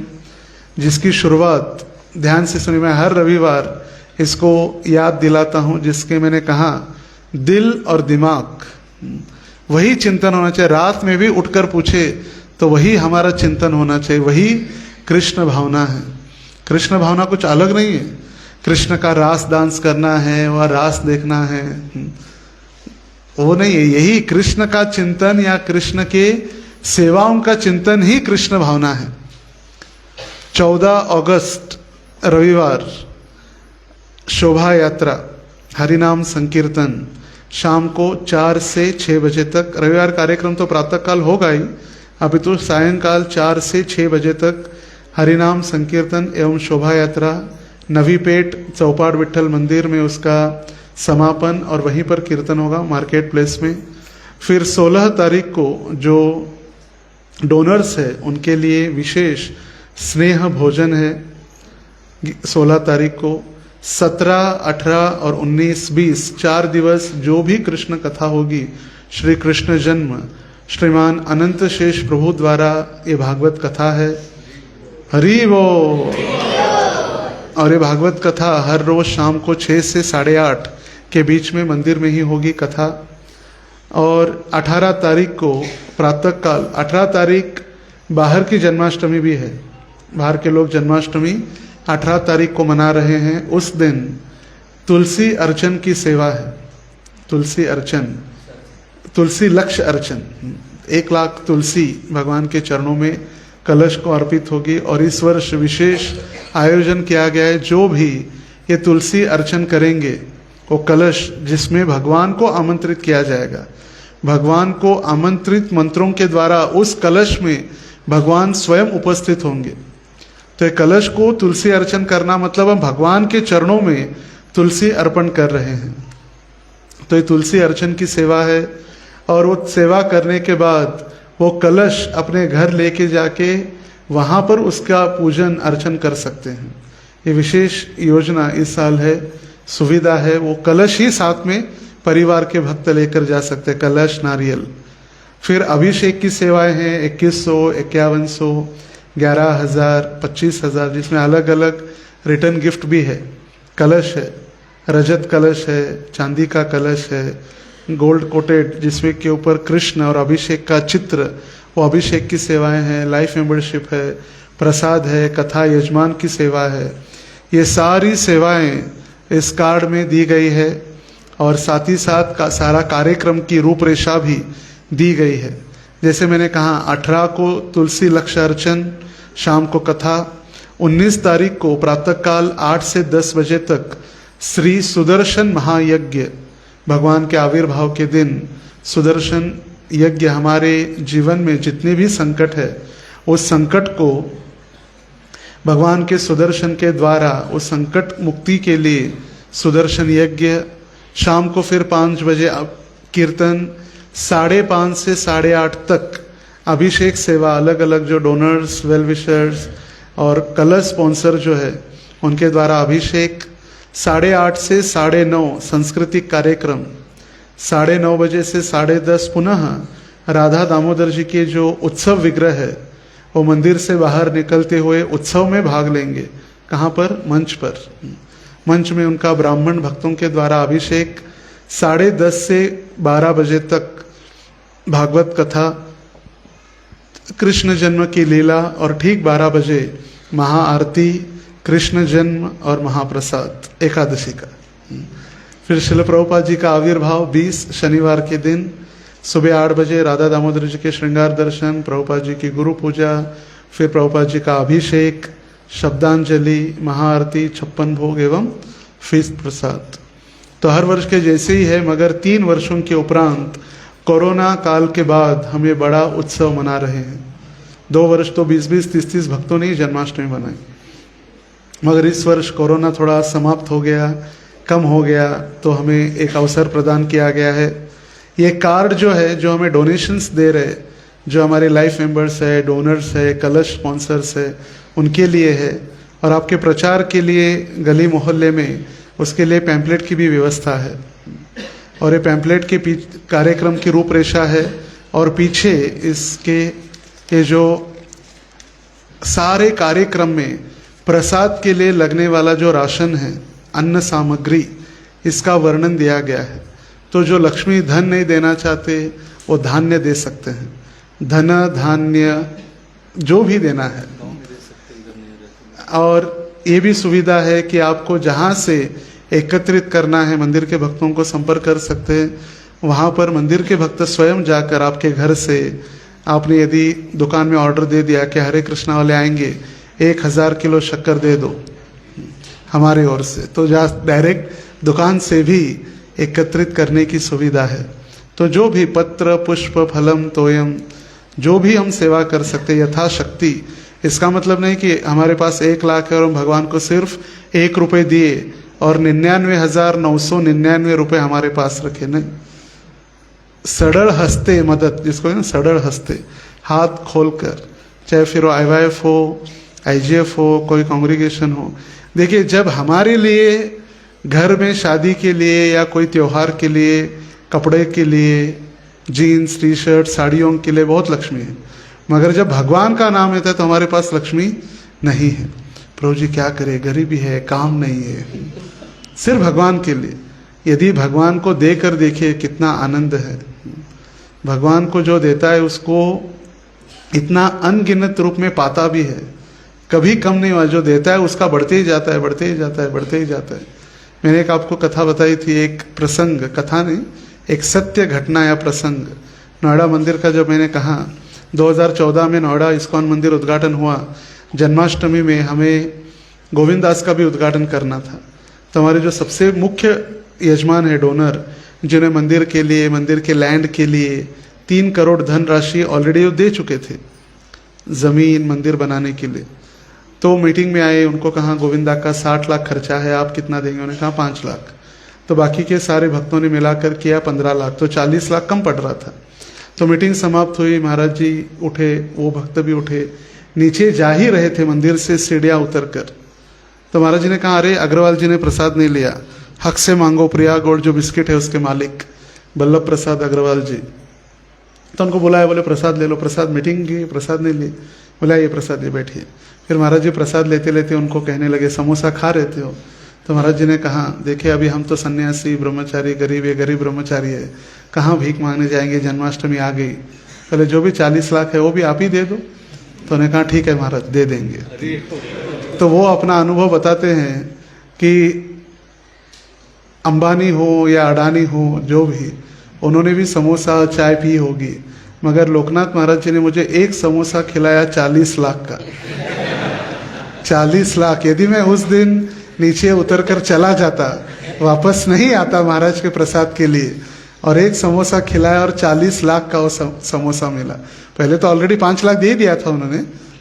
S1: जिसकी शुरुआत, ध्यान से सुनिए, मैं हर रविवार इसको याद दिलाता हूँ, जिसके मैंने कहा दिल और दिमाग वही चिंतन होना चाहिए। रात में भी उठकर पूछे तो वही हमारा चिंतन होना चाहिए, वही कृष्ण भावना है। कृष्ण भावना कुछ अलग नहीं है। कृष्ण का रास डांस करना है, वह रास देखना है, वो नहीं है। यही कृष्ण का चिंतन या कृष्ण के सेवाओं का चिंतन ही कृष्ण भावना है। 14 अगस्त रविवार शोभा यात्रा, हरिनाम संकीर्तन शाम को 4 से 6 बजे तक। रविवार कार्यक्रम तो प्रातःकाल होगा ही, अभी तो सायंकाल 4 से 6 बजे तक हरिनाम संकीर्तन एवं शोभा यात्रा। नवीपेट चौपाट विठल मंदिर में उसका समापन और वहीं पर कीर्तन होगा मार्केट प्लेस में। फिर 16 तारीख को जो डोनर्स है उनके लिए विशेष स्नेह भोजन है 16 तारीख को। 17, 18 और 19, 20 4 दिवस जो भी कृष्ण कथा होगी, श्री कृष्ण जन्म श्रीमान अनंत शेष प्रभु द्वारा ये भागवत कथा है। हरि बोल। और ये भागवत कथा हर रोज शाम को 6 से 8:30 के बीच में मंदिर में ही होगी कथा। और 18 तारीख को प्रातःकाल, 18 तारीख बाहर की जन्माष्टमी भी है, बाहर के लोग जन्माष्टमी 18 तारीख को मना रहे हैं। उस दिन तुलसी अर्चन की सेवा है। तुलसी अर्चन, तुलसी लक्ष्य अर्चन, 1 लाख तुलसी भगवान के चरणों में कलश को अर्पित होगी। और इस वर्ष विशेष आयोजन किया गया है, जो भी ये तुलसी अर्चन करेंगे वो कलश जिसमें भगवान को आमंत्रित किया जाएगा, भगवान को आमंत्रित मंत्रों के द्वारा उस कलश में भगवान स्वयं उपस्थित होंगे। तो ये कलश को तुलसी अर्चन करना मतलब हम भगवान के चरणों में तुलसी अर्पण कर रहे हैं। तो ये तुलसी अर्चन की सेवा है। और वो सेवा करने के बाद वो कलश अपने घर लेके जाके वहाँ पर उसका पूजन अर्चन कर सकते हैं। ये विशेष योजना इस साल है, सुविधा है। वो कलश ही साथ में परिवार के भक्त लेकर जा सकते हैं, कलश नारियल। फिर अभिषेक की सेवाएं हैं 2100, 5100, 11,000, 25,000, जिसमें अलग अलग रिटर्न गिफ्ट भी है। कलश है, रजत कलश है, चांदी का कलश है, गोल्ड कोटेड जिसमें के ऊपर कृष्ण और अभिषेक का चित्र, वो अभिषेक की सेवाएं हैं। लाइफ मेंबरशिप है, प्रसाद है, कथा यजमान की सेवा है। ये सारी सेवाएं इस कार्ड में दी गई है। और साथ ही साथ का सारा कार्यक्रम की रूपरेखा भी दी गई है। जैसे मैंने कहा 18 को तुलसी लक्ष्य अर्चन, शाम को कथा। 19 तारीख को प्रातःकाल 8 से 10 बजे तक श्री सुदर्शन महायज्ञ, भगवान के आविर्भाव के दिन सुदर्शन यज्ञ, हमारे जीवन में जितने भी संकट है उस संकट को भगवान के सुदर्शन के द्वारा उस संकट मुक्ति के लिए सुदर्शन यज्ञ। शाम को फिर 5 बजे कीर्तन, 5:30 से 8:30 तक अभिषेक सेवा, अलग अलग जो डोनर्स, वेल विशर्स और कलश स्पॉन्सर जो है उनके द्वारा अभिषेक। 8:30 से 9:30 सांस्कृतिक कार्यक्रम। 9:30 बजे से 10:30 पुनः राधा दामोदर जी के जो उत्सव विग्रह है वो मंदिर से बाहर निकलते हुए उत्सव में भाग लेंगे। कहाँ पर? मंच पर। मंच में उनका ब्राह्मण भक्तों के द्वारा अभिषेक। 10:30 से 12 बजे तक भागवत कथा, कृष्ण जन्म की लीला। और ठीक 12 बजे महाआरती, कृष्ण जन्म और महाप्रसाद एकादशी का। फिर श्रील प्रभुपाद जी का आविर्भाव 20 शनिवार के दिन सुबह 8 बजे राधा दामोदर जी के श्रृंगार दर्शन, प्रभुपाद जी की गुरु पूजा, फिर प्रभुपाद जी का अभिषेक, शब्दांजलि, महाआरती, 56 भोग एवं फीस्ट प्रसाद। तो हर वर्ष के जैसे ही है, मगर 3 वर्षों के उपरांत कोरोना काल के बाद हम ये बड़ा उत्सव मना रहे हैं। 2 वर्ष तो 20-20, 30-30 भक्तों ने ही जन्माष्टमी मनाई, मगर इस वर्ष कोरोना थोड़ा समाप्त हो गया, कम हो गया, तो हमें एक अवसर प्रदान किया गया है। ये कार्ड जो है, जो हमें डोनेशंस दे रहे, जो हमारे लाइफ मेंबर्स है, डोनर्स है, कलश स्पॉन्सर्स है, उनके लिए है। और आपके प्रचार के लिए गली मोहल्ले में उसके लिए पैम्पलेट की भी व्यवस्था है। और ये पैम्पलेट के कार्यक्रम की रूपरेखा है। और पीछे इसके ये जो सारे कार्यक्रम में प्रसाद के लिए लगने वाला जो राशन है, अन्न सामग्री, इसका वर्णन दिया गया है। तो जो लक्ष्मी धन नहीं देना चाहते वो धान्य दे सकते हैं, धन धान्य जो भी देना है। और ये भी सुविधा है कि आपको जहाँ से एकत्रित करना है, मंदिर के भक्तों को संपर्क कर सकते हैं। वहाँ पर मंदिर के भक्त स्वयं जाकर आपके घर से, आपने यदि दुकान में ऑर्डर दे दिया कि हरे कृष्णा वाले आएंगे 1000 किलो शक्कर दे दो हमारे ओर से, तो जा डायरेक्ट दुकान से भी एकत्रित करने की सुविधा है। तो जो भी पत्र पुष्प फलम तोयम, जो भी हम सेवा कर सकते यथाशक्ति। इसका मतलब नहीं कि हमारे पास 1 लाख है और हम भगवान को सिर्फ 1 रुपये दिए और 99,999 रुपये हमारे पास रखे, नहीं। सड़ल हस्ते मदद, जिसको है ना सड़ल हस्ते, हाथ खोलकर, चाहे फिर IYF हो, IGF हो, कोई कांग्रीगेशन हो। देखिए, जब हमारे लिए घर में शादी के लिए या कोई त्योहार के लिए, कपड़े के लिए, जीन्स टी शर्ट साड़ियों के लिए बहुत लक्ष्मी है, मगर जब भगवान का नाम आता है तो हमारे पास लक्ष्मी नहीं है। प्रभु जी क्या करे, गरीबी है, काम नहीं है, सिर्फ भगवान के लिए। यदि भगवान को देकर देखिए कितना आनंद है। भगवान को जो देता है उसको इतना अनगिनत रूप में पाता भी है, कभी कम नहीं हुआ। जो देता है उसका बढ़ते ही जाता है, बढ़ते ही जाता है, बढ़ते ही जाता है। मैंने एक आपको कथा बताई थी, एक प्रसंग, कथा नहीं, एक सत्य घटना या प्रसंग। नोएडा मंदिर का जब मैंने कहा 2014 में नोएडा इस्कॉन मंदिर उद्घाटन हुआ, जन्माष्टमी में हमें गोविंद दास का भी उद्घाटन करना था। तो हमारे जो सबसे मुख्य यजमान है, डोनर, जिन्हें मंदिर के लिए, मंदिर के लैंड के लिए 3 करोड़ धनराशि ऑलरेडी दे चुके थे, जमीन मंदिर बनाने के लिए। तो मीटिंग में आए, उनको कहा गोविंदा का 60 लाख खर्चा है, आप कितना देंगे? उन्होंने कहा 5 लाख। तो बाकी के सारे भक्तों ने मिलाकर किया 15 लाख, तो 40 लाख कम पड़ रहा था। तो मीटिंग समाप्त हुई, महाराज जी उठे, वो भक्त भी उठे, नीचे जा ही रहे थे मंदिर से सीढ़ियाँ उतर कर। तो महाराज जी ने कहा, अरे अग्रवाल जी ने प्रसाद नहीं लिया, हक से मांगो। प्रिया गोल्ड जो बिस्किट है उसके मालिक बल्लभ प्रसाद अग्रवाल जी। तो उनको बुलाया, बोले प्रसाद ले लो। प्रसाद मीटिंग की, प्रसाद नहीं लिए, बोला ये प्रसाद ले, बैठिए। फिर महाराज जी प्रसाद लेते लेते उनको कहने लगे, समोसा खा रहे थे हो? तो महाराज जी ने कहा, देखिए अभी हम तो सन्यासी ब्रह्मचारी, गरीब है, गरीब ब्रह्मचारी है, कहाँ भीख मांगने जाएंगे, जन्माष्टमी आ गई, पहले जो भी 40 लाख है वो भी आप ही दे दो। तो उन्होंने कहा ठीक है महाराज, दे देंगे। तो वो अपना अनुभव बताते हैं कि अंबानी हो या अडानी हो, जो भी, उन्होंने भी समोसा चाय पी होगी, मगर लोकनाथ महाराज जी ने मुझे एक समोसा खिलाया 40 लाख का। 40 लाख। यदि मैं उस दिन नीचे उतरकर चला जाता, वापस नहीं आता महाराज के प्रसाद के लिए, और एक समोसा खिलाया और 40 लाख का वो समोसा मिला। पहले तो ऑलरेडी 5 लाख दे दिया था उन्होंने,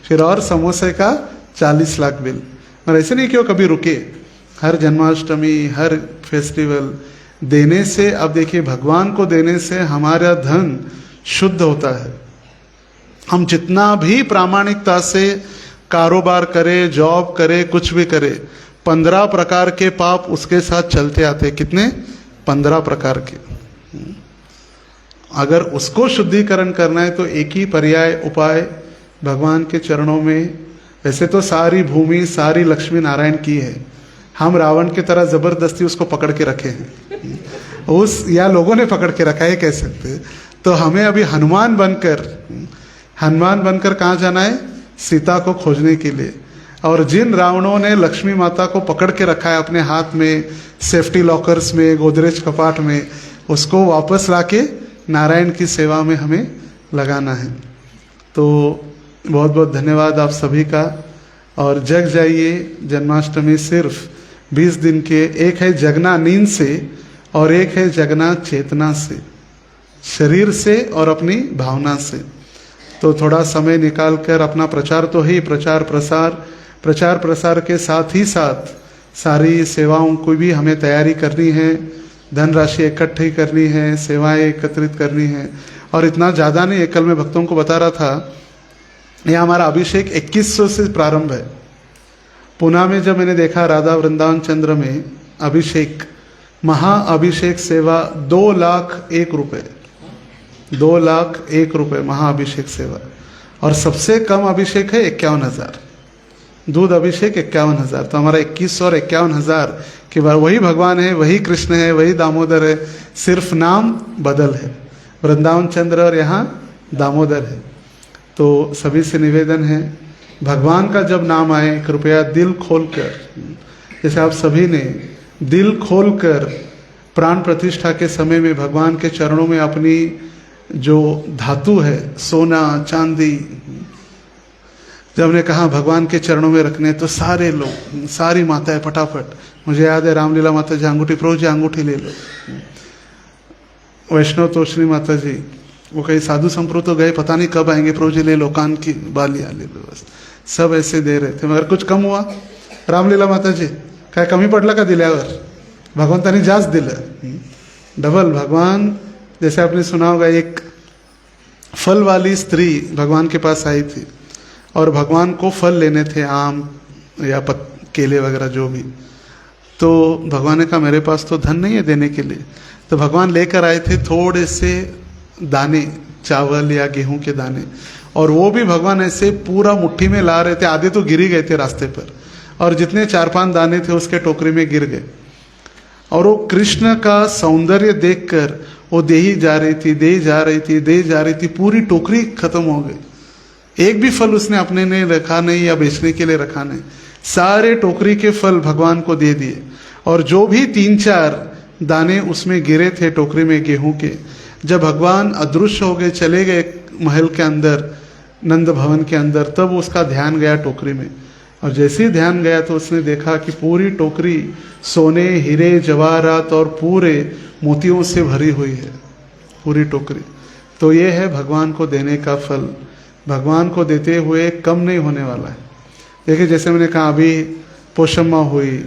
S1: फिर और समोसे का 40 लाख बिल। और ऐसे नहीं क्यों कभी रुके, हर जन्माष्टमी, हर फेस्टिवल देने से, अब देखिए भगवान को देने से हमारा धन शुद्ध होता है। हम जितना भी प्रामाणिकता से कारोबार करे, जॉब करे, कुछ भी करे, 15 प्रकार के पाप उसके साथ चलते आते। कितने? 15 प्रकार के। अगर उसको शुद्धिकरण करना है तो एक ही पर्याय उपाय भगवान के चरणों में। वैसे तो सारी भूमि, सारी लक्ष्मी नारायण की है, हम रावण की तरह जबरदस्ती उसको पकड़ के रखे हैं, उस या लोगों ने पकड़ के रखा है कह सकते। तो हमें अभी हनुमान बनकर कहाँ जाना है? सीता को खोजने के लिए। और जिन रावणों ने लक्ष्मी माता को पकड़ के रखा है अपने हाथ में, सेफ्टी लॉकर्स में, गोदरेज कपाट में, उसको वापस लाके नारायण की सेवा में हमें लगाना है। तो बहुत बहुत धन्यवाद आप सभी का। और जग जाइए, जन्माष्टमी सिर्फ 20 दिन के, एक है जगना नींद से और एक है जगना चेतना से, शरीर से और अपनी भावना से। तो थोड़ा समय निकाल कर अपना प्रचार तो ही, प्रचार प्रसार के साथ ही साथ सारी सेवाओं को भी हमें तैयारी करनी है, धनराशि इकट्ठी करनी है, सेवाएं एकत्रित करनी है। और इतना ज़्यादा नहीं, कल मैं भक्तों को बता रहा था, यह हमारा अभिषेक 2100 से प्रारंभ है। पुणे में जब मैंने देखा राधा वृंदावन चंद्र में अभिषेक, महाअभिषेक सेवा 2,01,000 रुपये, 2,01,000 रुपये महाअभिषेक सेवा। और सबसे कम अभिषेक है 51,000, दूध अभिषेक 51,000। तो हमारा 2100 और 51,000 कि वही भगवान है, वही कृष्ण है, वही दामोदर है, सिर्फ नाम बदल है। वृंदावन चंद्र और यहाँ दामोदर है। तो सभी से निवेदन है, भगवान का जब नाम आए कृपया दिल खोलकर, जैसे आप सभी ने दिल खोलकर प्राण प्रतिष्ठा के समय में भगवान के चरणों में अपनी जो धातु है, सोना चांदी, जब हमने कहा भगवान के चरणों में रखने, तो सारे लोग, सारी माताएं फटाफट, मुझे याद है रामलीला माता जी अंगूठी, प्रभु जी अंगूठी ले लो। वैष्णव तोषणी माता जी, वो कहीं साधु संप्रभु तो गए, पता नहीं कब आएंगे, प्रभु जी ले लो, कान की बालियाँ ले लो, बस सब ऐसे दे रहे थे। मगर कुछ कम हुआ, रामलीला माता जी काय कमी पडलं का दिल्यावर? भगवंतानी जास्त दिलं, डबल। भगवान, जैसे आपने सुना होगा, एक फल वाली स्त्री भगवान के पास आई थी और भगवान को फल लेने थे, आम या केले वगैरह जो भी। तो भगवान ने कहा मेरे पास तो धन नहीं है देने के लिए। तो भगवान लेकर आए थे थोड़े से दाने, चावल या गेहूं के दाने, और वो भी भगवान ऐसे पूरा मुट्ठी में ला रहे थे। आधे तो गिर ही गए थे रास्ते पर, और जितने 4-5 दाने थे उसके टोकरी में गिर गए। और वो कृष्ण का सौंदर्य देखकर वो दे ही जा रही थी, दे जा रही थी, दे जा रही थी, पूरी टोकरी खत्म हो गई। एक भी फल उसने अपने ने रखा नहीं या बेचने के लिए रखा नहीं, सारे टोकरी के फल भगवान को दे दिए। और जो भी 3-4 दाने उसमें गिरे थे टोकरी में गेहूं के, जब भगवान अदृश्य हो गए, चले गए महल के अंदर, नंद भवन के अंदर, तब उसका ध्यान गया टोकरी में। और जैसे ही ध्यान गया तो उसने देखा कि पूरी टोकरी सोने, हीरे, जवाहरात और पूरे मोतियों से भरी हुई है, पूरी टोकरी। तो ये है भगवान को देने का फल। भगवान को देते हुए कम नहीं होने वाला है। देखिए, जैसे मैंने कहा, अभी पोषम्मा हुई,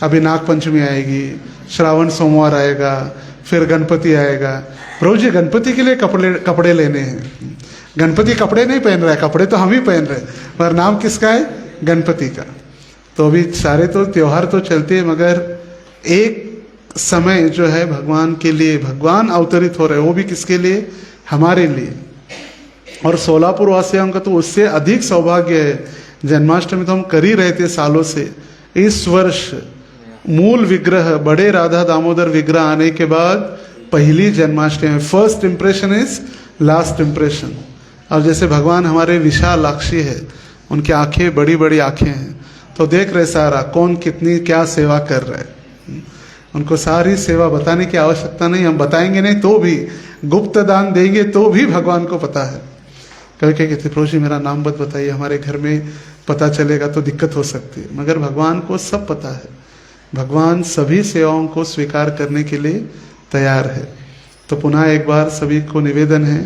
S1: अभी नाग पंचमी आएगी, श्रावण सोमवार आएगा, फिर गणपति आएगा। प्रभु जी गणपति के लिए कपड़े लेने हैं। गणपति कपड़े नहीं पहन रहा है, कपड़े तो हम ही पहन रहे हैं, पर नाम किसका है? गणपति का। तो अभी सारे तो त्योहार तो चलते हैं, मगर एक समय जो है भगवान के लिए, भगवान अवतरित हो रहे हैं, वो भी किसके लिए? हमारे लिए। और सोलापुर वासियों का तो उससे अधिक सौभाग्य है। जन्माष्टमी तो हम कर ही रहे थे सालों से। इस वर्ष मूल विग्रह, बड़े राधा दामोदर विग्रह आने के बाद पहली Janmashtami, first impression is last impression. और जैसे भगवान हमारे विशालाक्षी है, उनकी आंखें बड़ी बड़ी आंखें हैं, तो देख रहे सारा कौन कितनी क्या सेवा कर रहा है। उनको सारी सेवा बताने की आवश्यकता नहीं, हम बताएंगे नहीं तो भी, गुप्त दान देंगे तो भी भगवान को पता है। कभी क्या कहते, प्रभु जी मेरा नाम मत बताइए, हमारे घर में पता चलेगा तो दिक्कत हो सकती है। मगर भगवान को सब पता है। भगवान सभी सेवाओं को स्वीकार करने के लिए तैयार है। तो पुनः एक बार सभी को निवेदन है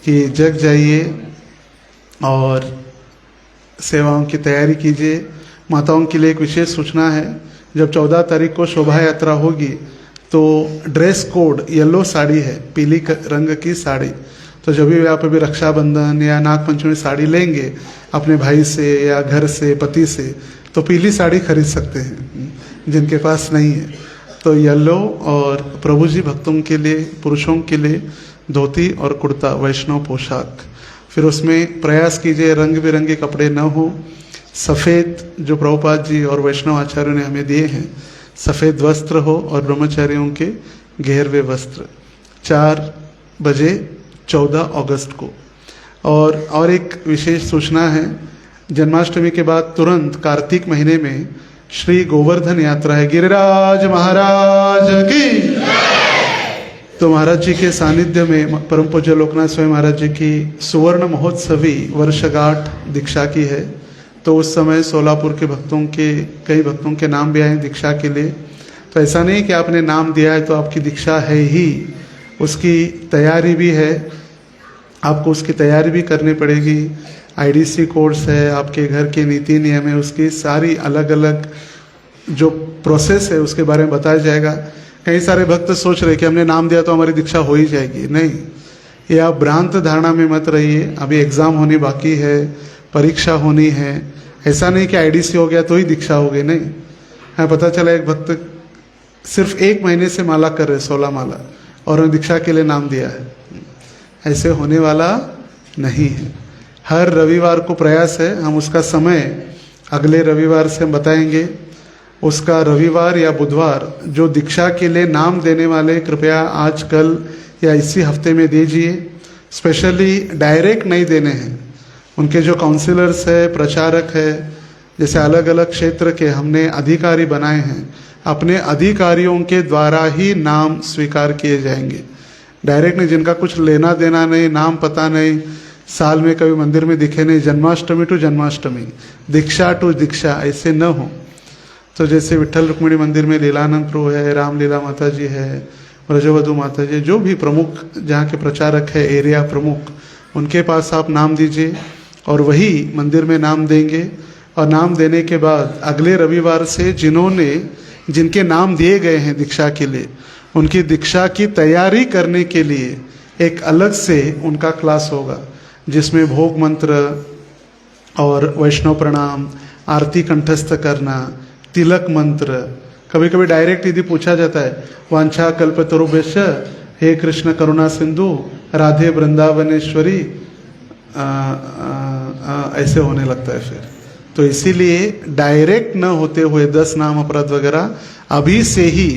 S1: कि जग जाइए और सेवाओं की तैयारी कीजिए। माताओं के लिए एक विशेष सूचना है, जब 14 तारीख को शोभा यात्रा होगी तो ड्रेस कोड येलो साड़ी है, पीली रंग की साड़ी। तो जब भी आप अभी रक्षाबंधन या नागपंचमी साड़ी लेंगे अपने भाई से या घर से, पति से, तो पीली साड़ी खरीद सकते हैं, जिनके पास नहीं है तो येलो। और प्रभु जी भक्तों के लिए, पुरुषों के लिए धोती और कुर्ता, वैष्णव पोशाक। फिर उसमें प्रयास कीजिए रंग बिरंगे कपड़े न हो, सफ़ेद जो प्रभुपाद जी और वैष्णव आचार्यों ने हमें दिए हैं, सफ़ेद वस्त्र हो, और ब्रह्मचारियों के घेरवे वस्त्र। 4 बजे 14 अगस्त को। और एक विशेष सूचना है, जन्माष्टमी के बाद तुरंत कार्तिक महीने में श्री गोवर्धन यात्रा है, गिरिराज महाराज की। तो महाराज जी के सानिध्य में परम पूज्य लोकनाथ स्वामी महाराज जी की सुवर्ण महोत्सवी वर्षगांठ दीक्षा की है। तो उस समय सोलापुर के भक्तों के, कई भक्तों के नाम भी आए दीक्षा के लिए। तो ऐसा नहीं कि आपने नाम दिया है तो आपकी दीक्षा है ही, उसकी तैयारी भी है, आपको उसकी तैयारी भी करनी पड़ेगी। आईडीसी कोर्स है, आपके घर के नीति नियम है, उसकी सारी अलग अलग जो प्रोसेस है उसके बारे में बताया जाएगा। कई सारे भक्त सोच रहे कि हमने नाम दिया तो हमारी दीक्षा हो ही जाएगी। नहीं, ये आप भ्रांत धारणा में मत रहिए। अभी एग्ज़ाम होनी बाकी है, परीक्षा होनी है। ऐसा नहीं कि आईडीसी हो गया तो ही दीक्षा हो गई, नहीं। हाँ, पता चला एक भक्त सिर्फ 1 महीने से माला कर रहे, 16 माला, और उन्होंने दीक्षा के लिए नाम दिया है। ऐसे होने वाला नहीं है। हर रविवार को प्रयास है, हम उसका समय अगले रविवार से हम बताएंगे। उसका रविवार या बुधवार जो दीक्षा के लिए नाम देने वाले कृपया आज कल या इसी हफ्ते में दीजिए। स्पेशली डायरेक्ट नहीं देने हैं, उनके जो काउंसलर्स है, प्रचारक है, जैसे अलग अलग क्षेत्र के हमने अधिकारी बनाए हैं, अपने अधिकारियों के द्वारा ही नाम स्वीकार किए जाएंगे। डायरेक्ट नहीं, जिनका कुछ लेना देना नहीं, नाम पता नहीं, साल में कभी मंदिर में दिखे नहीं, जन्माष्टमी टू जन्माष्टमी, दीक्षा टू दीक्षा, ऐसे न हो। तो जैसे विठ्ठल रुक्मिणी मंदिर में लीलानंद प्रभु है, रामलीला माता जी है, ब्रजवधु माता जी, जो भी प्रमुख जहाँ के प्रचारक है, एरिया प्रमुख, उनके पास आप नाम दीजिए और वही मंदिर में नाम देंगे। और नाम देने के बाद अगले रविवार से जिनके नाम दिए गए हैं दीक्षा के लिए, उनकी दीक्षा की तैयारी करने के लिए एक अलग से उनका क्लास होगा, जिसमें भोग मंत्र और वैष्णव प्रणाम, आरती कंठस्थ करना, तिलक मंत्र, कभी कभी डायरेक्ट यदि पूछा जाता है वांछा कल्पतरुभ्यश्च हे कृष्ण करुणा सिंधु राधे वृंदावनेश्वरी, ऐसे होने लगता है फिर। तो इसीलिए डायरेक्ट न होते हुए 10 नाम अपराध वगैरह अभी से ही,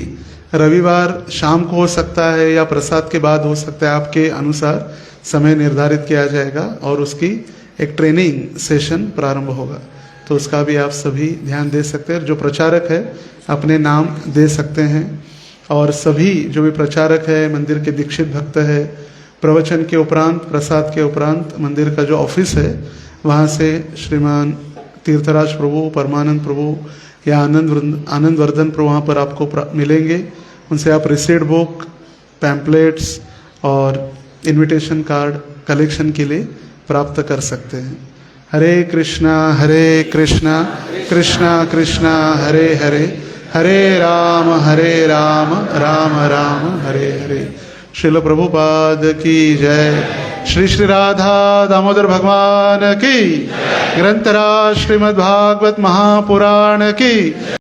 S1: रविवार शाम को हो सकता है या प्रसाद के बाद हो सकता है, आपके अनुसार समय निर्धारित किया जाएगा और उसकी एक ट्रेनिंग सेशन प्रारंभ होगा। तो उसका भी आप सभी ध्यान दे सकते हैं। जो प्रचारक है अपने नाम दे सकते हैं और सभी जो भी प्रचारक है, मंदिर के दीक्षित भक्त है, प्रवचन के उपरांत, प्रसाद के उपरांत मंदिर का जो ऑफिस है वहाँ से श्रीमान तीर्थराज प्रभु, परमानंद प्रभु या आनंद वर्धन प्रभु वहाँ पर आपको मिलेंगे। उनसे आप रिसीट बुक, पैम्पलेट्स और इनविटेशन कार्ड कलेक्शन के लिए प्राप्त कर सकते हैं। हरे कृष्णा कृष्णा कृष्णा हरे हरे, हरे राम राम राम हरे हरे। श्रील प्रभुपाद की जय। श्री श्री राधा दामोदर भगवान की, ग्रंथराज श्रीमद् भागवत महापुराण की।